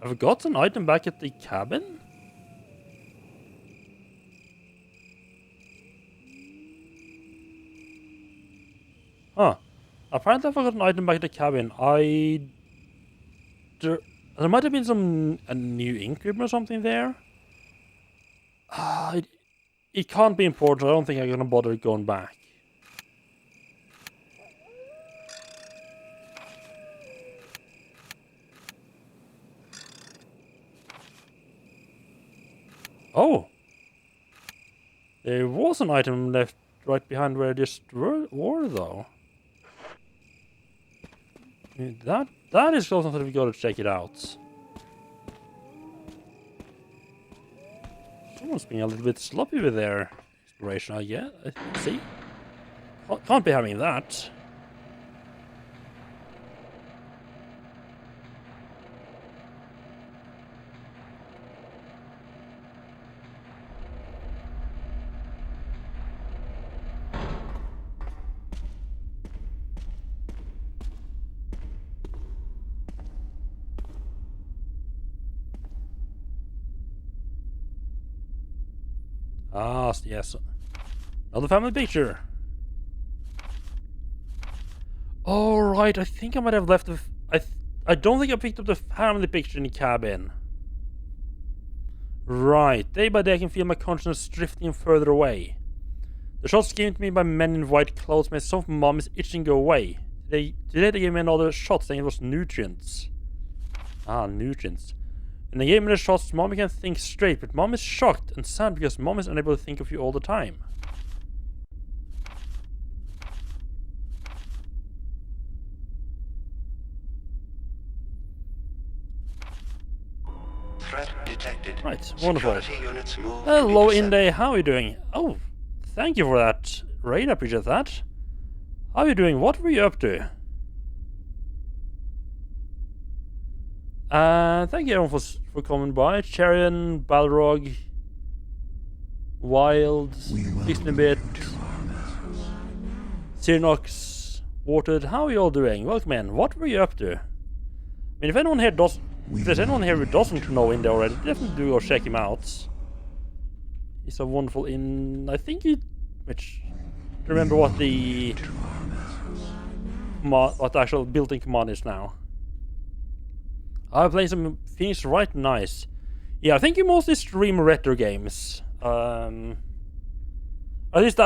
I forgot an item back at the cabin? Huh. Apparently I forgot an item back at the cabin. There might have been a new ink ribbon or something there. It can't be important. I don't think I'm gonna bother going back. Oh! There was an item left right behind where I just were though. That is close enough that we gotta check it out. Someone's being a little bit sloppy with their exploration, I guess. See? Can't be having that. Ah, yes. Another family picture. Oh, right. I think I might have left the... I don't think I picked up the family picture in the cabin. Right. Day by day I can feel my consciousness drifting further away. The shots given to me by men in white clothes made some of Mommy's itching go away. Today they gave me another shot saying it was nutrients. Ah, nutrients. In the game of the shots, Mommy can think straight, but Mom is shocked and sad because Mom is unable to think of you all the time. Threat detected. Right, wonderful. Security units move. Hello, Inday. How are you doing? Oh, thank you for that, Raid. I appreciate that. How are you doing? What were you up to? Thank you everyone for coming by. Charian, Balrog, Wild, Fixing a Bit, Sirnox, Watered. How are you all doing? Welcome in. What were you up to? I mean, if anyone here if there's anyone here who doesn't know Indy already, definitely do go check him out. He's a wonderful I think remember what the actual built-in command is now. I'm playing some things right nice. Yeah, I think you mostly stream retro games. At least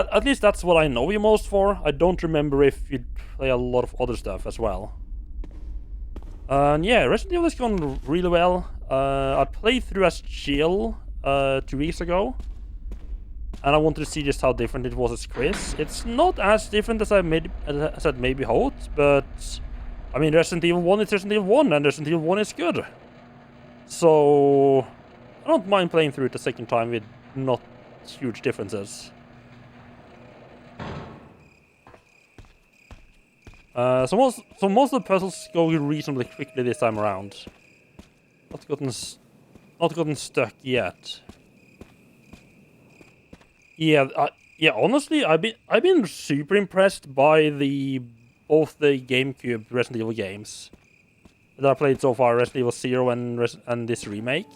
that's what I know you most for. I don't remember if you play a lot of other stuff as well. Yeah, Resident Evil is going really well. I played through as Jill 2 weeks ago, and I wanted to see just how different it was as Chris. It's not as different as I'd maybe hoped, but I mean, Resident Evil 1 is Resident Evil 1, and Resident Evil 1 is good. So I don't mind playing through it a second time with not huge differences. So most of the puzzles go reasonably quickly this time around. Not gotten stuck yet. Yeah, honestly, I've been super impressed by both the GameCube Resident Evil games that I played so far, Resident Evil 0 and this remake.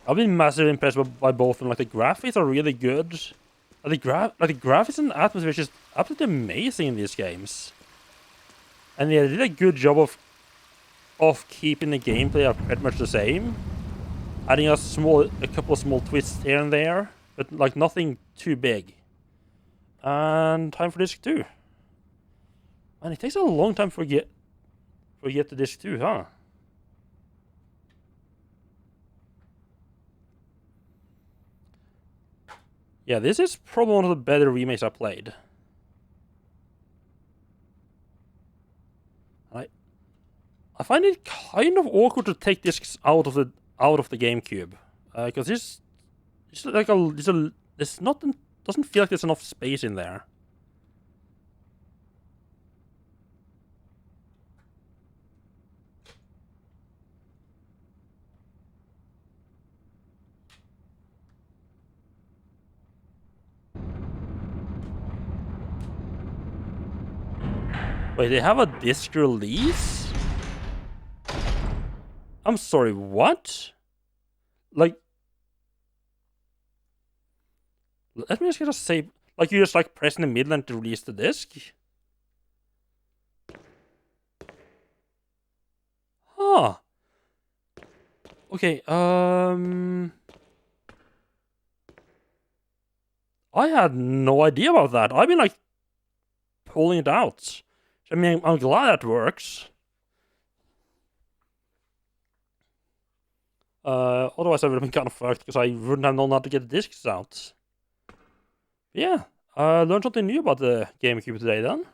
I've been massively impressed by both of them. Like, the graphics are really good. The graphics and atmosphere is just absolutely amazing in these games. And they did a good job of of keeping the gameplay pretty much the same. Adding a couple of small twists here and there, but like nothing too big. And time for disc 2. And it takes a long time for get to disc 2, huh? Yeah, this is probably one of the better remakes I played. I find it kind of awkward to take discs out of the GameCube, because doesn't feel like there's enough space in there. Wait, they have a disc release? I'm sorry, what? Like, let me just say, like, you just like press in the middle and to release the disc? Huh. Okay, I had no idea about that. I've been like pulling it out. I mean, I'm glad that works. Otherwise I would have been kind of fucked because I wouldn't have known how to get the discs out. Yeah, learned something new about the GameCube today then.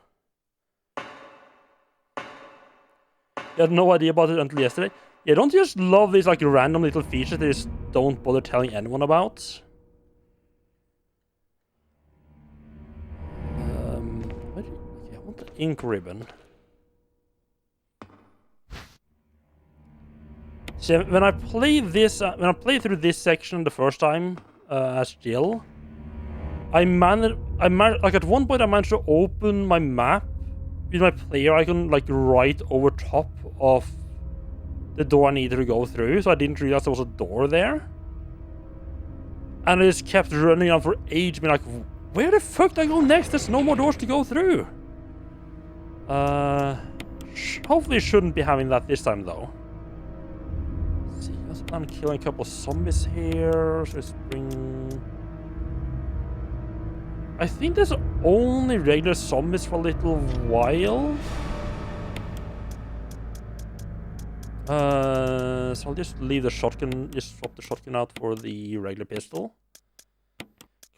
You had no idea about it until yesterday. Yeah, don't you just love these like random little features they just don't bother telling anyone about? Okay, I want the ink ribbon. So when I played through this section the first time as Jill, like at one point I managed to open my map with my player icon like right over top of the door I needed to go through, so I didn't realize there was a door there. And I just kept running on for ages, being like, where the fuck do I go next? There's no more doors to go through. Hopefully shouldn't be having that this time though. I'm killing a couple of zombies here, so let's bring... I think there's only regular zombies for a little while. So I'll just leave the shotgun, just swap the shotgun out for the regular pistol.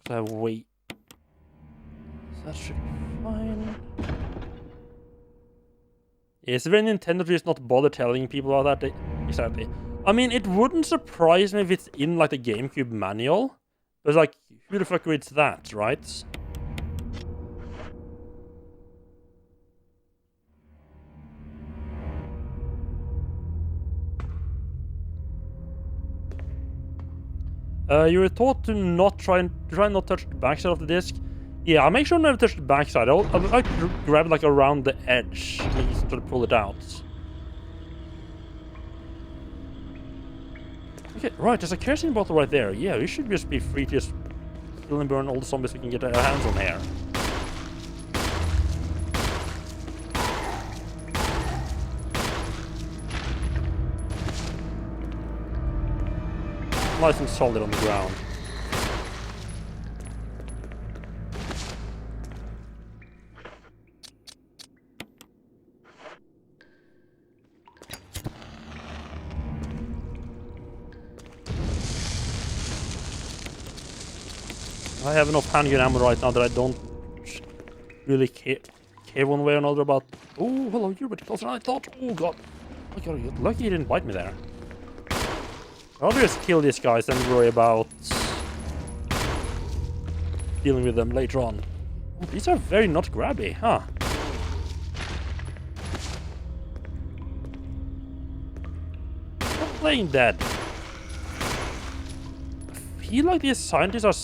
So I have wait. That should be fine. Yeah, it's very Nintendo to just not bother telling people about that. Exactly. I mean, it wouldn't surprise me if it's in, like, the GameCube manual. But, like, who the fuck reads that, right? You were taught to try not touch the backside of the disc. Yeah, I'll make sure I never touch the backside. I'll like grab it, like, around the edge and just try to pull it out. Okay, right, there's a kerosene bottle right there. Yeah, we should just be free to just kill and burn all the zombies we can get our hands on here. Nice and solid on the ground. I have enough handgun ammo right now that I don't really care one way or another about... Oh, hello, you're a bit closer than I thought. Oh, God. Oh, God, you're lucky he didn't bite me there. I'll just kill these guys and worry about dealing with them later on. Oh, these are very not grabby, huh? I'm playing dead. I feel like these scientists are...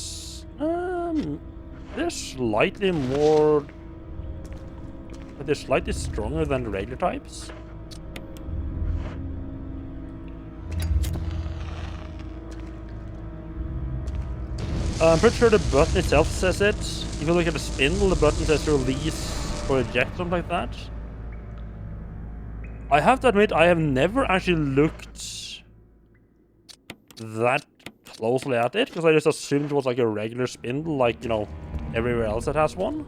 they're slightly more... They're slightly stronger than the regular types. I'm pretty sure the button itself says it. If you look at the spindle, the button says release or eject, something like that. I have to admit, I have never actually looked that closely at it, because I just assumed it was like a regular spindle, like, you know, everywhere else that has one.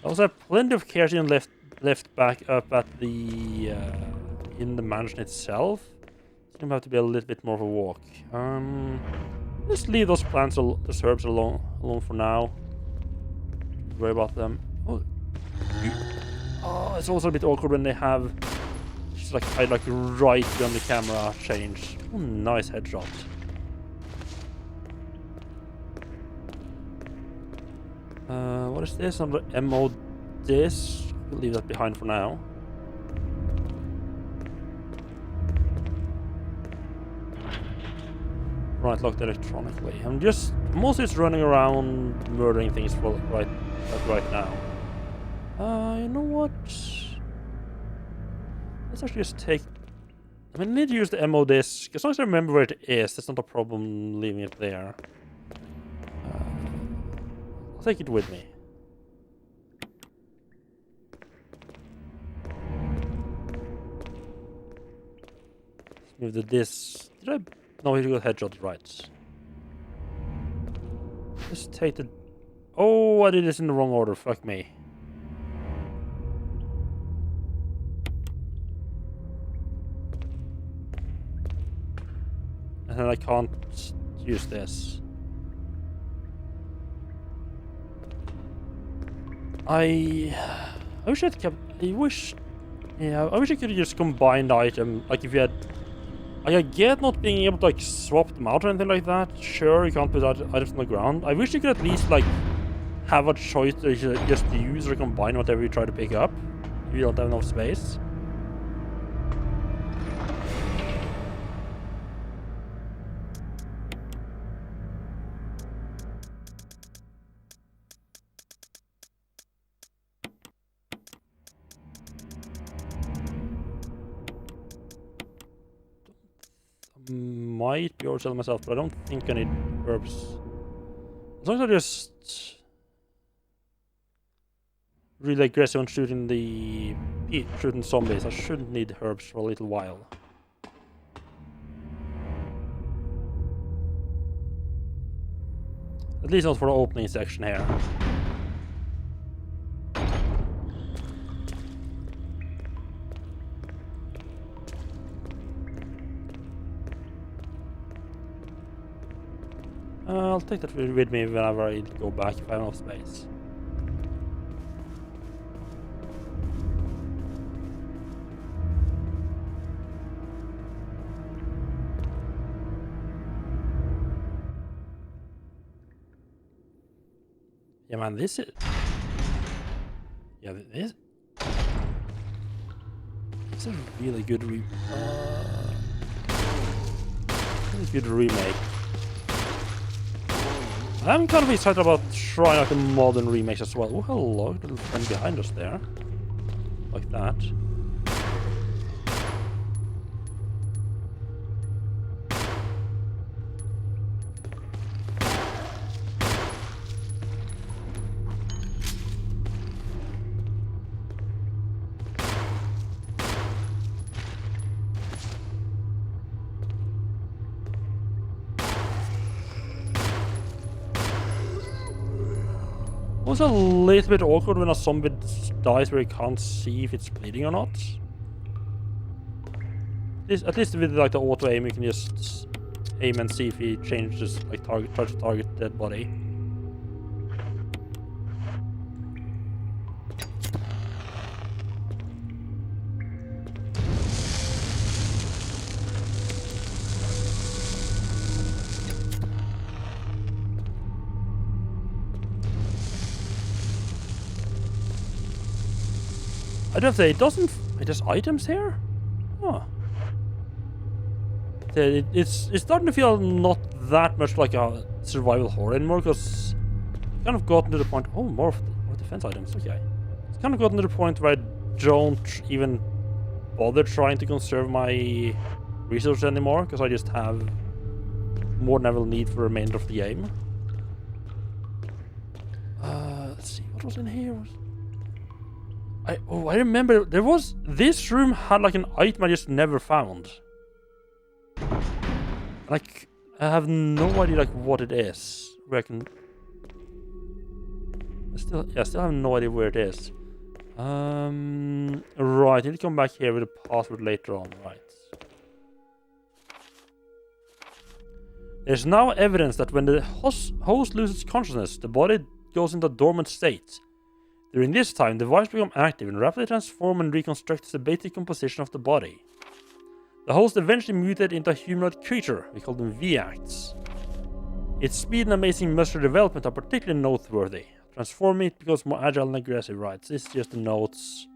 I also have plenty of kerosene left back up at the in the mansion itself. It's gonna have to be a little bit more of a walk. Just leave those plants, those herbs alone for now. Don't worry about them. Oh, it's also a bit awkward when they have just like right on the camera change. Oh, nice headshot. What is this? Another MO disc. We'll leave that behind for now. Right, locked electronically. I'm mostly just running around murdering things for right now. You know what? Let's actually just take... I need to use the MO disc. As long as I remember where it is, that's not a problem leaving it there. I'll take it with me. Let's move the disc. Did I... No, he got headshots right. Just take the... Oh, I did this in the wrong order. Fuck me. And then I can't use this. I wish I'd kept... I wish I could have just combined the item. Like if you had... I get not being able to like swap them out or anything like that. Sure, you can't put items on the ground. I wish you could at least like have a choice to just use or combine whatever you try to pick up if you don't have enough space. Might be overselling myself, but I don't think I need herbs. As long as I just really aggressive on shooting zombies, I shouldn't need herbs for a little while. At least not for the opening section here. I'll take that with me whenever I go back if I have enough space. Yeah, man, this is... Yeah, this is a really good really good remake. I'm kind of excited about trying out the modern remakes as well. Oh, hello, little friend behind us there. Like that. It's a little bit awkward when a zombie dies where you can't see if it's bleeding or not. At least with like the auto aim, you can just aim and see if he changes, like tries to target the dead body. I don't say it doesn't. There's items here. Huh. It's starting to feel not that much like a survival horror anymore, because it's kind of gotten to the point. Oh, more defense items. Okay. It's kind of gotten to the point where I don't even bother trying to conserve my resources anymore, because I just have more than I will need for the remainder of the game. What was in here? I remember this room had like an item I just never found. Like I have no idea like what it is. Where I can. I still have no idea where it is. Right, I need to come back here with a password later on, right. There's now evidence that when the host loses consciousness, the body goes into a dormant state. During this time, the device becomes active and rapidly transforms and reconstructs the basic composition of the body. The host eventually mutated into a humanoid creature. We call them V-Acts. Its speed and amazing muscular development are particularly noteworthy. Transforming it becomes more agile and aggressive, right? This is just the notes.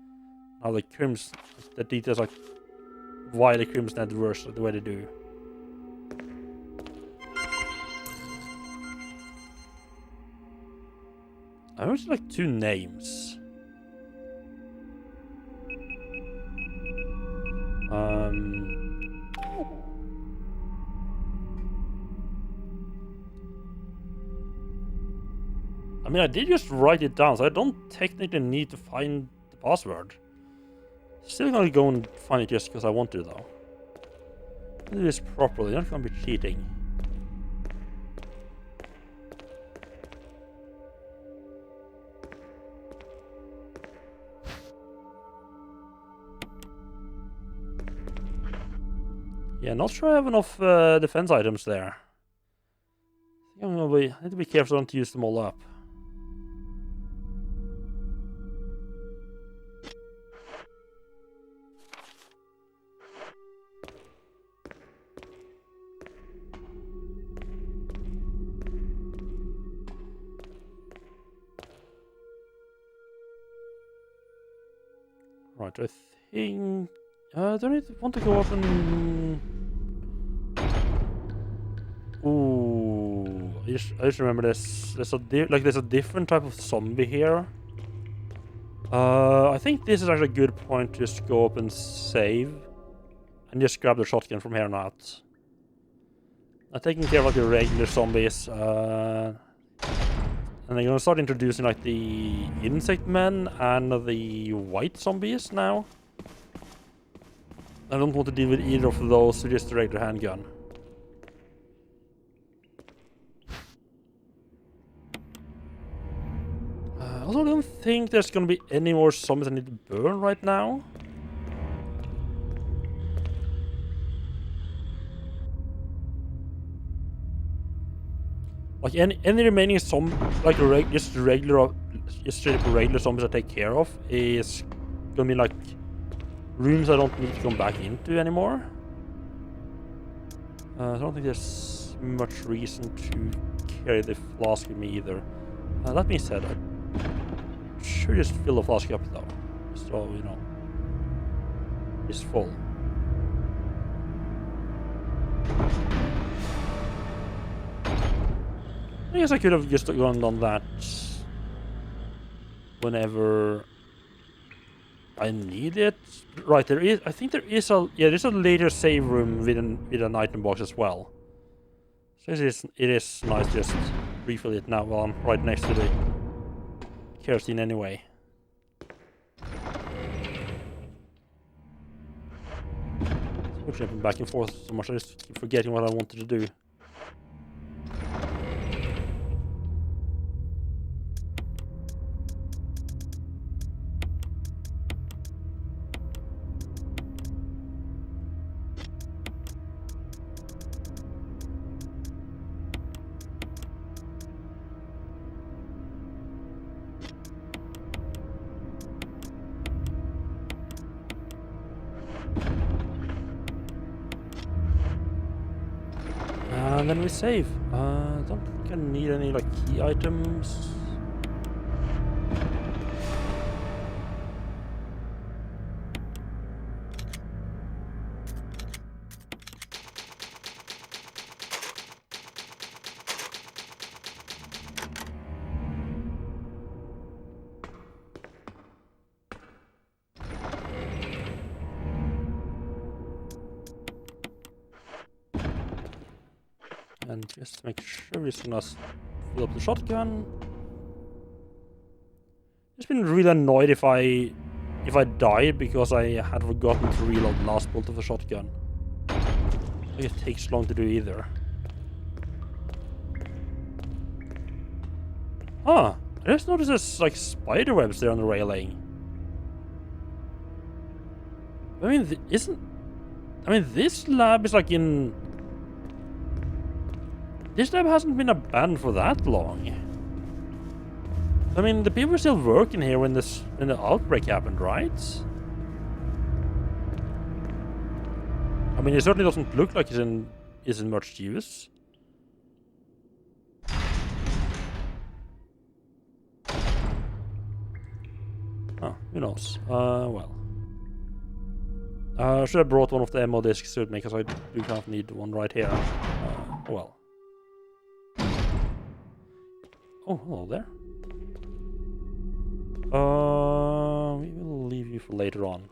How the crimson, the details like why the crimson had worse the way they do. I always like 2 names. I mean, I did just write it down, so I don't technically need to find the password. Still gonna go and find it just because I want to, though. Do this properly, not gonna be cheating. Yeah, not sure I have enough defense items there. I need to be careful not to use them all up. Right, I think... do I want to go up and... Ooh, I just remember this. There's a different type of zombie here. I think this is actually a good point to just go up and save. And just grab the shotgun from here on out. I'm taking care of like the regular zombies. And I'm gonna start introducing like the insect men and the white zombies now. I don't want to deal with either of those with just a regular handgun. I also don't think there's gonna be any more zombies I need to burn right now. Like any remaining like just regular zombies I take care of is gonna be like rooms I don't need to come back into anymore. I don't think there's much reason to carry the flask with me either. That being said, I should just fill the flask up though, so you know it's full. I guess I could have just gone and done that whenever I need it. Right, I think there's a later save room with an item box as well. So it is nice to just refill it now while I'm right next to the kerosene anyway. So jumping back and forth so much, I just keep forgetting what I wanted to do. And then we save. Don't think I need any like key items. And just make sure we're gonna fill up the shotgun. just been really annoyed if I died because I had forgotten to reload the last bolt of a shotgun. Like it takes long to do either. Huh. I just noticed there's like spider webs there on the railing. I mean, this lab is like in... This lab hasn't been abandoned for that long. I mean, the people were still working here when the outbreak happened, right? I mean, it certainly doesn't look like it's in much use. Oh, who knows? Well. Should have brought one of the ammo discs with me, because I do kind of need one right here. Well. Oh, hello there. We will leave you for later on.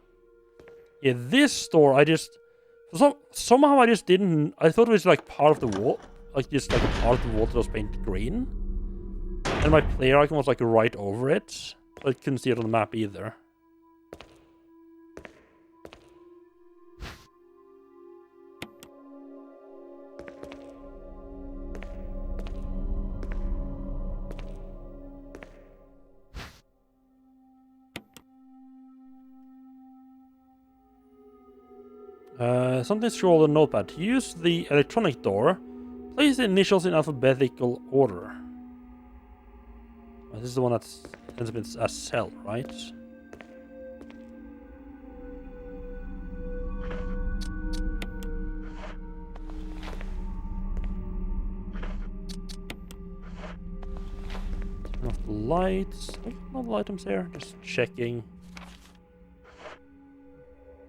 Yeah, this store, I just... somehow I just didn't... I thought it was like part of the wall. Like just like part of the wall that was painted green. And my player icon was like right over it. I couldn't see it on the map either. Something scrolled on the notepad. To use the electronic door, place the initials in alphabetical order. This is the one that ends up in a cell, right? Turn off the lights. No items here. Just checking.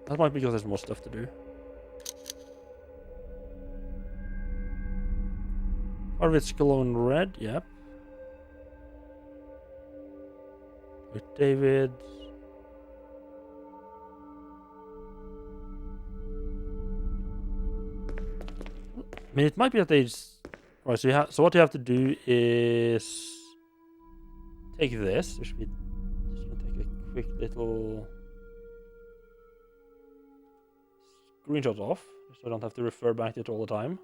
That might be because there's more stuff to do. Part of it's glowing red, yep. With David. I mean, it might be that they just... Right, so what you have to do is... Take this, which we just gonna take a quick little... screenshot off, so I don't have to refer back to it all the time.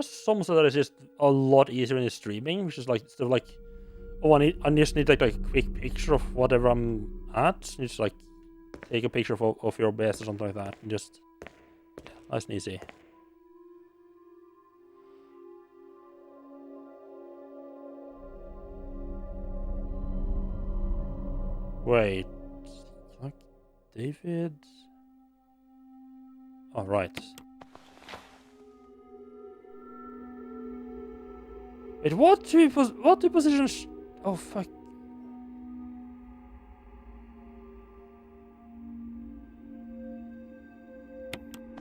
Some said that it's just a lot easier when you're streaming, which is like sort of like, oh, I just need like a quick picture of whatever I'm at. You just like take a picture of your base or something like that, and just nice and easy. Wait, like David? Oh, right. Wait, what two positions? Oh, fuck.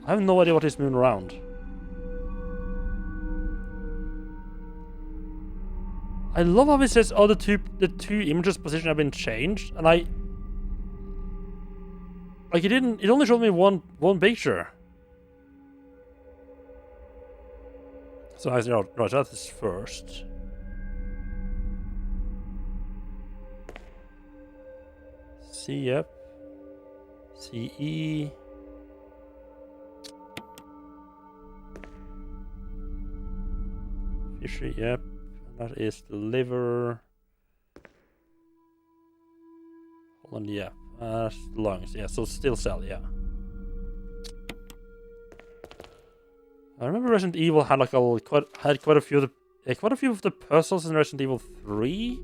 I have no idea what is moving around. I love how it says, oh, the two images position have been changed, and like it only showed me one picture. So I know, right, that is first. C, yep. CE. Fishy, yep. That is the liver. Hold on, yeah. Lungs, yeah. So still cell, yeah. I remember Resident Evil had like quite a few of the puzzles in Resident Evil 3.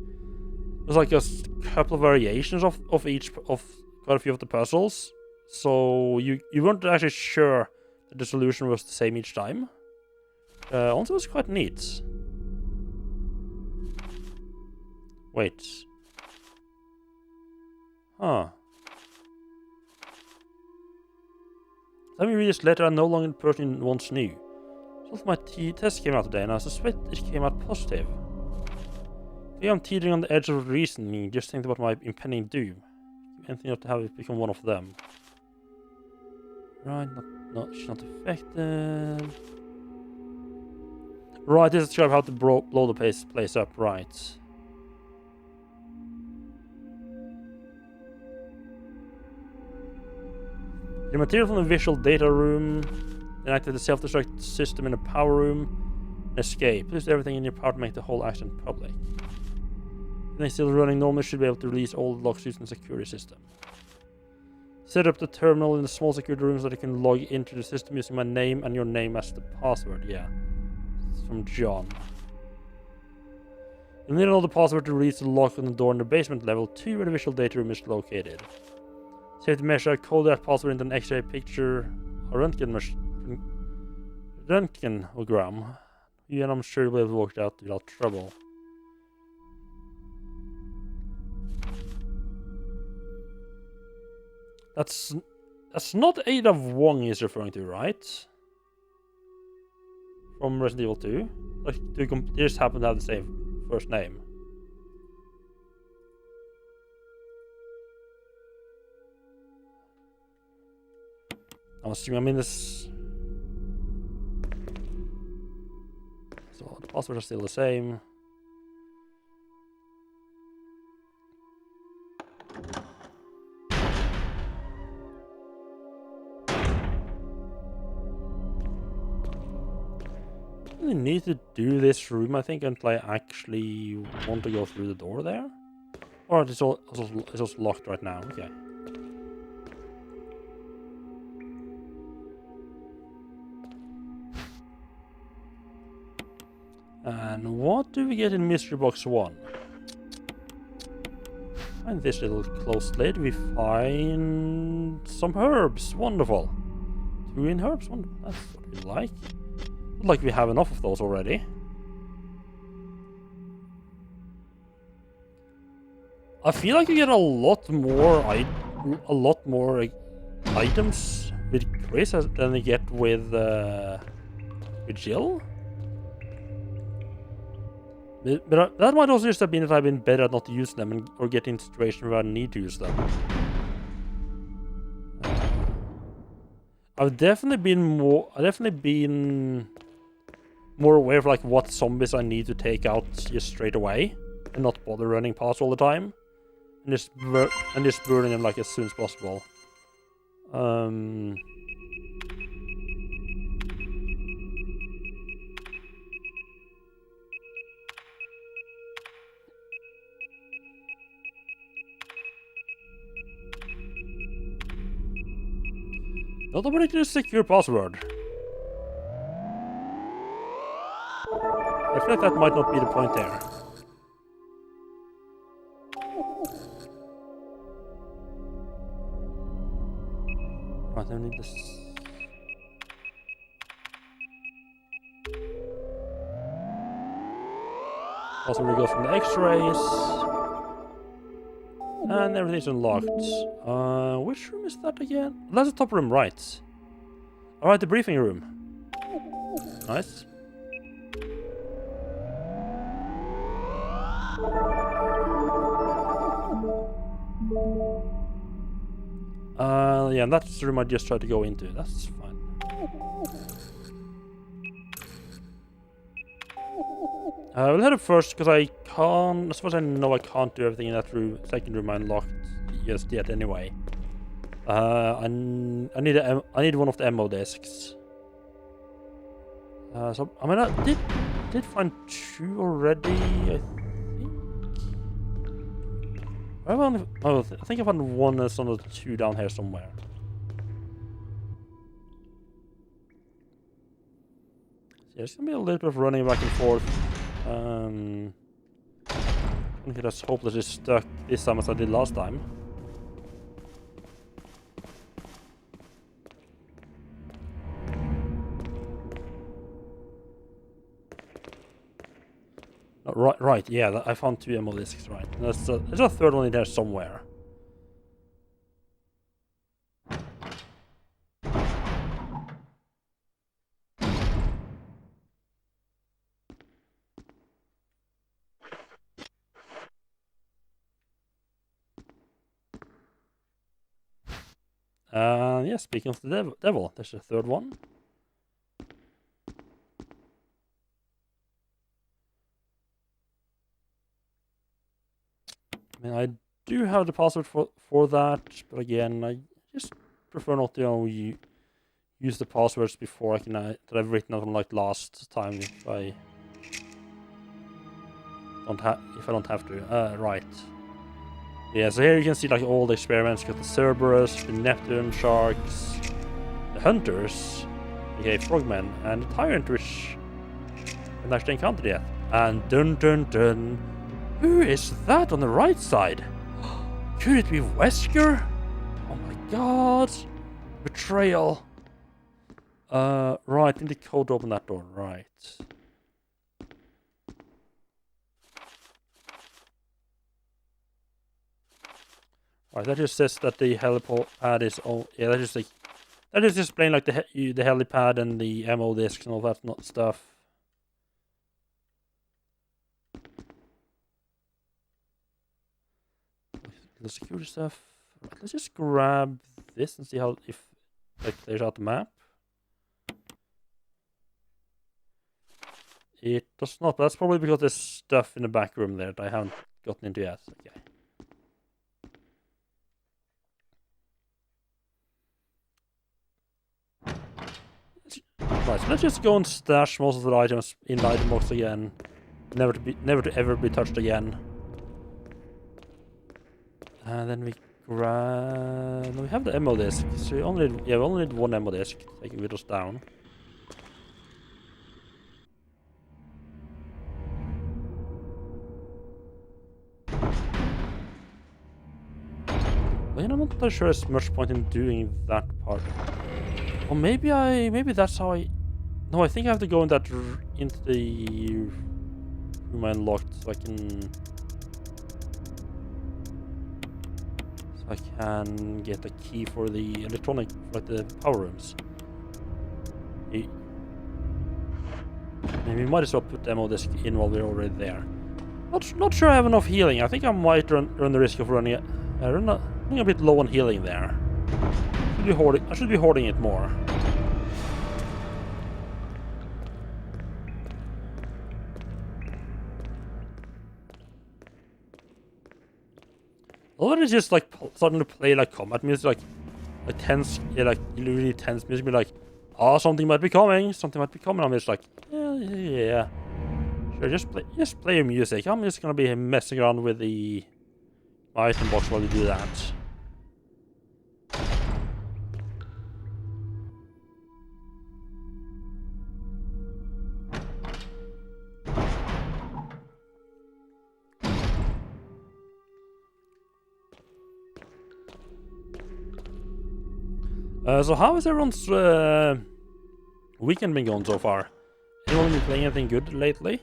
There's like a couple of variations of quite a few of the puzzles. So you weren't actually sure that the solution was the same each time. Also, it's quite neat. Wait. Huh. Let me read this letter. I'm no longer the person you once knew. So my test came out today, and I suspect it came out positive. I'm teetering on the edge of reasoning, just thinking about my impending doom. Anything not to have it become one of them. Right, No, she's not affected. Right, this is how to blow the place up, right. The material from the visual data room. Then activate the self-destruct system in the power room. And escape. Use everything in your power to make the whole action public. They still running normally should be able to release all the locks using the security system. Set up the terminal in the small security room so that you can log into the system using my name and your name as the password. Yeah. It's from John. You'll need another password to release the lock on the door in the basement level 2 where the visual data room is located. Safety measure, code that password into an X-ray picture or röntgenogram. You and I'm sure you'll be able to work it out without trouble. That's not Ada Wong he's referring to, right? From Resident Evil 2? Like, they just happen to have the same first name. I'm assuming I'm in this... So, the passwords are still the same. I need to do this room, I think, until I actually want to go through the door there. Or it's also locked right now. Okay. And what do we get in Mystery Box 1? Find this little closed lid. We find some herbs. Wonderful. 2 green herbs. Wonderful. That's what we like. Like we have enough of those already. I feel like you get a lot more items with Chris than you get with Jill. But that might also just have been if I've been better at not to use them or get in situations where I need to use them. I've definitely been more aware of like what zombies I need to take out just straight away and not bother running past all the time and just burning them like as soon as possible. Not a particularly secure password. I feel like that might not be the point there. Right, I need this. Also, we go from the X-rays. And everything's unlocked. Which room is that again? That's the top room, right. Alright, the briefing room. Nice. Yeah, and that's the room I just tried to go into. That's fine. We'll head up first because I can't. As far as I know, I can't do everything in that room. Second room I unlocked just yet anyway. I need one of the ammo discs. So I mean, I did find 2 already. I think I found 1 and some of the 2 down here somewhere. Yeah, there's gonna be a little bit of running back and forth. I think that's hopelessly stuck this time as I did last time. Right, yeah, I found 2 ammo discs, right. There's a third one in there somewhere. And yeah, speaking of the devil, there's a third one. I mean, I do have the password for that, but again, I just prefer not to use the passwords before I can that I've written out on like last time if I don't have to. Right. Yeah, so here you can see like all the experiments. You got the Cerberus, the Neptune sharks, the hunters, aka frogmen, and the tyrant, which I haven't actually encountered yet. And dun dun dun, who is that on the right side? Could it be Wesker? Oh my god, betrayal. Right, need the code to open that door. Right. Right, that just says that the helipad is all. Yeah, that is just plain like the helipad and the ammo discs and all that stuff. The security stuff. Right, let's just grab this and see how if like there's out the map. It does not. That's probably because there's stuff in the back room there that I haven't gotten into yet. Okay. Right, so let's just go and stash most of the items in the item box again. Never to ever be touched again. And then we grab. No, we have the ammo disc. So we only need one ammo disc. Take it with us down. Well, I'm not entirely sure there's much point in doing that part. Or maybe that's how I... No, I think I have to go into the room I unlocked so I can get the key for the electronic, like the power rooms. Maybe we might as well put the ammo disc in while we're already there. Not sure I have enough healing. I think I might run the risk of running it. Running a bit low on healing there. I should be hoarding it more. Or it's just like starting to play like combat music, like tense, yeah, like really tense music. Be like, oh, something might be coming. I'm just like, yeah. Sure, just play your music. I'm just gonna be messing around with the item box while you do that. So how has everyone's weekend been going so far? Anyone been playing anything good lately?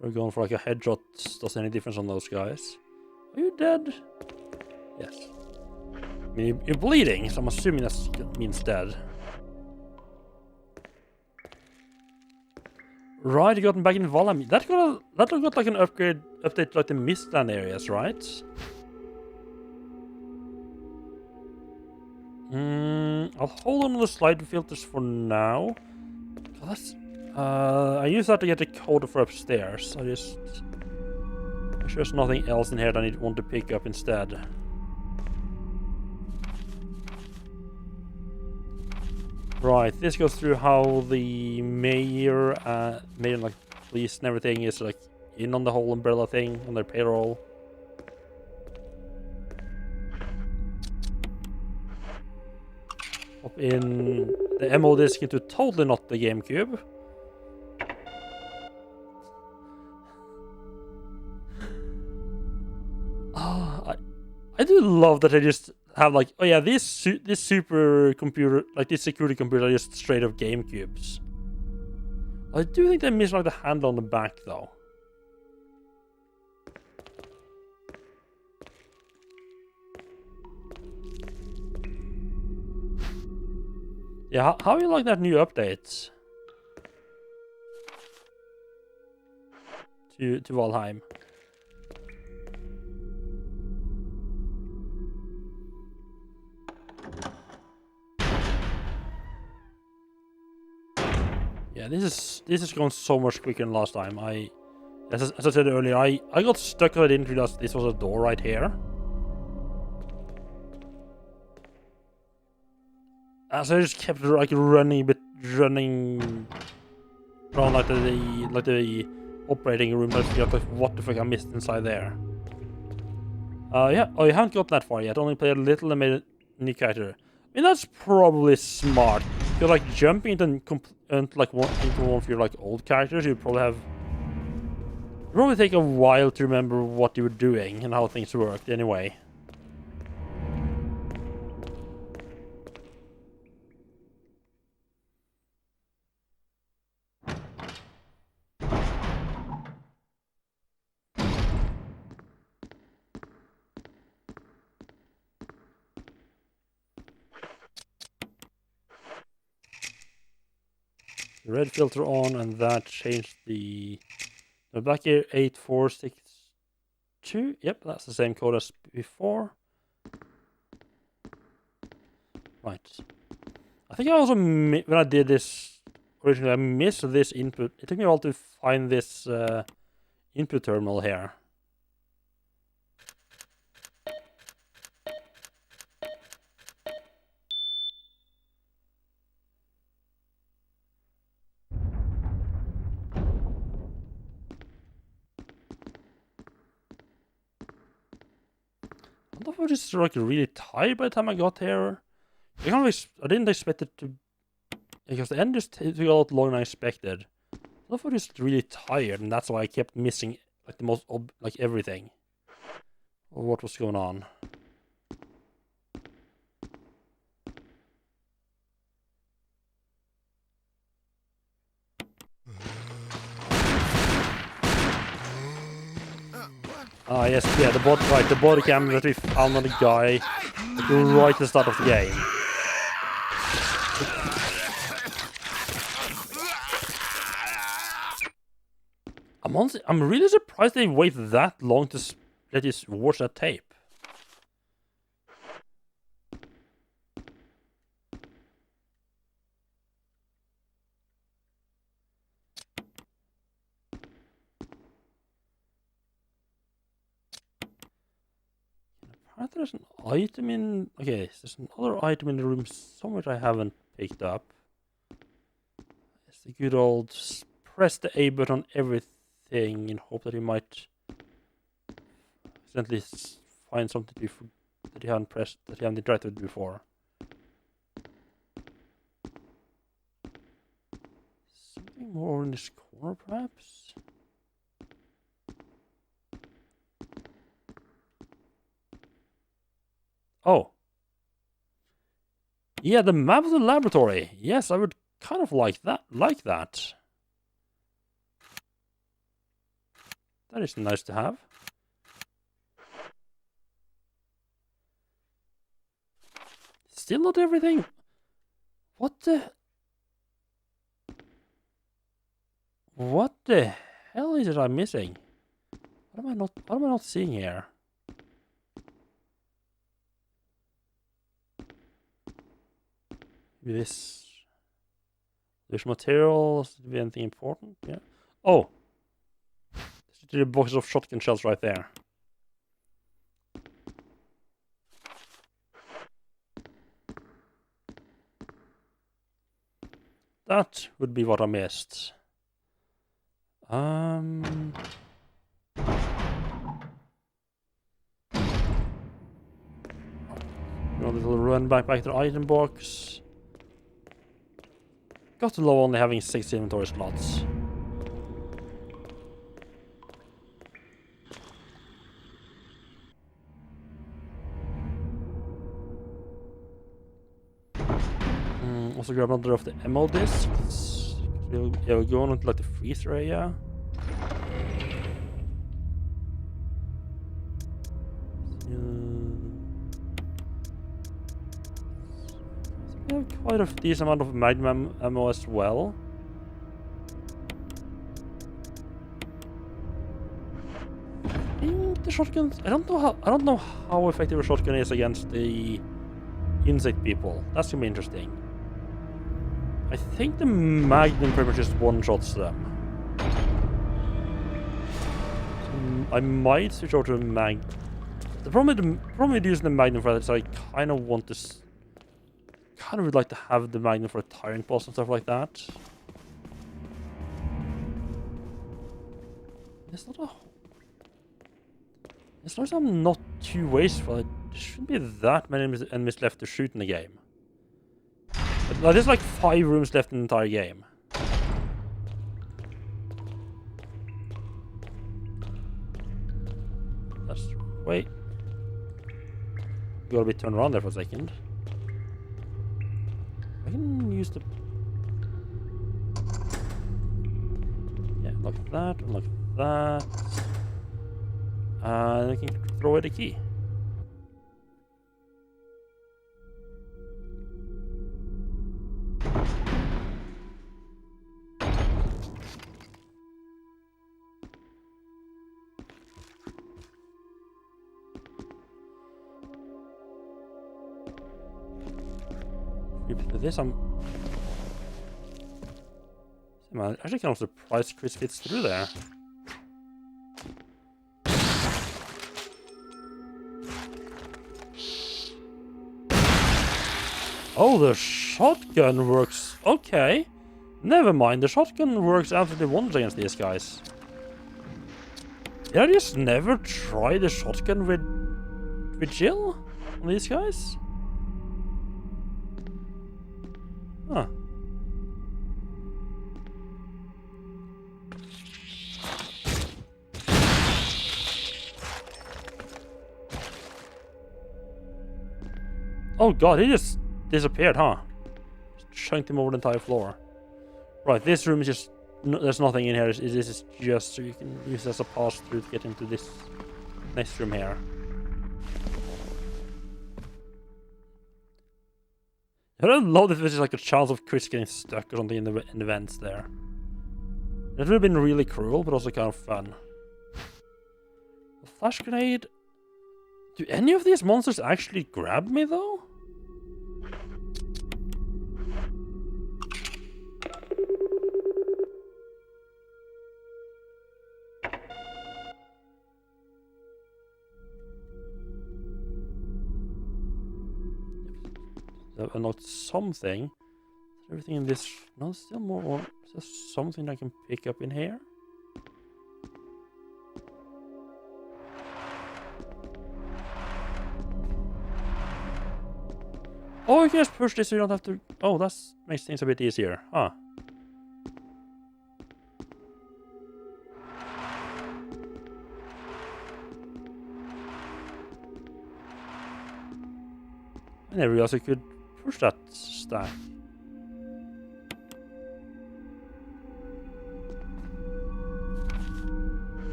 Sure, going for like a headshot does any difference on those guys? Are you dead? Yes. I mean, you're bleeding, so I'm assuming that means dead. Right, you gotten back in Valhalla. That got like an update like the Mistland areas, right? I'll hold on to the slide filters for now. I use that to get the code for upstairs. Make sure there's nothing else in here that I want to pick up instead. Right, this goes through how the mayor and like police and everything is like in on the whole umbrella thing on their payroll. Pop in the ammo disc into totally not the Gamecube. I do love that they just have like, oh yeah, this super computer, like this security computer, are just straight up GameCubes. I do think they miss like the handle on the back though. Yeah, how you like that new update? to Valheim. Yeah, this is going so much quicker than last time. As I said earlier, I got stuck and I didn't realize this was a door right here. As I just kept like running around like the operating room, like what the fuck I missed inside there. Yeah. Oh, you haven't got that far yet. Only played a little and made a new character. I mean, that's probably smart. If you're like jumping into one of your like old characters, you'd probably take a while to remember what you were doing and how things worked anyway. Red filter on, and that changed the back here 8462. Yep, that's the same code as before. Right. I think I also when I did this originally, I missed this input. It took me a while to find this input terminal here. I was just like really tired by the time I got here. I didn't expect it to, because the end just took a lot longer than I expected. I was just really tired, and that's why I kept missing like the most like everything of what was going on. Ah, yes, yeah, the body cam that we found on the guy right at the start of the game. I'm really surprised they waited that long to let you watch that tape. There's an item in... Okay, there's another item in the room somewhere I haven't picked up. It's the good old press the A button on everything in hope that you might accidentally find something that you haven't pressed, that you haven't interacted with before. Something more in this corner, perhaps? Oh. Yeah, the map of the laboratory. Yes, I would kind of like that. That is nice to have. Still not everything. What the hell is it I'm missing? What am I not seeing here? This. There's materials. Did be anything important? Yeah. Oh. There's a box of shotgun shells right there. That would be what I missed. A little run back to the item box. Got to low only having 6 inventory slots. Also grab another of the ammo discs. We're going into like the freezer area. We have quite a decent amount of magnum ammo as well. shotgun? I don't know how effective a shotgun is against the insect people. That's gonna be interesting. I think the Magnum pretty much just one-shots them. I might switch over to a mag. The problem with using the Magnum for that is I kind of want to. Kind of would like to have the Magnum for a Tyrant boss and stuff like that. There's not too wasteful. There shouldn't be that many enemies left to shoot in the game. But there's like 5 rooms left in the entire game. Let's wait. Gotta be turned around there for a second. I can use the... Yeah, like that, and like that. And I can throw away the key. With this, I'm actually kind of surprised Chris gets through there. Oh, the shotgun works. Okay. Never mind, the shotgun works absolutely wonders against these guys. Did I just never try the shotgun with Jill on these guys? Huh. Oh god, he just disappeared, huh? Just chunked him over the entire floor. Right, this room is just... No, there's nothing in here. This is just so you can use it as a pass-through to get into this next room here. I don't know if this is like a chance of Chris getting stuck or something in the vents there. That would have been really cruel, but also kind of fun. A flash grenade. Do any of these monsters actually grab me though? Unlocked something. Everything in this. No, still more. Is there something I can pick up in here? Oh, you can just push this so you don't have to. Oh, that makes things a bit easier. Huh. I never realized I could push that stack.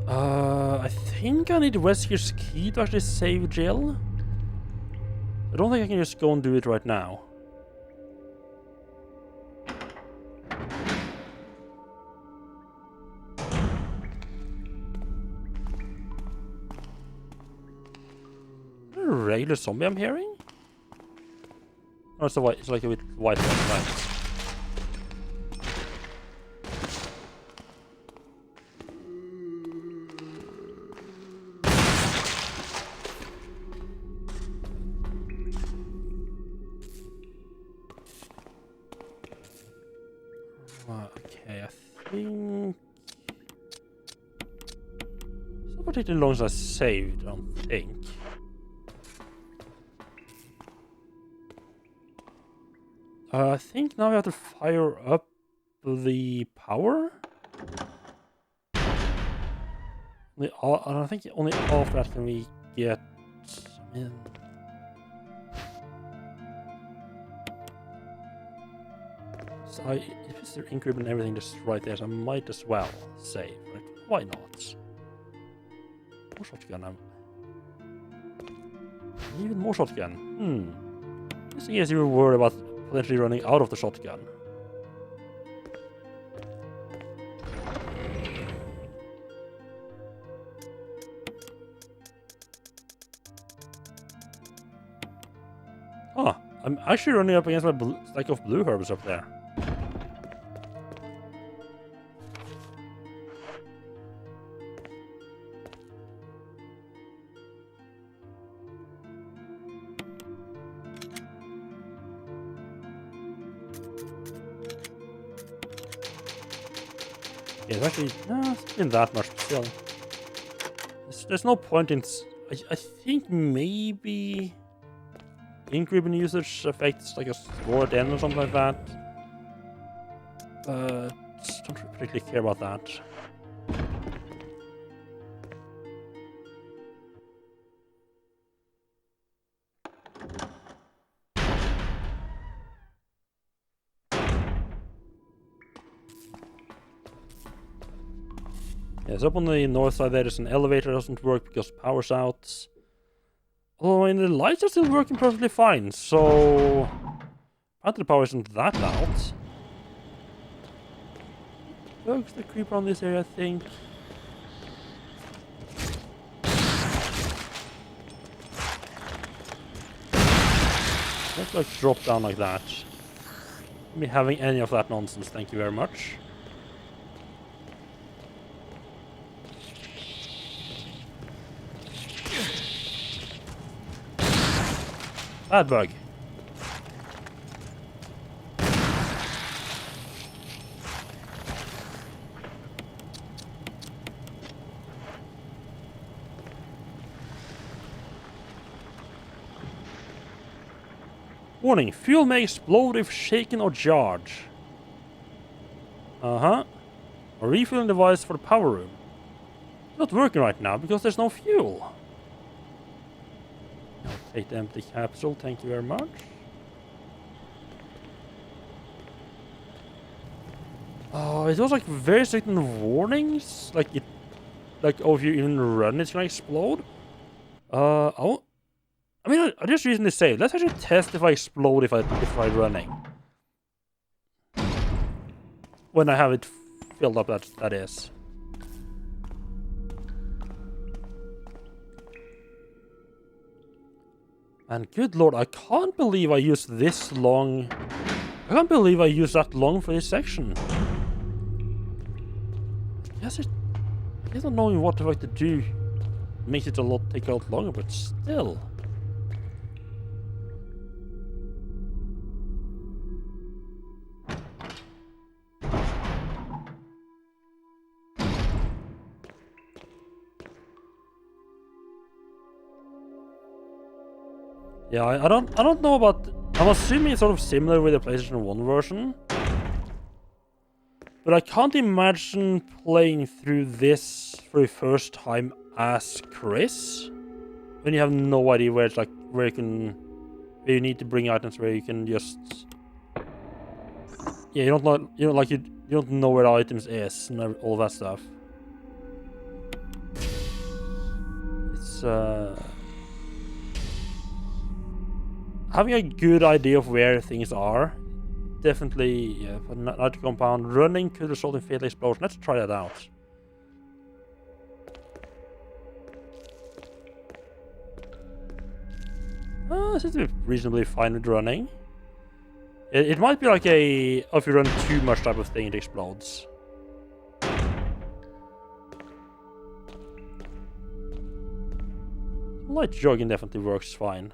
I think I need Wesker's key to actually save Jill. I don't think I can just go and do it right now. Is there a regular zombie I'm hearing? Oh, it's a white. It's like a bit white light. Okay, I think it's not particularly long as I saved, I don't think. I think now we have to fire up the power. I don't think only after that can we get. I mean, so if it's the encryption and everything just right there, so I might as well save. Like, why not? More shotgun. Even more shotgun. Just in case you were worried about potentially running out of the shotgun. Huh. I'm actually running up against my stack of blue herbs up there. Yeah, it's actually, no, it's been that much, but still. There's no point in... I think maybe... ink ribbon usage affects like a score at the end or something like that. Don't particularly care about that. Yes, up on the north side there is an elevator that doesn't work because power's out. Although the lights are still working perfectly fine, so battery power isn't that out. Bugs that creep around this area, I think. Let's like drop down like that. Me having any of that nonsense, thank you very much. Bad bug. Warning, fuel may explode if shaken or jarred. A refueling device for the power room. It's not working right now because there's no fuel. Take the empty capsule, thank you very much. Oh, it was like very certain warnings. Like if you even run, it's gonna explode. I just recently say, let's actually test if I explode if I'm running. When I have it filled up, that is. And good lord, I can't believe I used this long. I can't believe I used that long for this section. I guess not knowing what the fuck to do makes it take a lot longer, but still. Yeah, I don't know about... I'm assuming it's sort of similar with the PlayStation 1 version. But I can't imagine playing through this for the first time as Chris. When you have no idea where it's like, where you need to bring items, where you can just... Yeah, you don't know where the items is and all that stuff. It's, having a good idea of where things are, definitely, yeah, for nitric compound, running could result in fatal explosion. Let's try that out. Seems to be reasonably fine with running. It might be like if you run too much type of thing, it explodes. Light jogging definitely works fine.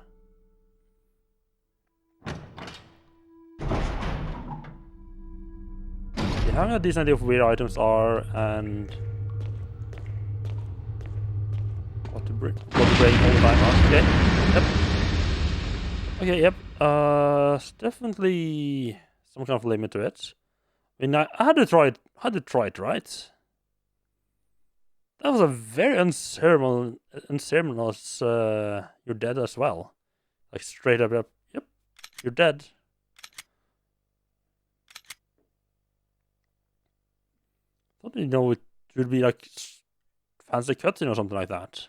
Having a decent idea of where items are and what to bring all the time. Okay, yep. Okay, yep. It's definitely some kind of limit to it. I mean, I had to try it, right? That was a very unceremonious. You're dead as well. Like straight up. Yep, you're dead. I thought, it would be like fancy cutscene or something like that.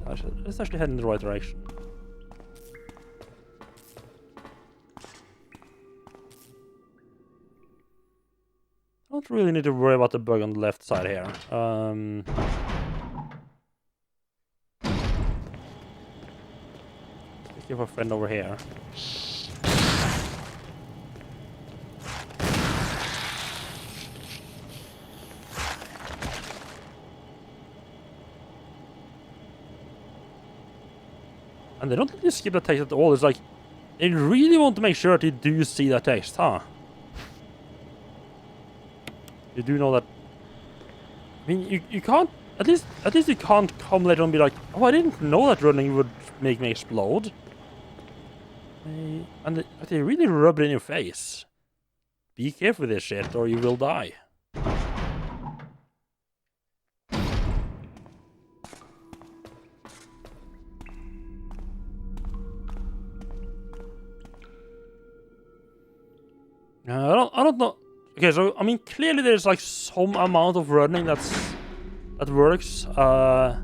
Let's actually head in the right direction. Don't really need to worry about the bug on the left side here. Let's give a friend over here. And they don't let you skip the text at all. It's like, they really want to make sure that you do see that text, huh? You do know that. I mean, you can't. At least you can't come later and be like, oh, I didn't know that running would make me explode. And they really rub it in your face. Be careful with this shit, or you will die. I don't know. Okay, so I mean, clearly there's like some amount of running that works. I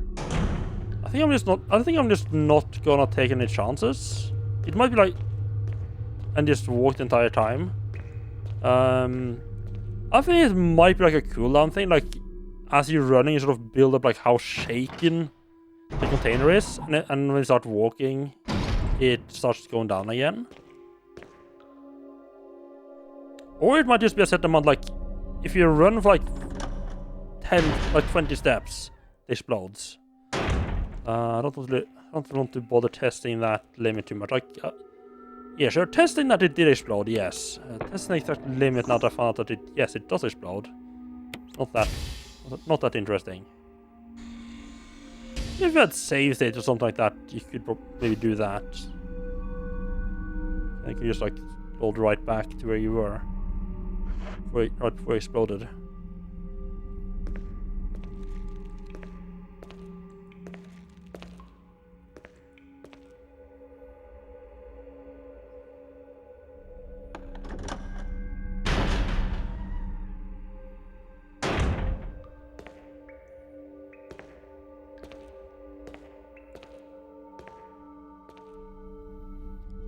think I'm just not gonna take any chances. It might be like, and just walk the entire time. I think it might be like a cooldown thing. Like, as you're running, you sort of build up like how shaken the container is, and when you start walking, it starts going down again. Or it might just be a set amount, like, if you run for like 20 steps, it explodes. I don't want to bother testing that limit too much. Like, yeah, sure, testing that it did explode, yes. Testing that limit, now that I found out that yes, it does explode. Not that interesting. If you had save state or something like that, you could maybe do that. And you could just like load right back to where you were. Right before it exploded.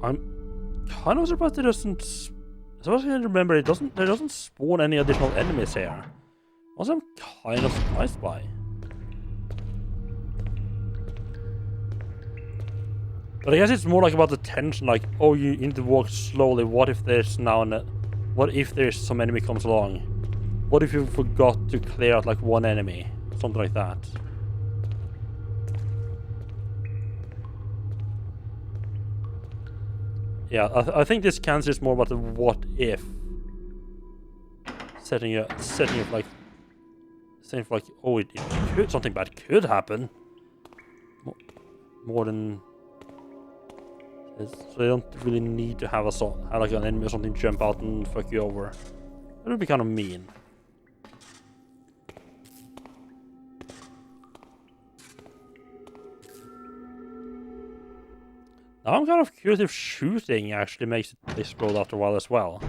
I'm kind of surprised it doesn't. As far as I can remember, there doesn't spawn any additional enemies here. Also, I'm kind of surprised by. But I guess it's more like about the tension, like, oh, you need to walk slowly. What if there's some enemy comes along? What if you forgot to clear out like one enemy? Something like that. Yeah, I think this cancer is more about the what if. Setting up like, saying like, oh, something bad could happen. More than, so they don't really need to have like an enemy or something jump out and fuck you over. That would be kind of mean. Now I'm kind of curious if shooting actually makes it explode after a while as well.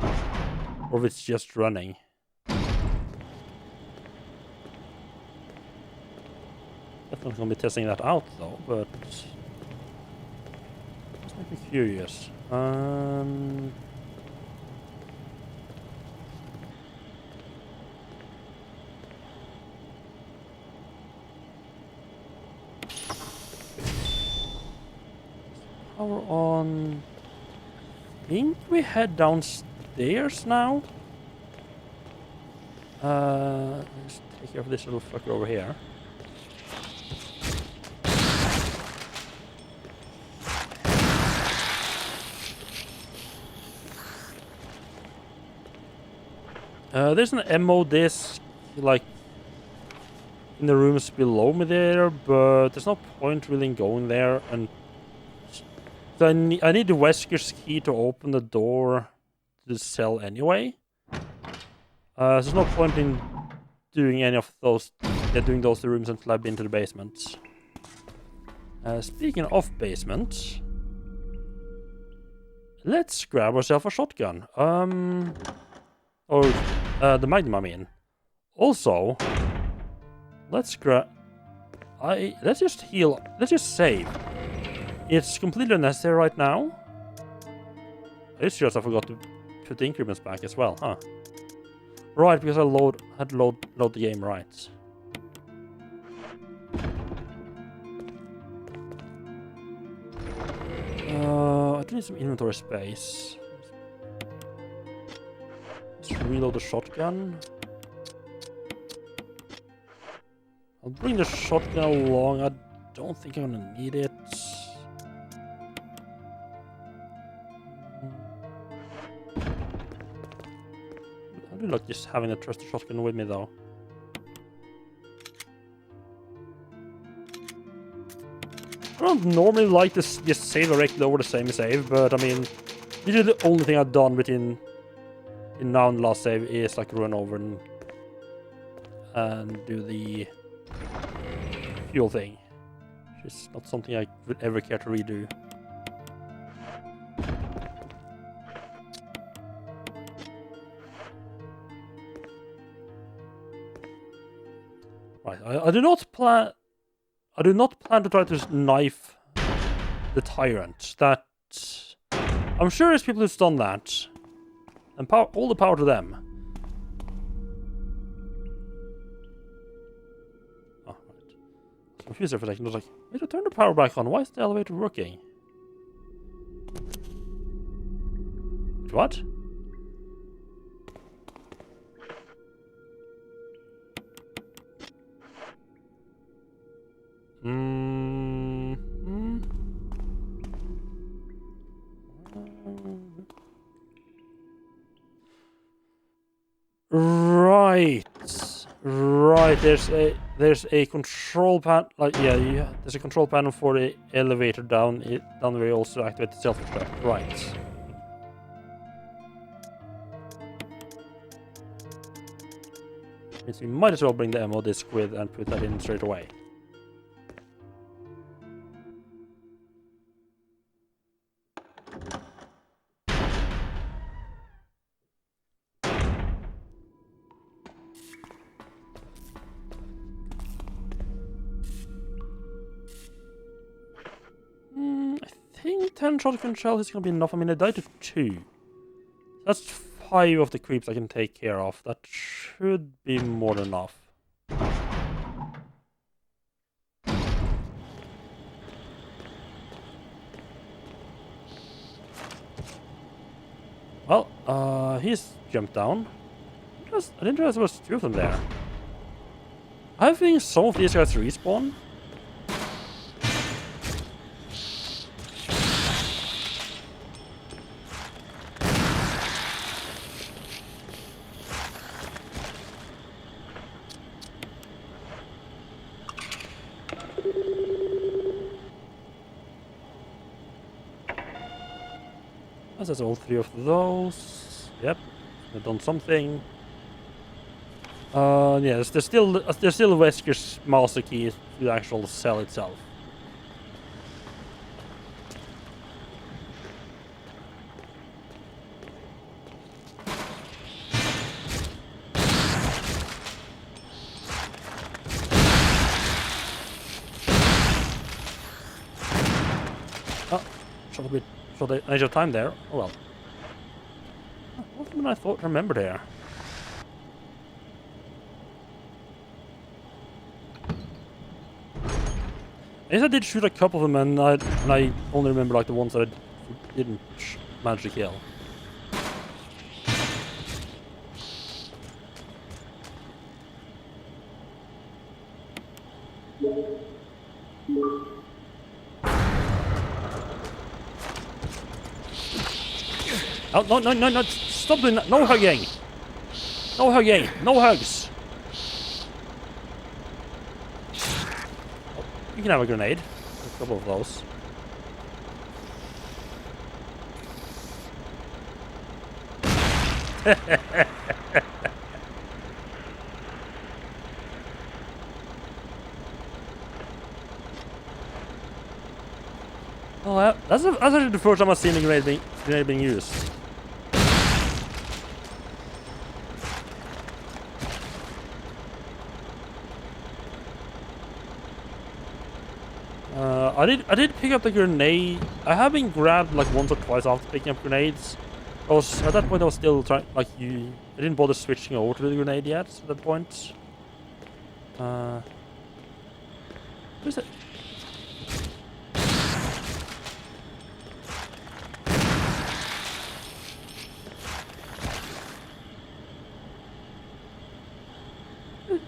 Or if it's just running. Definitely gonna be testing that out though, but just make me curious. Power on. I think we head downstairs now. Let's take care of this little fucker over here. There's an ammo disc, like, in the rooms below me there, but there's no point really in going there, and so I need the Wesker's key to open the door to the cell anyway. So there's no point in doing any of those, doing those rooms until I've been to the basement. Speaking of basement, let's grab ourselves a shotgun. Or the Magnum, I mean. Also, let's grab. Let's just heal. Let's just save. It's completely unnecessary right now. It's just I forgot to put the increments back as well, huh? Right, because I had to load the game right. I do need some inventory space. Let's reload the shotgun. I'll bring the shotgun along. I don't think I'm gonna need it. I do like just having a trusty shotgun with me though. I don't normally like to just save directly over the same save, but I mean, usually the only thing I've done between now and the last save is like run over and do the fuel thing, which is not something I would ever care to redo. Right, I do not plan to try to knife the tyrant. That I'm sure there's people who've done that, and all the power to them. Oh, right. I was confused there for a second. I was like, wait, I turned the power back on. Why is the elevator working? What? Right. There's a control panel. Like there's a control panel for the elevator down where you also activate the self-destruct. Right. Means we might as well bring the ammo disc with and put that in straight away. I think 10 shotgun shells is gonna be enough. I mean, I died to 2. That's 5 of the creeps I can take care of. That should be more than enough. Well, he's jumped down. I didn't realize there was 2 of them there. I have a feeling some of these guys respawn. That's all 3 of those. Yep, I've done something. Yeah, there's still Wesker's master key to the actual cell itself. Oh, shot a bit. So the edge of time there. Oh well. What did I remember there? I guess I did shoot a couple of them, and I only remember like the ones that I didn't manage to kill. Oh, no, stop doing that. No hugging. No hugging. No hugs. Oh, you can have a grenade. A couple of those. Oh, that's actually the first time I've seen a grenade being used. I did pick up the grenade. I have been grabbed like once or twice after picking up grenades. At that point I was still trying, I didn't bother switching over to the grenade yet at that point. Who's it?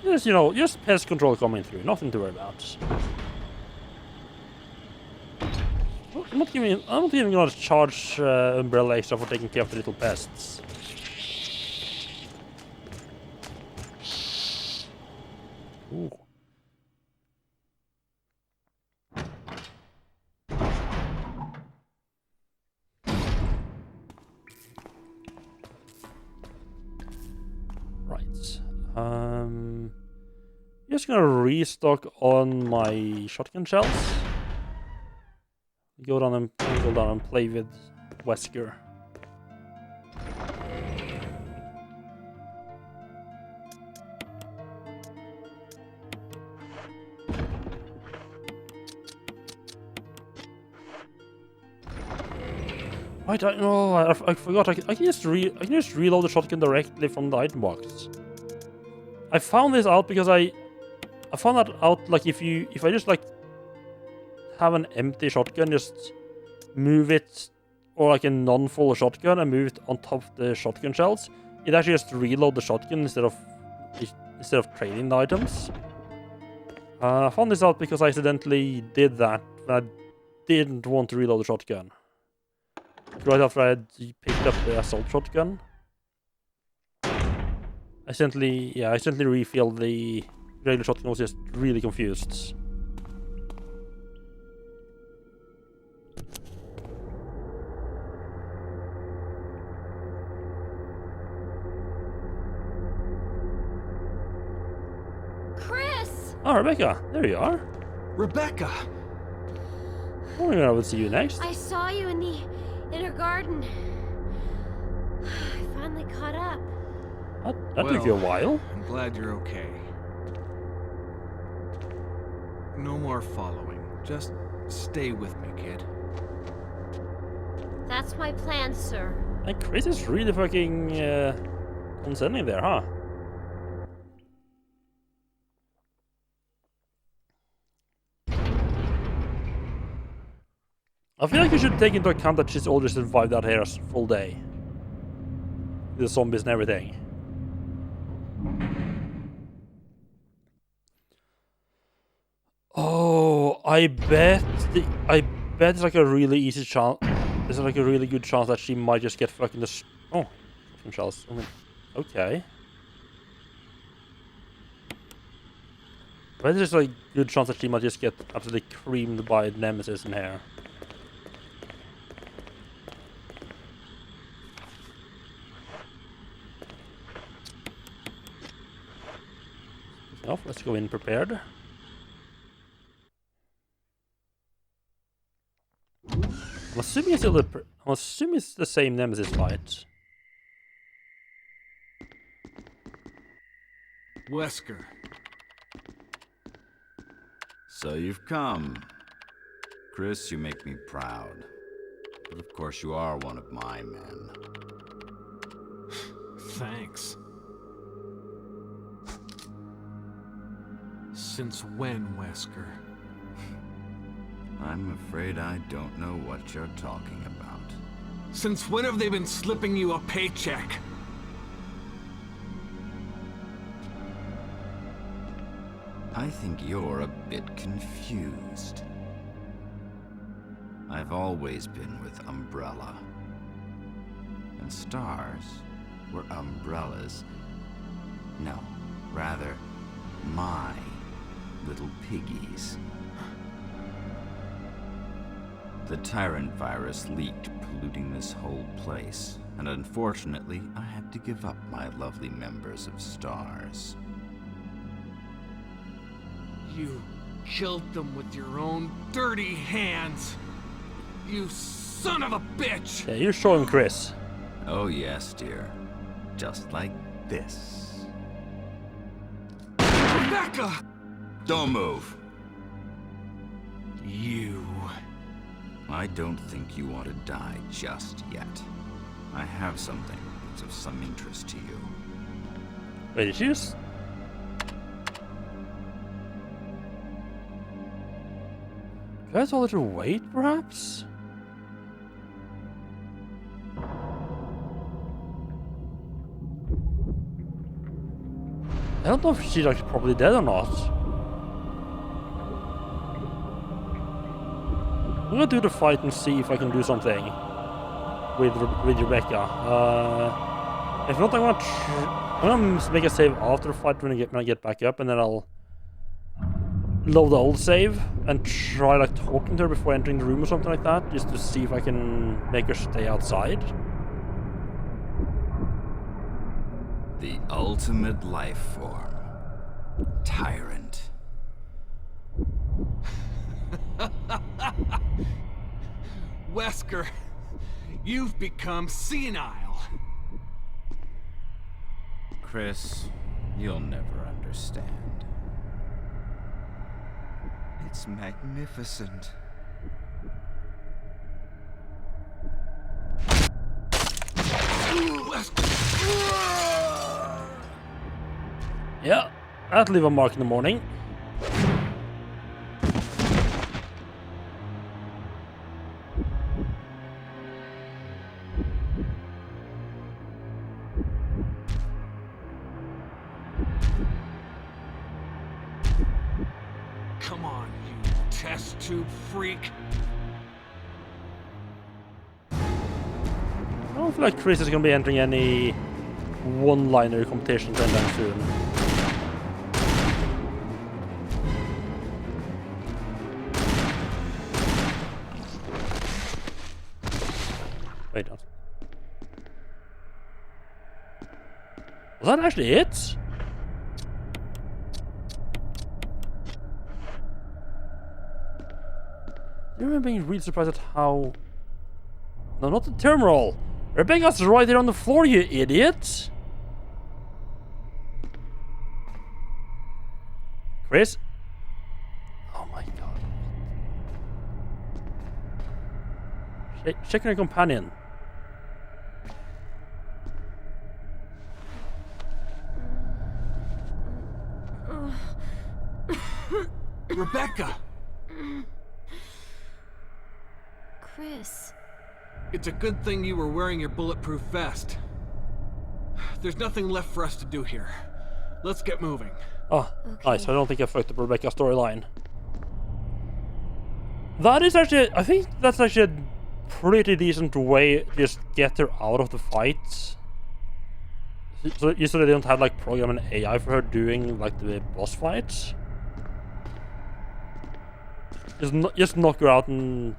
Just, just pest control coming through, nothing to worry about. I'm not even gonna charge Umbrella extra for taking care of the little pests. Ooh. Right. Just gonna restock on my shotgun shells. Go down and play with Wesker. I don't know. I forgot. I can just reload the shotgun directly from the item box. I found this out because I found that out like if I just like have an empty shotgun, just move it, or like a non-full shotgun and move it on top of the shotgun shells, it actually just reload the shotgun instead of trading the items. I found this out because I accidentally did that when I didn't want to reload the shotgun. Right after I had picked up the assault shotgun, I accidentally refilled the regular shotgun. I was just really confused. Chris! Oh, Rebecca, there you are. Rebecca! I wonder when I would see you next. I saw you in the inner garden. I finally caught up. That took you a while. I'm glad you're okay. No more following. Just stay with me, kid. That's my plan, sir. And Chris is really fucking condescending there, huh? I feel like you should take into account that she's already survived out here a full day. The zombies and everything. Oh, I bet it's like a really easy chance. There's like a really good chance that she might just get fucking oh, fucking shells. I mean, okay. But there's like a good chance that she might just get absolutely creamed by Nemesis in here. Let's go in prepared. I'm assuming it's the same Nemesis fight. Wesker. So you've come. Chris, you make me proud. But of course you are one of my men. Thanks. Since when, Wesker? I'm afraid I don't know what you're talking about. Since when have they been slipping you a paycheck? I think you're a bit confused. I've always been with Umbrella. And stars were Umbrella's. No, rather, my little piggies. The Tyrant virus leaked, polluting this whole place, and unfortunately, I had to give up my lovely members of Stars. You killed them with your own dirty hands! You son of a bitch! Yeah, you're showing Chris. Oh yes, dear. Just like this. Rebecca! Don't move. You. I don't think you want to die just yet. I have something that's of some interest to you. Wait, did she just... Can I tell her to wait, perhaps? I don't know if she's like probably dead or not. I'm gonna do the fight and see if I can do something with Rebecca. If not, I'm gonna make a save after the fight when I get back up, and then I'll load the old save and try like talking to her before entering the room or something like that, just to see if I can make her stay outside. The ultimate life form. Tyrant. Wesker, you've become senile. Chris, you'll never understand. It's magnificent. Yeah, that'll leave a mark in the morning. Come on, you test tube freak. I don't feel like Chris is gonna be entering any one-liner competitions anytime soon. Wait, no. Was that actually it? I remember being really surprised at how... No, not the terminal! Rebecca's right there on the floor, you idiot! Chris? Oh my god. Check your companion. Rebecca! Chris. It's a good thing you were wearing your bulletproof vest. There's nothing left for us to do here. Let's get moving. Oh, Okay. nice. I don't think I fucked up Rebecca's storyline. That is actually... I think that's actually a pretty decent way to just get her out of the fight. So they don't have like program an AI for her doing like the boss fights. Just knock her out and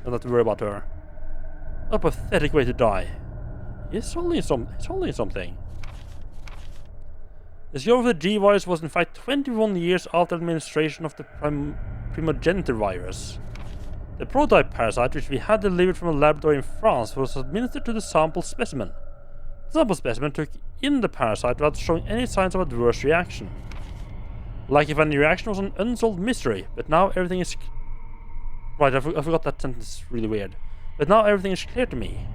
don't have to worry about her. A pathetic way to die. It's only something. The discovery of the G-virus was in fact 21 years after administration of the primogenitor virus. The prototype parasite, which we had delivered from a laboratory in France, was administered to the sample specimen. The sample specimen took in the parasite without showing any signs of adverse reaction. Like if any reaction was an unsolved mystery, but now everything is... Right, I forgot that sentence is really weird. But now everything is clear to me.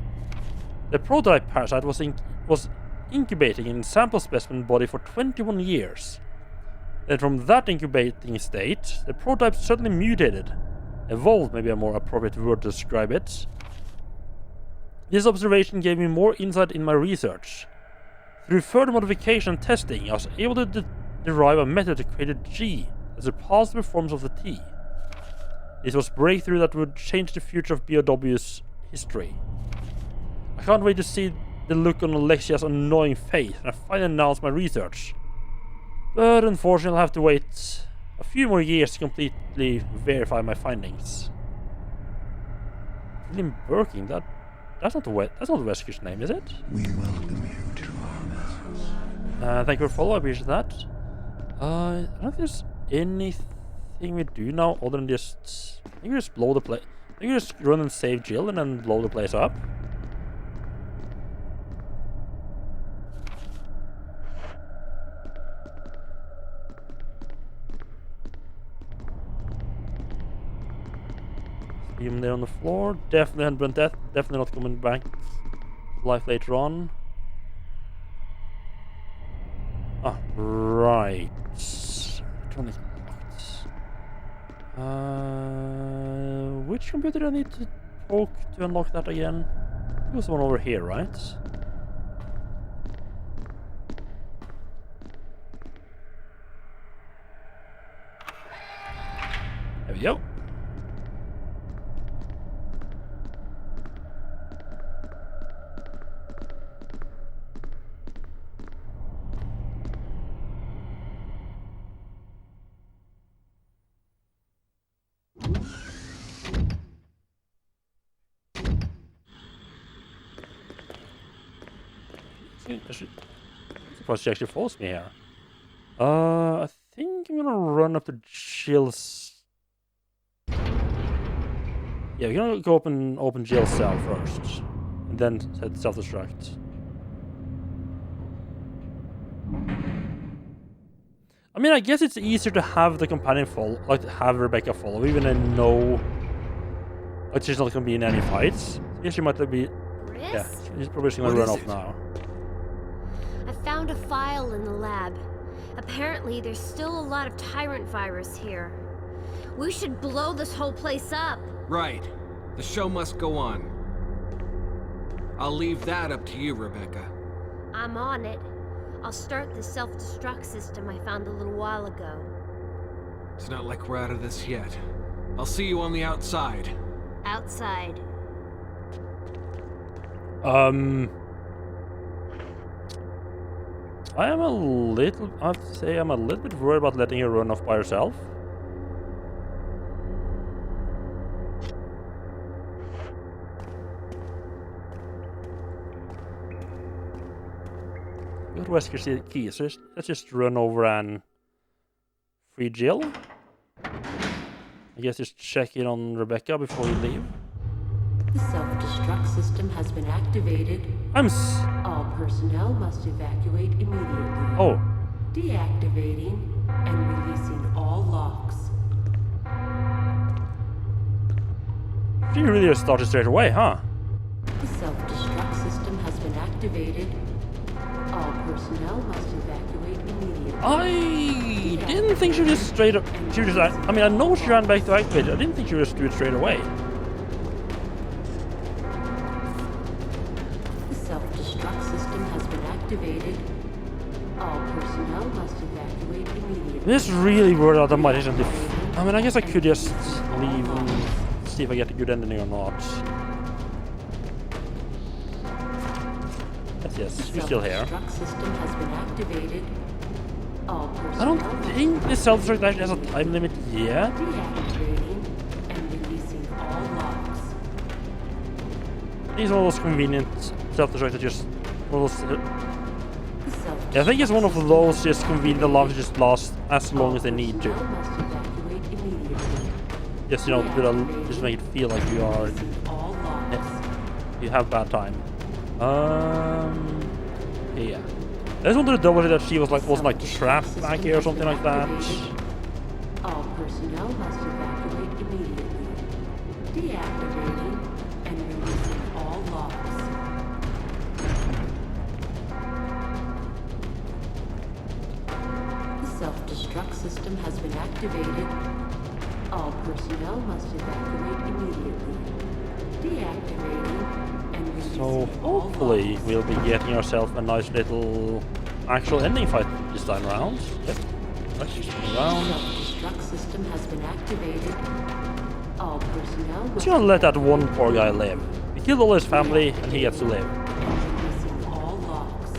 The prototype parasite was incubating in the sample specimen body for 21 years. Then from that incubating state, the prototype suddenly mutated. Evolved may be a more appropriate word to describe it. This observation gave me more insight in my research. Through further modification and testing, I was able to derive a method to create a G that surpassed the performance of the T. This was a breakthrough that would change the future of BOW's history. I can't wait to see the look on Alexia's annoying face when I finally announce my research. But unfortunately I'll have to wait a few more years to completely verify my findings. William Birkin, that's not Wesker's name, is it? We welcome you to our vessels. Thank you for follow, I appreciate that. I don't think there's anything we do now other than just... I think we just blow the place... I think we just run and save Jill and then blow the place up. Him there on the floor. Definitely 100% death. Definitely not coming back to life later on. Ah, right. Electronic box. Which computer do I need to talk to unlock that again? It was the one over here, right? There we go. I'm surprised she actually forced me here. I think I'm gonna run up to Jill's. Yeah, we're gonna go open Jill's cell first, and then set self-destruct. I mean, I guess it's easier to have the companion follow, like to have Rebecca follow, even I know like she's not gonna be in any fights. I guess she might be. Yeah, she's probably just gonna run off now. I found a file in the lab. Apparently, there's still a lot of Tyrant virus here. We should blow this whole place up. Right. The show must go on. I'll leave that up to you, Rebecca. I'm on it. I'll start the self-destruct system I found a little while ago. It's not like we're out of this yet. I'll see you on the outside. Outside. I have to say, I'm a little bit worried about letting her run off by herself. Got rescue keys, so let's just run over and free Jill. I guess just check in on Rebecca before we leave. The self-destruct system has been activated. All personnel must evacuate immediately. Oh. Deactivating and releasing all locks. She really just started straight away, huh? The self-destruct system has been activated. All personnel must evacuate immediately. I didn't think she would just straight up. She would just. I mean, I know she ran back to activate it. I didn't think she would just do it straight away. Activated. All personnel must evacuate immediately. This really worried out. I might actually. I mean, I guess I could just leave and see if I get a good ending or not. Yes, you're still here. System has been activated. All I don't think this self-destruct actually has a time limit yet. Deactivating and releasing all locks. These are all those convenient self-destruct that just. Yeah, I think it's one of those just convenient alarms that just last as long as they need to. Just, you know, just make it feel like you are. You have bad time. Yeah. I just wanted to double check that she wasn't like trapped back here or something like that. All personnel must evacuate immediately. Deactivating and releasing all locks. Self-destruct system has been activated. All personnel must evacuate immediately. Deactivating and releasing So hopefully we'll be getting ourselves a nice little actual ending fight this time around. Yep. Self-destruct system has been activated. All personnel Just gonna let that one poor guy live. We killed all his family and he gets to live. releasing all locks.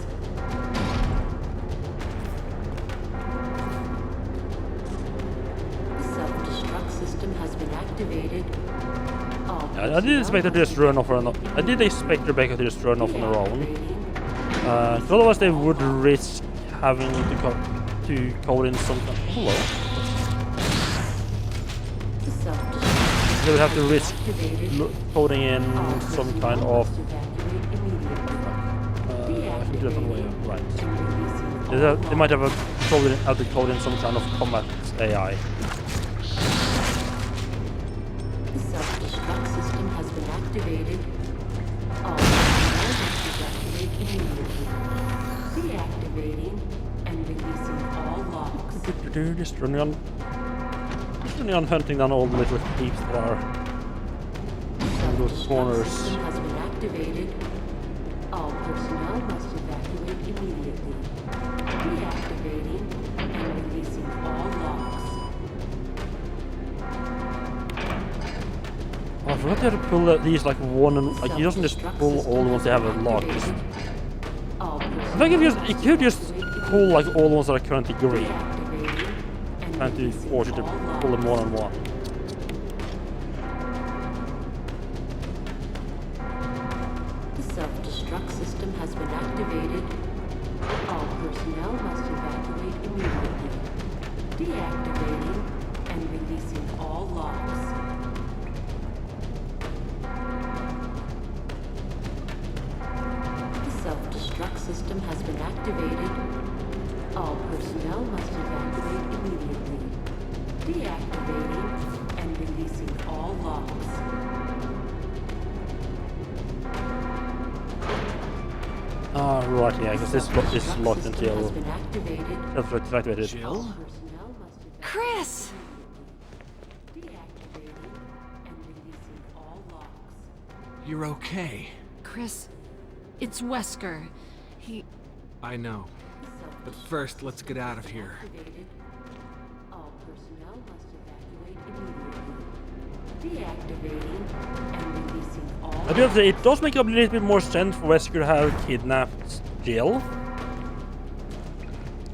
System has been activated. I did expect her to just run off on. I did expect Rebecca to just run off on her own. Otherwise, they would risk having to code in some kind. Hello. They would have to risk coding in some kind of. I can do that on the way up. Right. They might have to code in some kind of combat AI. activated. All personnel must evacuate immediately. Deactivating and releasing all locks. Just running on hunting down all the little thieves that are in those corners. System has been activated. All personnel must evacuate immediately. Deactivating and releasing all locks. Oh, I forgot they had to pull these like one and like he doesn't just pull all the ones they have locked. I think you could just pull like all the ones that are currently green. And to force you to pull them one on one. The self-destruct system has been activated. All personnel must evacuate immediately. Deactivating and releasing all locks. The self-destruct system has been activated. All personnel must evacuate immediately. Deactivating and releasing all locks. Ah, right, yeah, because this is locked until activated. Jill? Chris! Deactivating and releasing all locks. You're okay. Chris, it's Wesker. I know. But first, let's get out of here. Activated. All personnel must evacuate immediately. Deactivating and releasing all. I do have to say, it does make a little bit more sense for Wesker to have kidnapped Jill.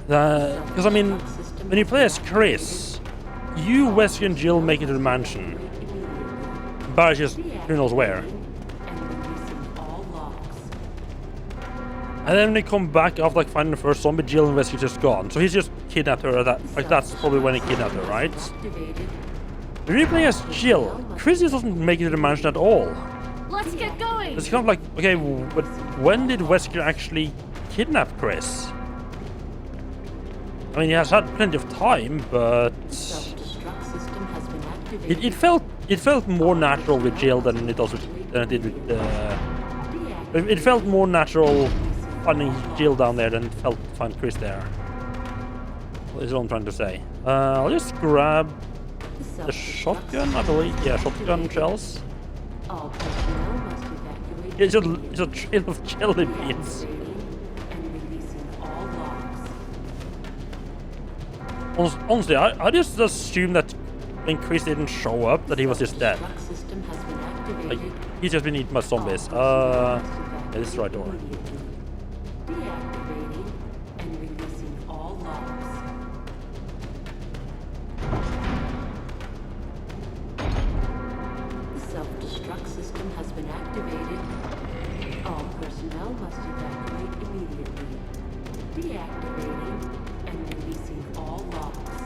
Because I mean, when you play as Chris, you, Wesker, and Jill make it to the mansion. Barry's just who knows where. And then when they come back after like finding the first zombie, Jill and Wesker's just gone. So he's just kidnapped her. That's probably when he kidnapped her, right? When you play as Jill, Chris just doesn't make it to the mansion at all. Let's get going! It's kind of like, okay, but when did Wesker actually kidnap Chris? I mean, he has had plenty of time, but it felt more natural with Jill than it did with. It felt more natural finding Jill down there than it felt to find Chris there. What is what I'm trying to say? I'll just grab the shotgun, I believe. Yeah, shotgun shells. It's a trail of jelly beans. Honestly, I just assumed that when Chris didn't show up, that he was just dead. Like, he's just been eaten by zombies. Yeah, this is the right door. Deactivating and releasing all locks. The self-destruct system has been activated. All personnel must evacuate immediately. Deactivating and releasing all locks.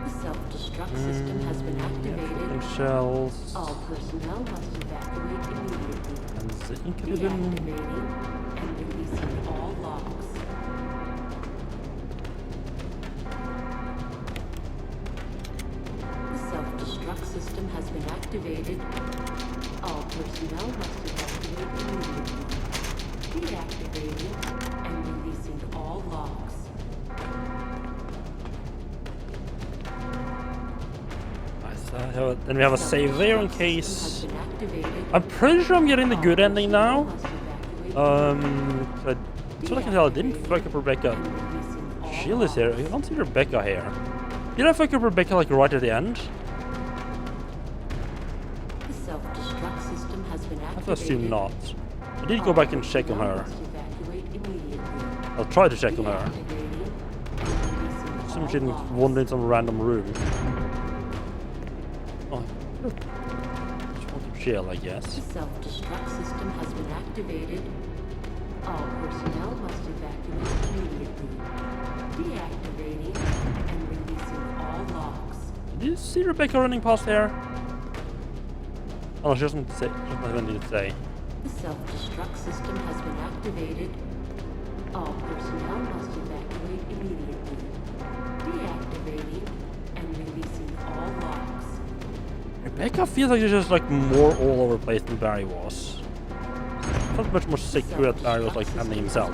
The self-destruct system has been activated. Shells. All personnel must evacuate immediately. And the Deactivating and releasing all locks. The self-destruct system has been activated. All personnel must evacuate immediately. Deactivating and releasing all locks. Then we have a save there in case. I'm pretty sure I'm getting the good ending now. So I can tell I didn't fuck up Rebecca. Jill is here. I don't see Rebecca here. Did I fuck up Rebecca like right at the end? The self-destruct system has been I have activated. to assume not. I did go back and check on her. Must evacuate immediately. I'll try to check on her. Deactivating and releasing Some all she didn't locks. wander in some random room. Oh, just want to chill, I guess. The self-destruct system has been activated. All personnel must evacuate immediately. Deactivating and releasing all locks. Did you see Rebecca running past there? Oh, she doesn't say. She doesn't have anything to say. The self-destruct system has been activated. All personnel must evacuate immediately. Deactivating and releasing Rebecca feels like she's just like more all over the place than Barry was. I felt much more secure that Barry was like handling himself.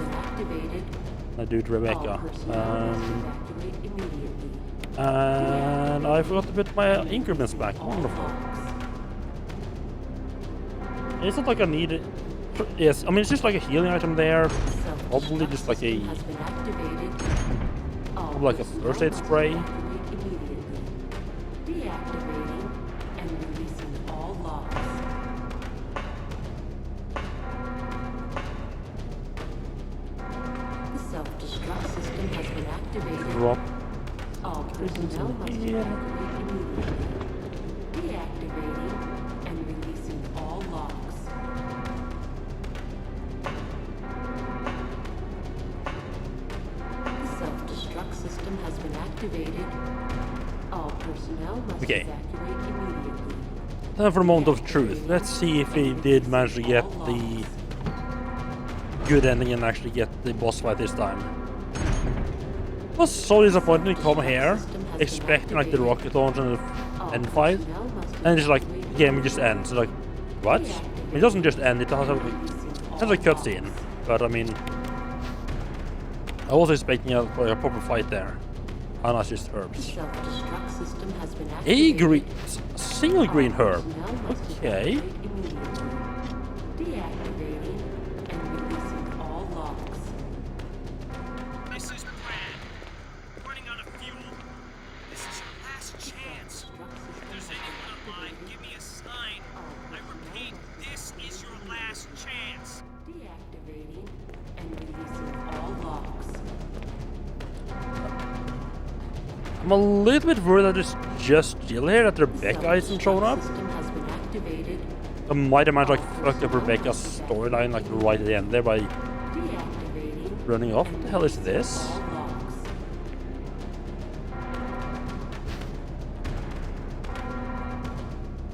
I do to Rebecca. And I forgot to put my increments back. Wonderful. It's not like I need it. Yes, I mean it's just like a healing item there. Probably just like a first aid spray. Deactivating and releasing all locks. The self-destruct system has been activated. Drop. All personnel must evacuate immediately. Deactivating and releasing all locks. The self-destruct system has been activated. All personnel must evacuate immediately. Time for a moment of truth. Let's see if we did manage to get the good ending and actually get the boss fight this time. It was so disappointing to come here, expecting like the rocket launch and the end fight, and it's like the game just ends. It's like, what? It doesn't just end, it has a cutscene. But I mean, I was expecting a proper fight there. And not just herbs. A single green herb. Okay. Deactivating and releasing all locks. This is Brad. Running out of fuel. This is your last chance. If there's anyone alive, give me a sign. I repeat, this is your last chance. Deactivating and releasing all locks. I'm a little bit worried that it's just Jill here, that Rebecca isn't showing up. I might imagine like fuck up Rebecca's storyline like right at the end there by running off. What the hell is this?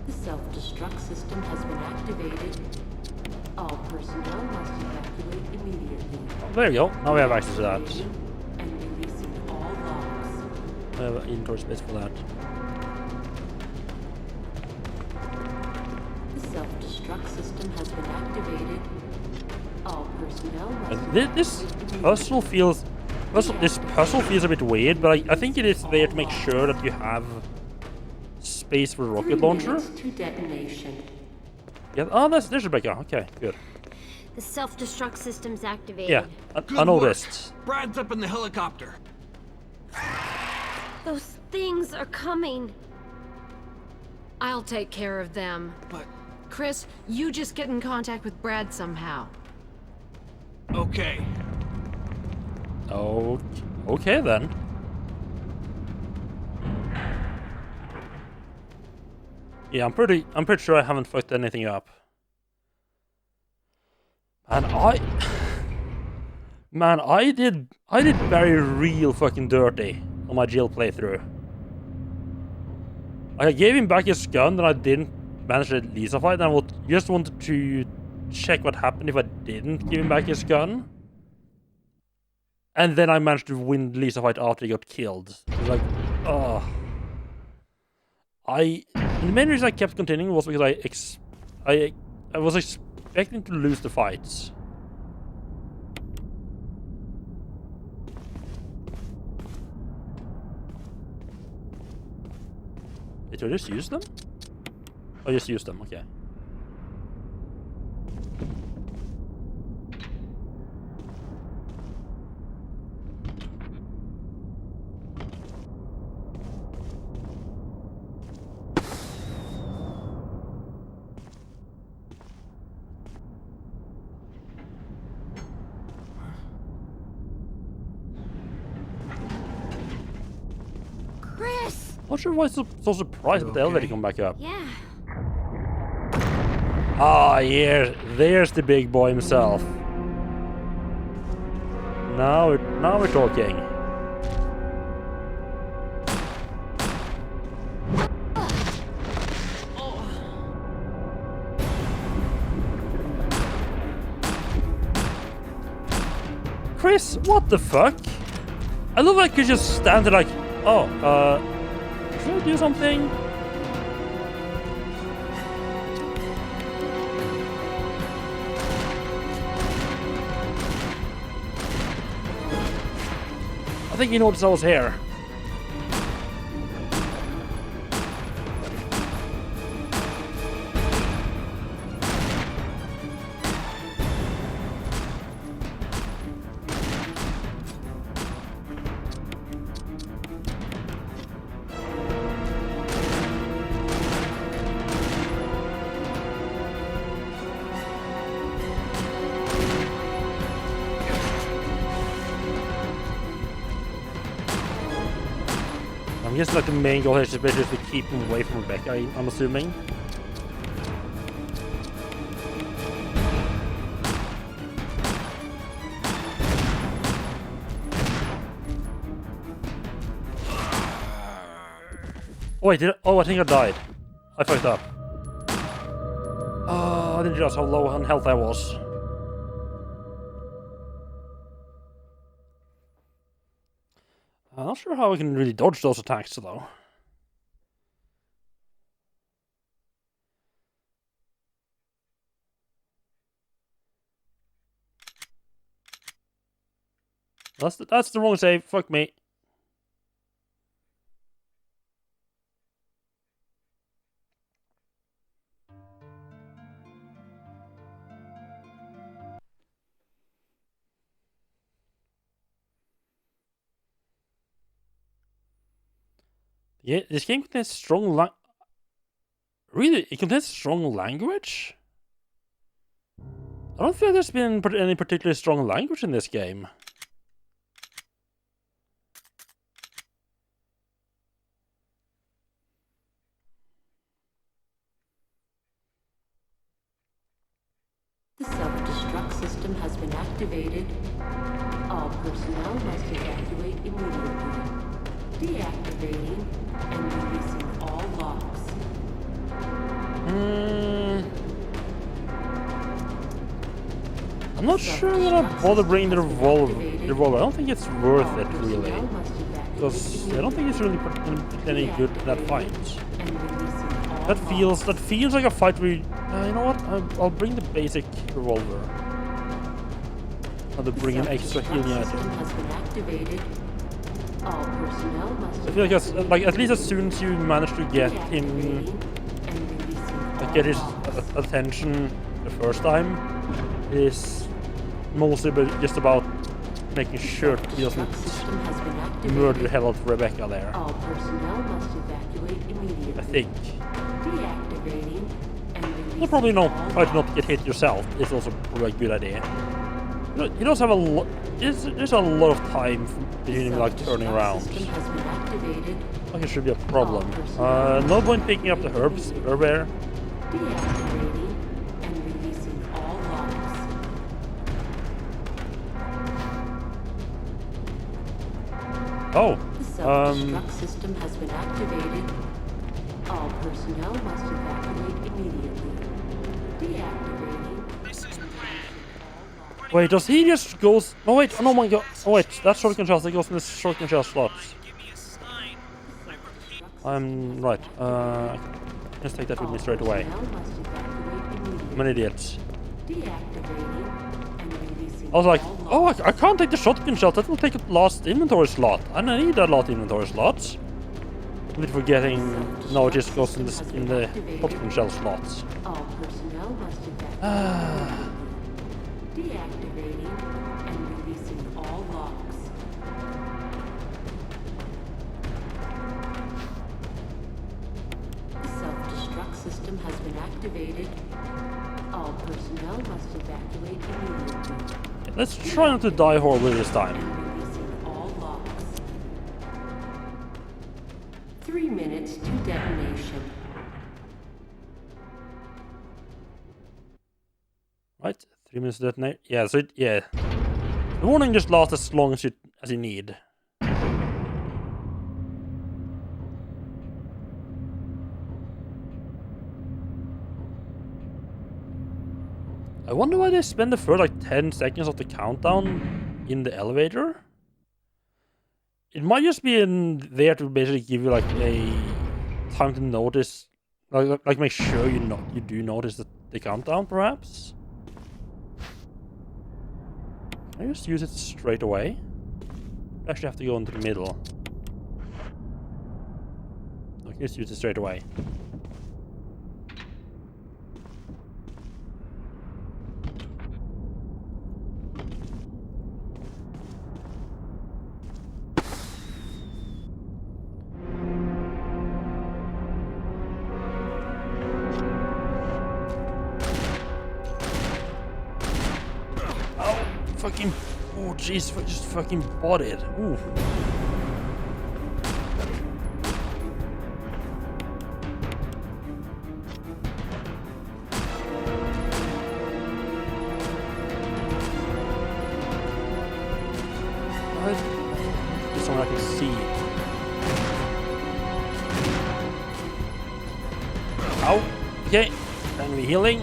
The self-destruct system has been activated. All personnel must evacuate immediately. Oh, there you go. Now we have access to that. And releasing all locks. I have an indoor space for that. The self-destruct system has been activated. All personnel must This puzzle feels a bit weird, but I think it is there to make sure that you have space for a rocket launcher. To detonation. Yeah. Oh, there's Rebecca. Okay, good. The self-destruct system's activated. Yeah, I noticed. Brad's up in the helicopter. Those things are coming. I'll take care of them. But Chris, you just get in contact with Brad somehow. okay. Oh, okay then. Yeah, I'm pretty sure I haven't fucked anything up. And I did very real fucking dirty on my Jill playthrough. I gave him back his gun, and I didn't manage the Lisa fight, and I just wanted to check what happened if I didn't give him back his gun. And then I managed to win the Lisa fight after he got killed. It was like, oh. The main reason I kept continuing was because I was expecting to lose the fights. Did I just use them? Oh, just use them, okay. Chris! Not sure why I'm so surprised with the elevator come back up. Yeah. Ah, yeah, there's the big boy himself. Now we're talking. Chris, what the fuck? I love like you just stand there like, oh, should I do something? think he noticed I was here. I guess like the main goal here is just basically to keep him away from Rebecca, I'm assuming. Oh wait, oh I think I died. I fucked up. Oh, I didn't realize how low on health I was. I'm not sure how I can really dodge those attacks, though. That's the wrong save. Fuck me. Yeah, this game contains strong Really? It contains strong language? I don't feel there's been any particularly strong language in this game. The self-destruct system has been activated. All personnel must evacuate immediately. Deactivating and releasing all locks. I'm not sure that I'll bother bringing the revolver. I don't think it's worth it, really. Because I don't think it's really any good in that fight. That feels like a fight where you know what? I'll bring the basic revolver. I'll bring an extra healing item. I feel like at least as soon as you manage to get him, get his attention the first time, is mostly just about making sure he doesn't murder the hell out of Rebecca there. I think. Well, probably try to not get hit yourself. It's also probably a good idea. You also have a lot. There's a lot of time between him like turning around. Like it should be a problem. No point picking up the herb air. Oh. The self-destruct system has been activated. All personnel must evacuate immediately. Deactivating. This is Brad. Wait, does he just goes? Oh wait, oh my god! Oh wait, that shotgun shell that goes in the shotgun shell slots. Give me a sign. I repeat. I'm right. Let's take that with me straight away. I'm an idiot. I was like, oh, I can't take the shotgun shell. That will take up last inventory slot. And I need that last inventory slot. With forgetting, no, it just goes in the shotgun shell slots. All personnel must evacuate. Deactivating and releasing all locks. The self-destruct system has been activated. All personnel must evacuate immediately. Let's try not to die horribly this time. And releasing all locks. 3 minutes to detonation. Right, 3 minutes to detonate. Yeah, so yeah. The warning just lasts as long as you need. I wonder why they spend the first like 10 seconds of the countdown in the elevator. It might just be in there to basically give you like a time to notice, like make sure you do notice the countdown, perhaps. Can I just use it straight away? Actually have to go into the middle. I can just use it straight away. Fucking, oh jeez, just fucking bought it. Ooh. This one I can see. Ow. Okay, and we're healing.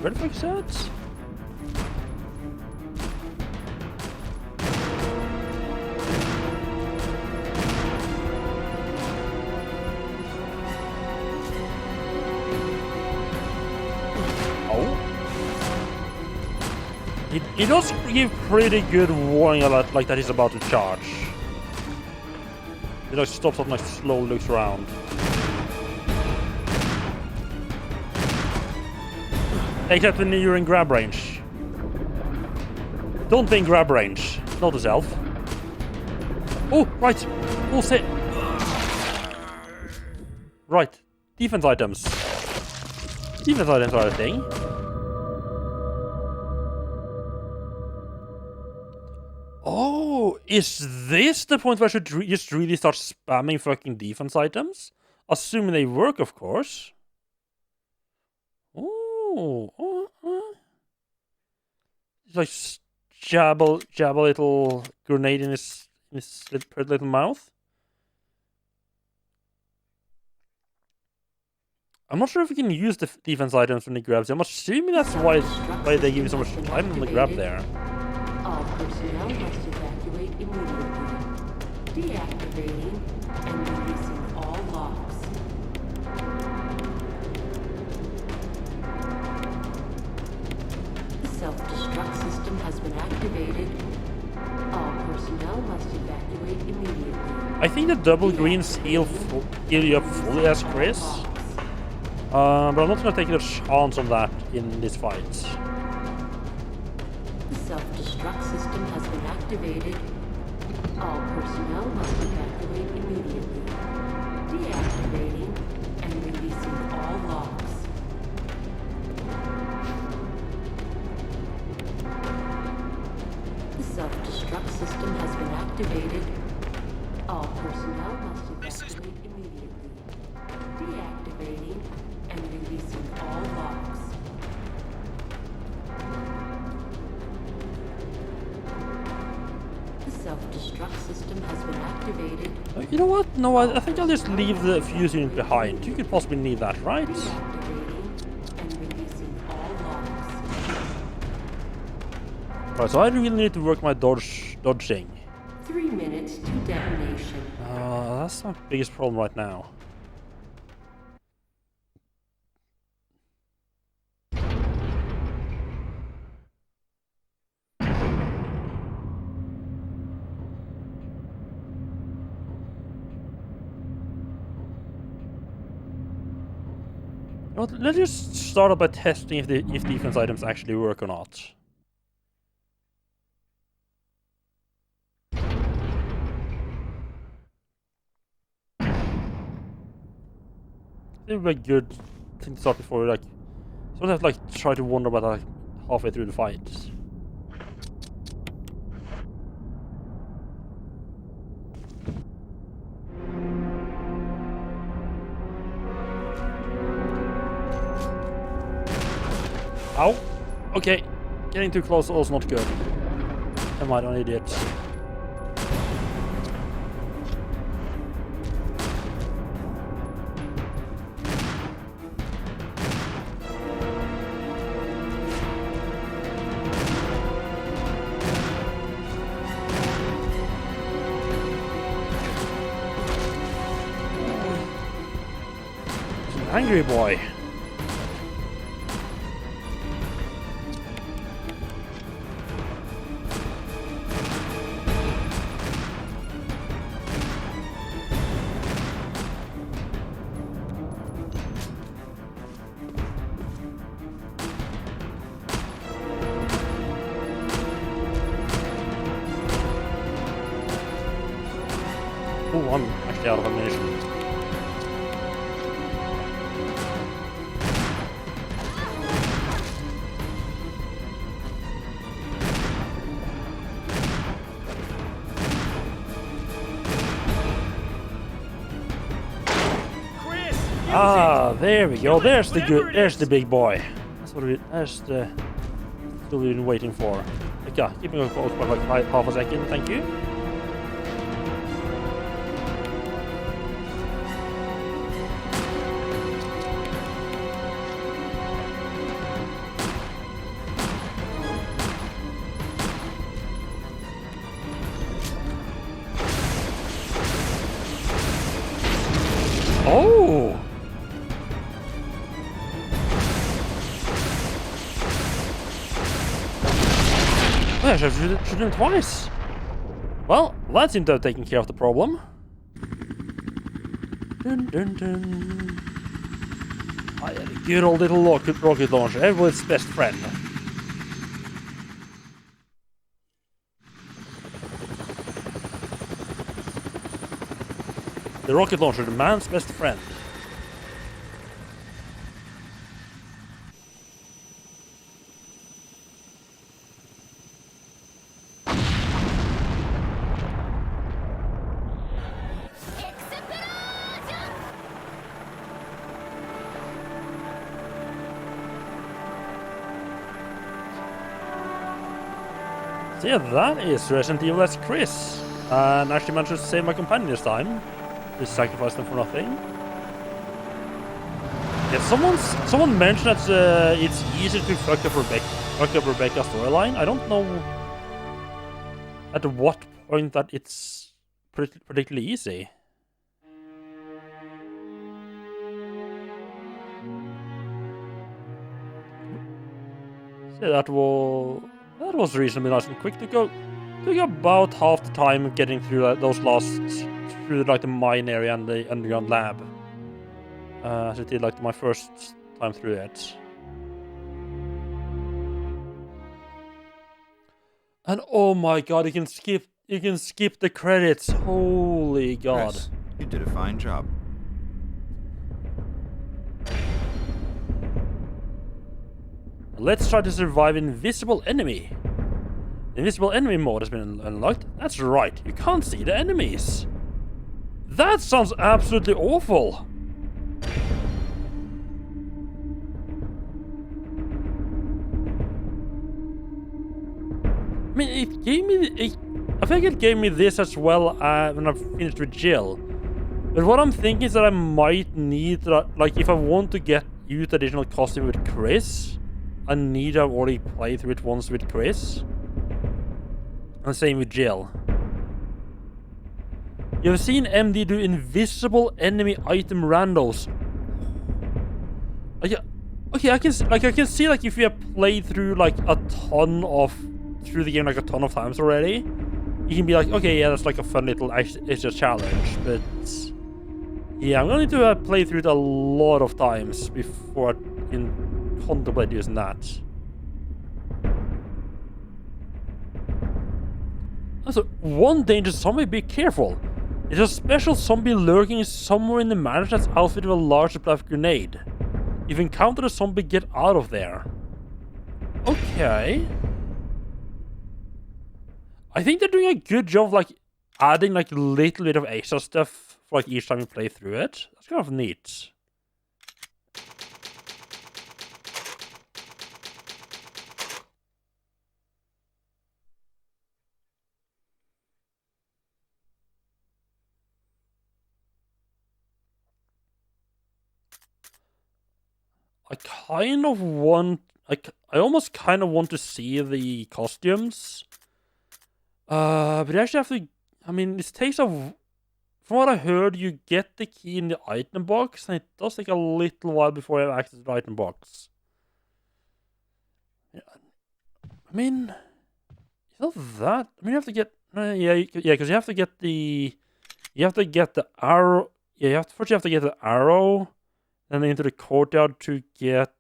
Where the fuck is that? Oh. It does give pretty good warning about like that he's about to charge. It like stops up and like slowly looks around. Except when you're in grab range. Don't be in grab range. Not the self. Oh, right. All set. Right. Defense items. Defense items are a thing. Oh, is this the point where I should just really start spamming fucking defense items? Assuming they work, of course. It's like jab a little grenade in his little mouth. I'm not sure if we can use the defense items when he grabs them. I'm assuming that's why they give you so much time on the grab there. All personnel must evacuate immediately. Deactivating and releasing all locks. The self-destruct system has been activated. All personnel must evacuate immediately. I think the double greens heal you up fully as Chris. But I'm not gonna take a chance on that in this fight. The self-destruct system has been activated. All personnel must evacuate immediately. Deactivating and releasing all locks. The self-destruct system has been activated. All personnel must evacuate immediately. Deactivating and releasing all locks. The self-destruct system has been activated. You know what? No, I think I'll just leave the fuse unit behind. You could possibly need that, right? Deactivating and releasing all locks. Right, so I really need to work my dodging. 3 minutes to detonation. That's my biggest problem right now. Let's just start out by testing if defense items actually work or not. It would be a good thing to start before we don't have to try to wonder about that halfway through the fight. Ow! Okay, getting too close is also not good. Am I an idiot? angry boy. Oh, I'm actually out of ammunition. Chris! Ah, there we go. There's the whatever good. it There's is. the big boy. That's the still been waiting for. Okay, keep me close by like half a second. Thank you. Oh! Oh, I should shoot him twice. Well, that seemed to have taken care of the problem. Dun, dun, dun. Ah, yeah, the good old little rocket launcher, everyone's best friend. The rocket launcher, the man's best friend. So yeah, that is Resident Evil as Chris. And actually managed to save my companion this time. Just sacrificed them for nothing. Yeah, someone mentioned that it's easy to fuck up Rebecca's storyline. I don't know at what point that it's particularly easy. So that was reasonably nice and quick to go. Took about half the time getting through through like the mine area and the underground lab. As it did like my first time through it. And oh my god, you can skip the credits. Holy god. Chris, you did a fine job. Let's try to survive Invisible Enemy. Invisible Enemy mode has been unlocked. That's right, you can't see the enemies. That sounds absolutely awful. I mean, it gave me... I think it gave me this as well when I finished with Jill. But what I'm thinking is that I might need... Like, if I want to get use additional costume with Chris, I need to have already played through it once with Chris. And same with Jill. You've seen MD do invisible enemy item randos. Okay, I can see like if you have played through like through the game like a ton of times already, you can be like, okay, yeah, that's like a fun little extra challenge. But yeah, I'm going to need to play through it a lot of times before I can contemplate using that. Also, one dangerous zombie, be careful. There's a special zombie lurking somewhere in the mansion that's outfitted with a large black grenade. If you encounter a zombie, get out of there. Okay. I think they're doing a good job, like, adding, like, a little bit of extra stuff for, like, each time you play through it. That's kind of neat. I almost kind of want to see the costumes. But you actually have to, I mean, it takes From what I heard, you get the key in the item box, and it does take a little while before you have access to the item box. Yeah, I mean, it's not that. I mean, you have to get. Yeah, because you have to get the. You have to get the arrow. Yeah, first you have to get the arrow, then into the courtyard to get.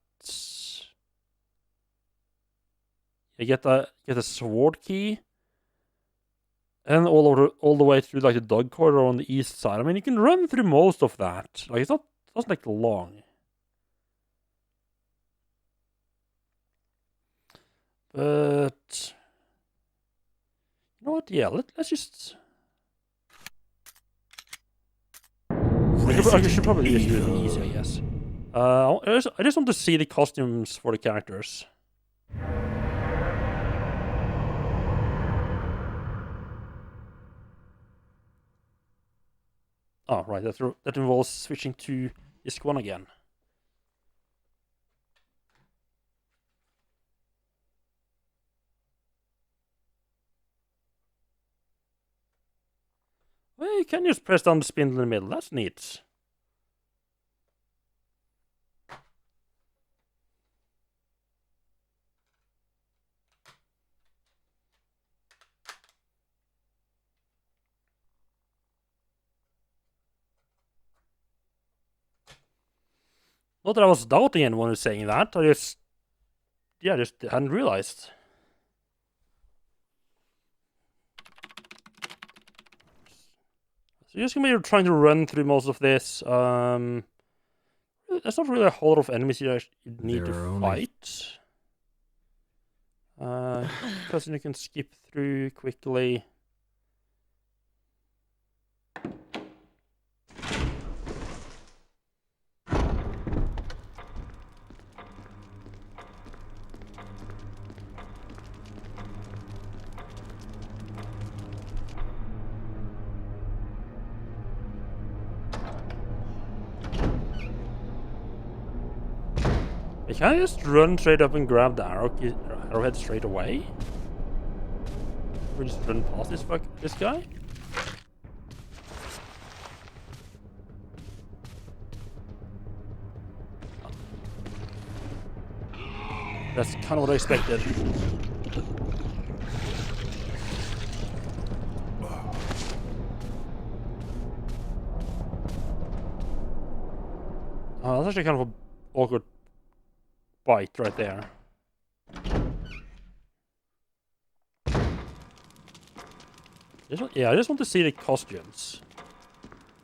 You get the sword key. And all the way through like the dog corridor on the east side. I mean, you can run through most of that. Like it doesn't take long. But you know what? Yeah, let's just. I should probably just do it easy, I guess. I just want to see the costumes for the characters. Oh, right. That involves switching to disc 1 again. Well, you can just press down the spindle in the middle. That's neat. Not that I was doubting anyone who's saying that. I just hadn't realized. So you're just gonna be trying to run through most of this. There's not really a whole lot of enemies you need to fight. Because you can skip through quickly. Can I just run straight up and grab the arrowhead straight away? We just run past this guy? That's kind of what I expected. Oh, that's actually kind of an awkward bite right there. I just want to see the costumes.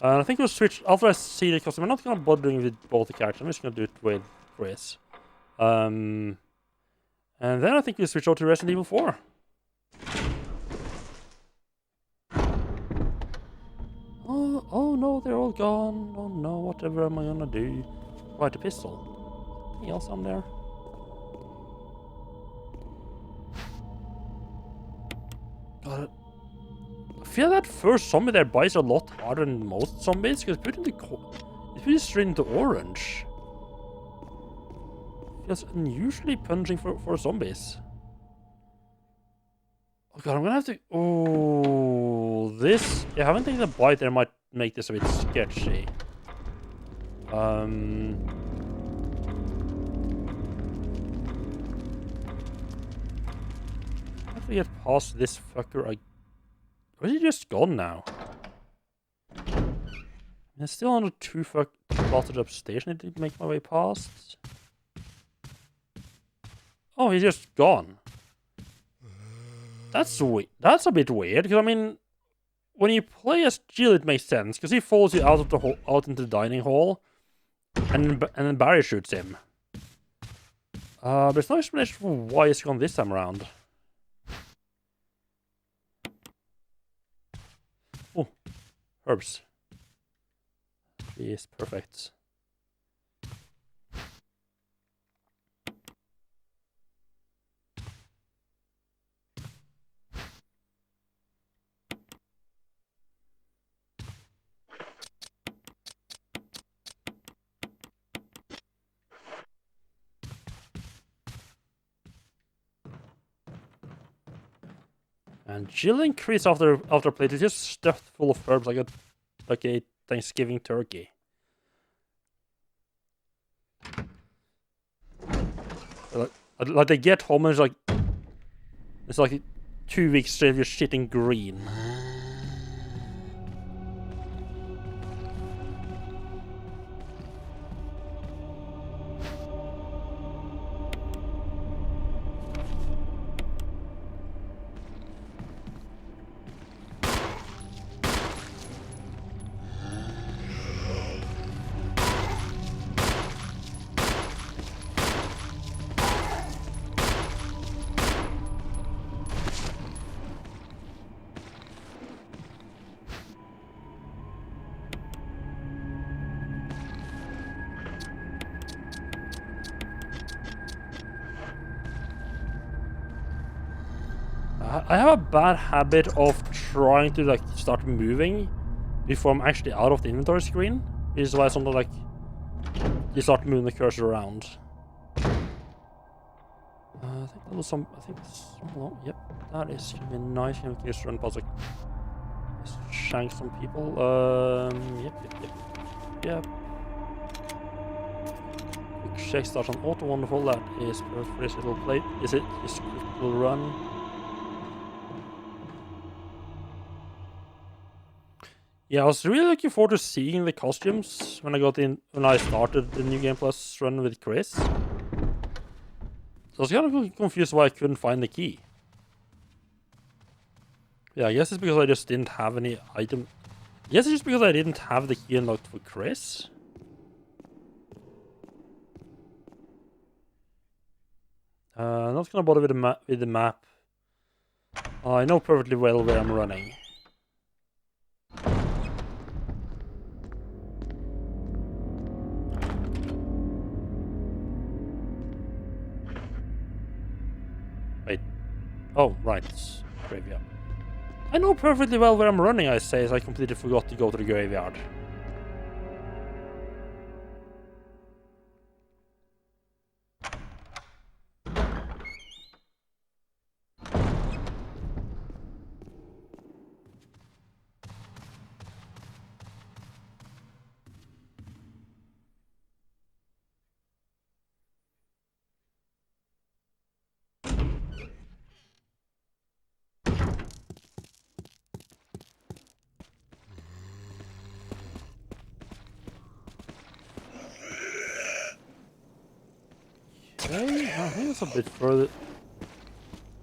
I think we'll switch after I see the costume. I'm not gonna bother doing with both the characters. I'm just gonna do it with Chris. And then I think we'll switch over to Resident Evil 4. Oh no, they're all gone. Oh no, whatever am I gonna do? Right, a pistol. Anything else on there? God, I feel that first zombie there bites a lot harder than most zombies because it's pretty straight into orange. Feels unusually punishing for zombies. Oh god, I'm gonna have to. Oh, this. Yeah, having taken a bite there might make this a bit sketchy. I have to get past this fucker. Or is he just gone now? I'm still on the two plotted up station. I didn't make my way past. Oh, he's just gone. That's weird. That's a bit weird. Because I mean, when you play as Jill, it makes sense because he follows you out of the out into the dining hall, and then Barry shoots him. There's no explanation for why he's gone this time around. Oh, herbs. Yes, perfect. And Jill increased after plate is just stuffed full of herbs like a like a Thanksgiving turkey. Like they get home and it's like 2 weeks straight of just shitting green. I have a bad habit of trying to like start moving before I'm actually out of the inventory screen. Which is why something like you start moving the cursor around. I think that was some. I think. Well, yep, that is gonna be nice. Gonna just run past like just shank some people. Yep. Quick check starts on auto. Wonderful. That is perfect for this little plate. Is it? Just quick little run. Yeah, I was really looking forward to seeing the costumes when I started the New Game Plus run with Chris. So I was kind of confused why I couldn't find the key. Yeah, I guess it's because I just didn't have any item. Yes, it's just because I didn't have the key unlocked for Chris. Not gonna bother with the map. I know perfectly well where I'm running. Wait. Oh, right. It's graveyard. I know perfectly well where I'm running, I say, as I completely forgot to go to the graveyard. Okay, I think it's a bit further.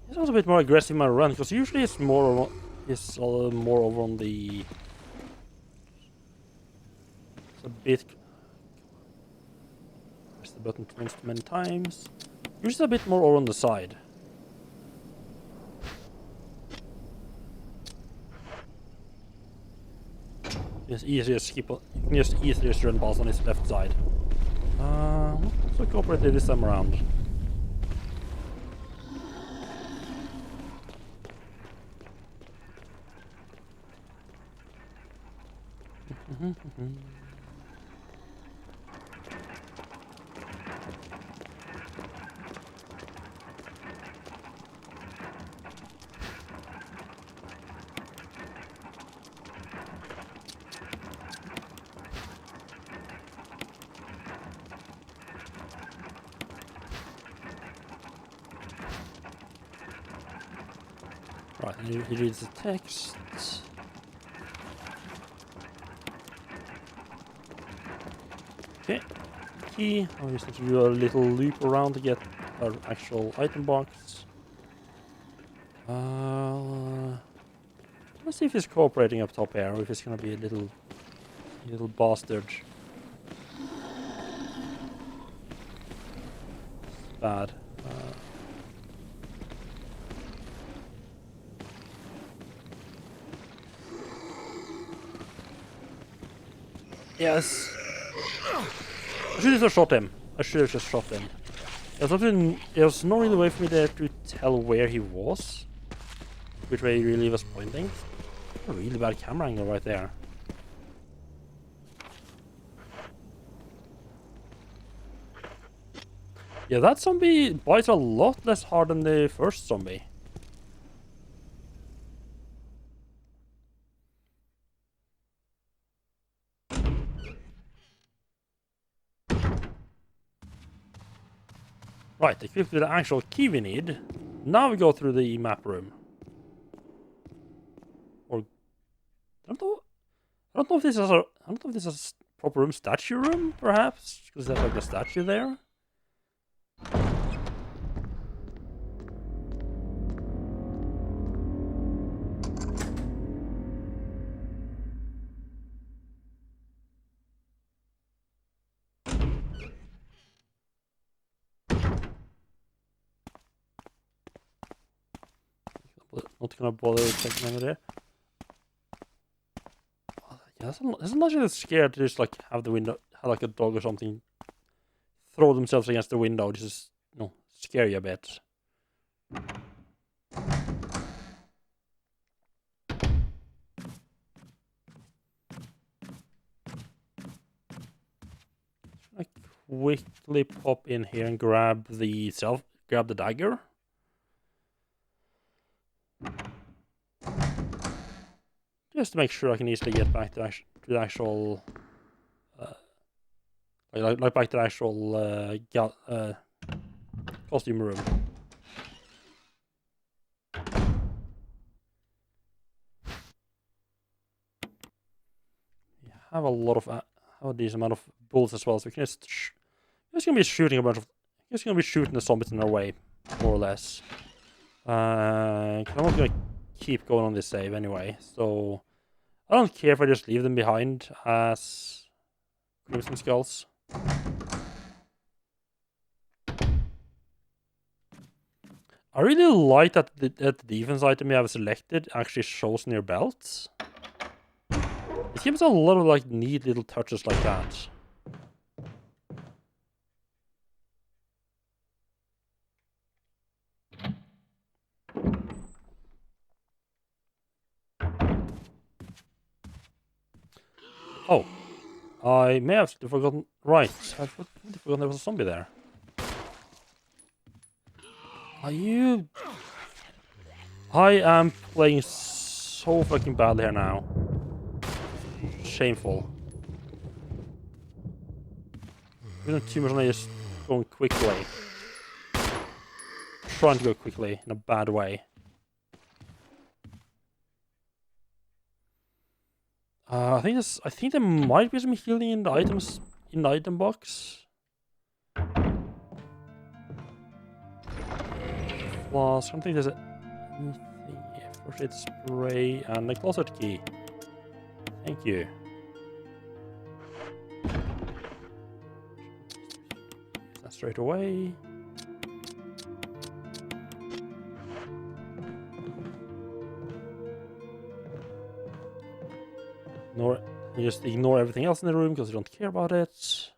It's also a bit more aggressive in my run, because usually it's more over on the. It's a bit. Press the button too many times. Usually it's a bit more over on the side. It's easier to skip. You can just easily run past on his left side. Not so cooperative this time around. Right, and he reads the text. Okay, key. I just have to do a little loop around to get our actual item box. Let's see if he's cooperating up top here, or if he's gonna be a little bastard. It's bad. Yes. I should have just shot him. There was no real way for me there to tell where he was. Which way he really was pointing. A really bad camera angle right there. Yeah, that zombie bites a lot less hard than the first zombie. Right, equipped with the actual key we need. Now we go through the map room. Or I don't know if this is a proper room, statue room, perhaps, because there's like a statue there. Not gonna bother checking under there. Yeah, that's not really scared to just like have the window, have like a dog or something, throw themselves against the window, just scare you a bit. I quickly pop in here and grab the dagger. Just to make sure I can easily get back to the actual, like back to the actual costume room. We have a decent amount of bullets as well, so we can just gonna be shooting a bunch of, just gonna be shooting the zombies in our way, more or less. 'Cause I'm not gonna keep going on this save anyway, so I don't care if I just leave them behind as Crimson Skulls. I really like that the defense item you have selected actually shows in your belts. It gives a lot of like neat little touches like that. Oh, I may have forgotten. Right, I forgot there was a zombie there. Are you? I am playing so fucking badly here now. Shameful. We're doing too much on just going quickly. Trying to go quickly in a bad way. I think there might be some healing in the items in the item box. Flask. I don't think there's anything. First aid spray and a closet key. Thank you. That straight away. Just ignore everything else in the room because you don't care about it.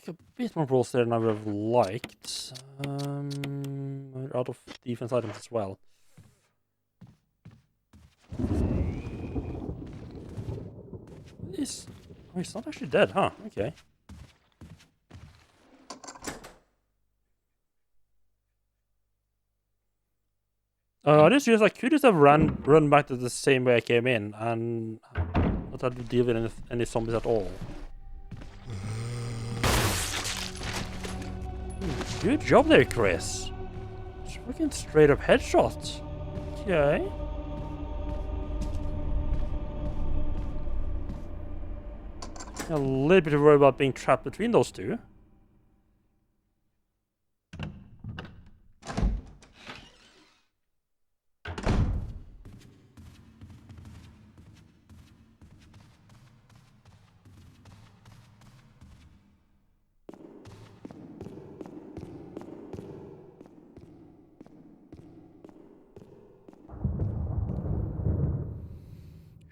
A bit more rolls there than I would have liked. We're out of defense items as well. He's not actually dead, huh? Okay. I just realized I could just have run back to the same way I came in and not had to deal with any zombies at all. Good job there, Chris. Just fucking straight up headshot. Okay. A little bit worried about being trapped between those two.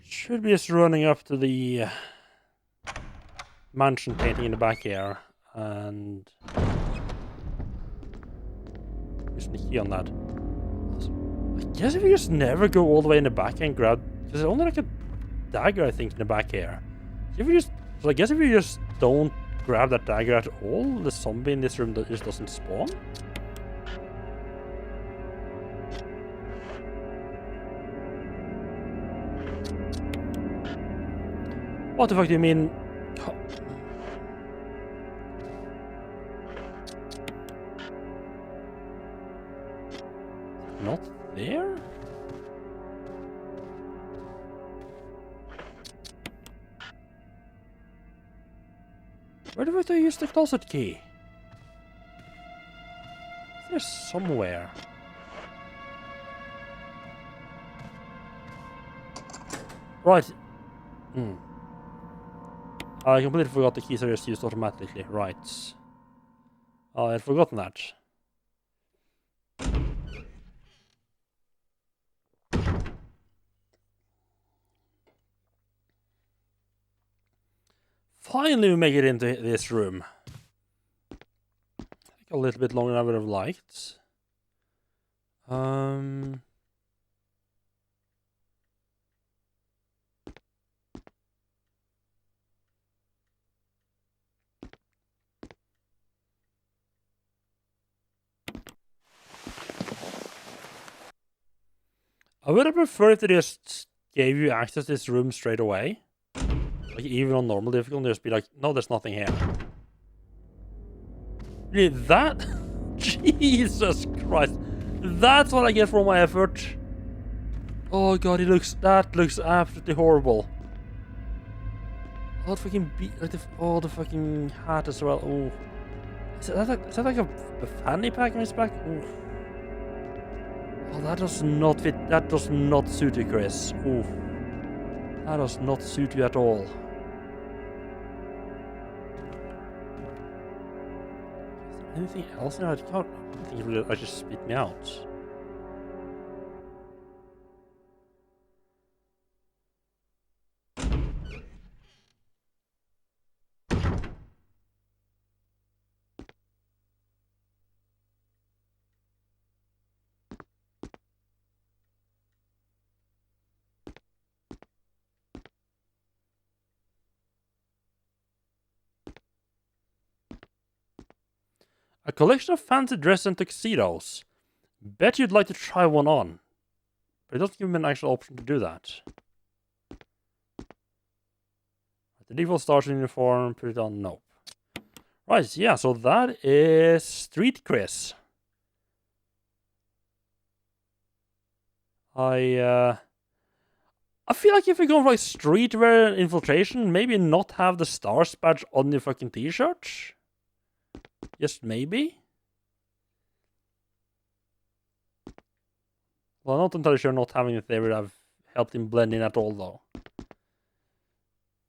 Should be just running up to the mansion painting in the back here, and using the key on that. I guess if you just never go all the way in the back and grab, because there's only like a dagger I think in the back here. If you just, so I guess if you just don't grab that dagger at all, the zombie in this room just doesn't spawn. What the fuck do you mean? Not there? Where the fuck do I use the closet key? There's somewhere. Right. I completely forgot the keys are just used automatically. Right. I had forgotten that. Finally we make it into this room. I think a little bit longer than I would have liked. I would have preferred if they just gave you access to this room straight away. Like, even on normal difficulty, just be like, no, there's nothing here. Really, that? Jesus Christ. That's what I get for all my effort. Oh god, that looks absolutely horrible. Oh, the fucking like the fucking hat as well. Oh. Is that like a fanny pack on his back? Oh. Oh, that does not fit. That does not suit you, Chris. Oof. That does not suit you at all. Is there anything else? No, I can't. I think it really actually spit me out. A collection of fancy dresses and tuxedos. Bet you'd like to try one on. But it doesn't give me an actual option to do that. The default starts uniform, put it on, nope. Right, yeah, so that is Street Chris. I feel like if you're going for like streetwear infiltration, maybe not have the stars badge on your fucking t-shirt. Just maybe. Well, I'm not entirely sure not having it there would have helped him blend in at all, though.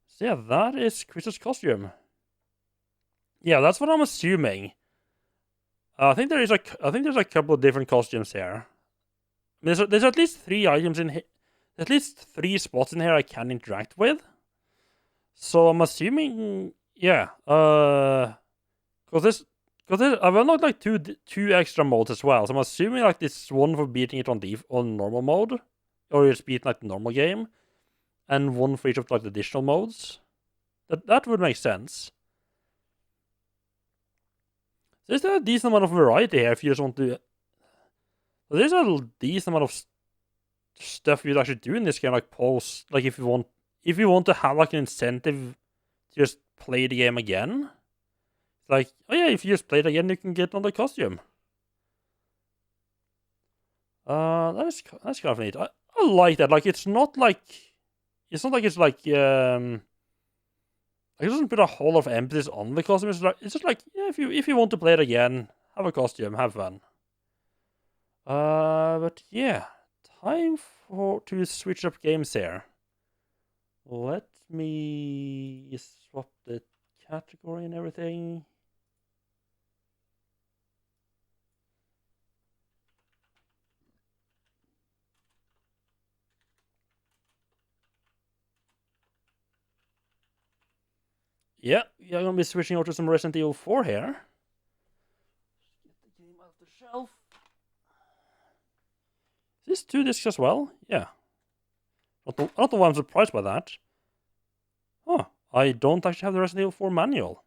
So yeah, that is Chris's costume. Yeah, that's what I'm assuming. I think there's a couple of different costumes here. There's at least 3 items in here. At least 3 spots in here I can interact with. So I'm assuming, yeah. Because I've unlocked like two extra modes as well. So I'm assuming like this one for beating it on normal mode, or just beating like the normal game, and one for each of like the additional modes. That would make sense. There's a decent amount of variety here if you just want to. There's a decent amount of stuff you'd actually do in this game, like post, like if you want to have like an incentive to just play the game again. Like, oh yeah, if you just play it again, you can get another costume. That's kind of neat. I like that. Like, it's not like it's like I doesn't put a whole lot of emphasis on the costume. It's just like, yeah, if you want to play it again, have a costume, have fun. But yeah, time to switch up games here. Let me swap the category and everything. Yeah, we are going to be switching over to some Resident Evil 4 here. Get the game off the shelf. Is this 2 discs as well? Yeah. I don't know why I'm surprised by that. Huh. I don't actually have the Resident Evil 4 manual.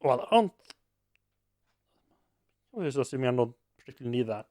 Well, I don't... I was assuming I don't particularly need that.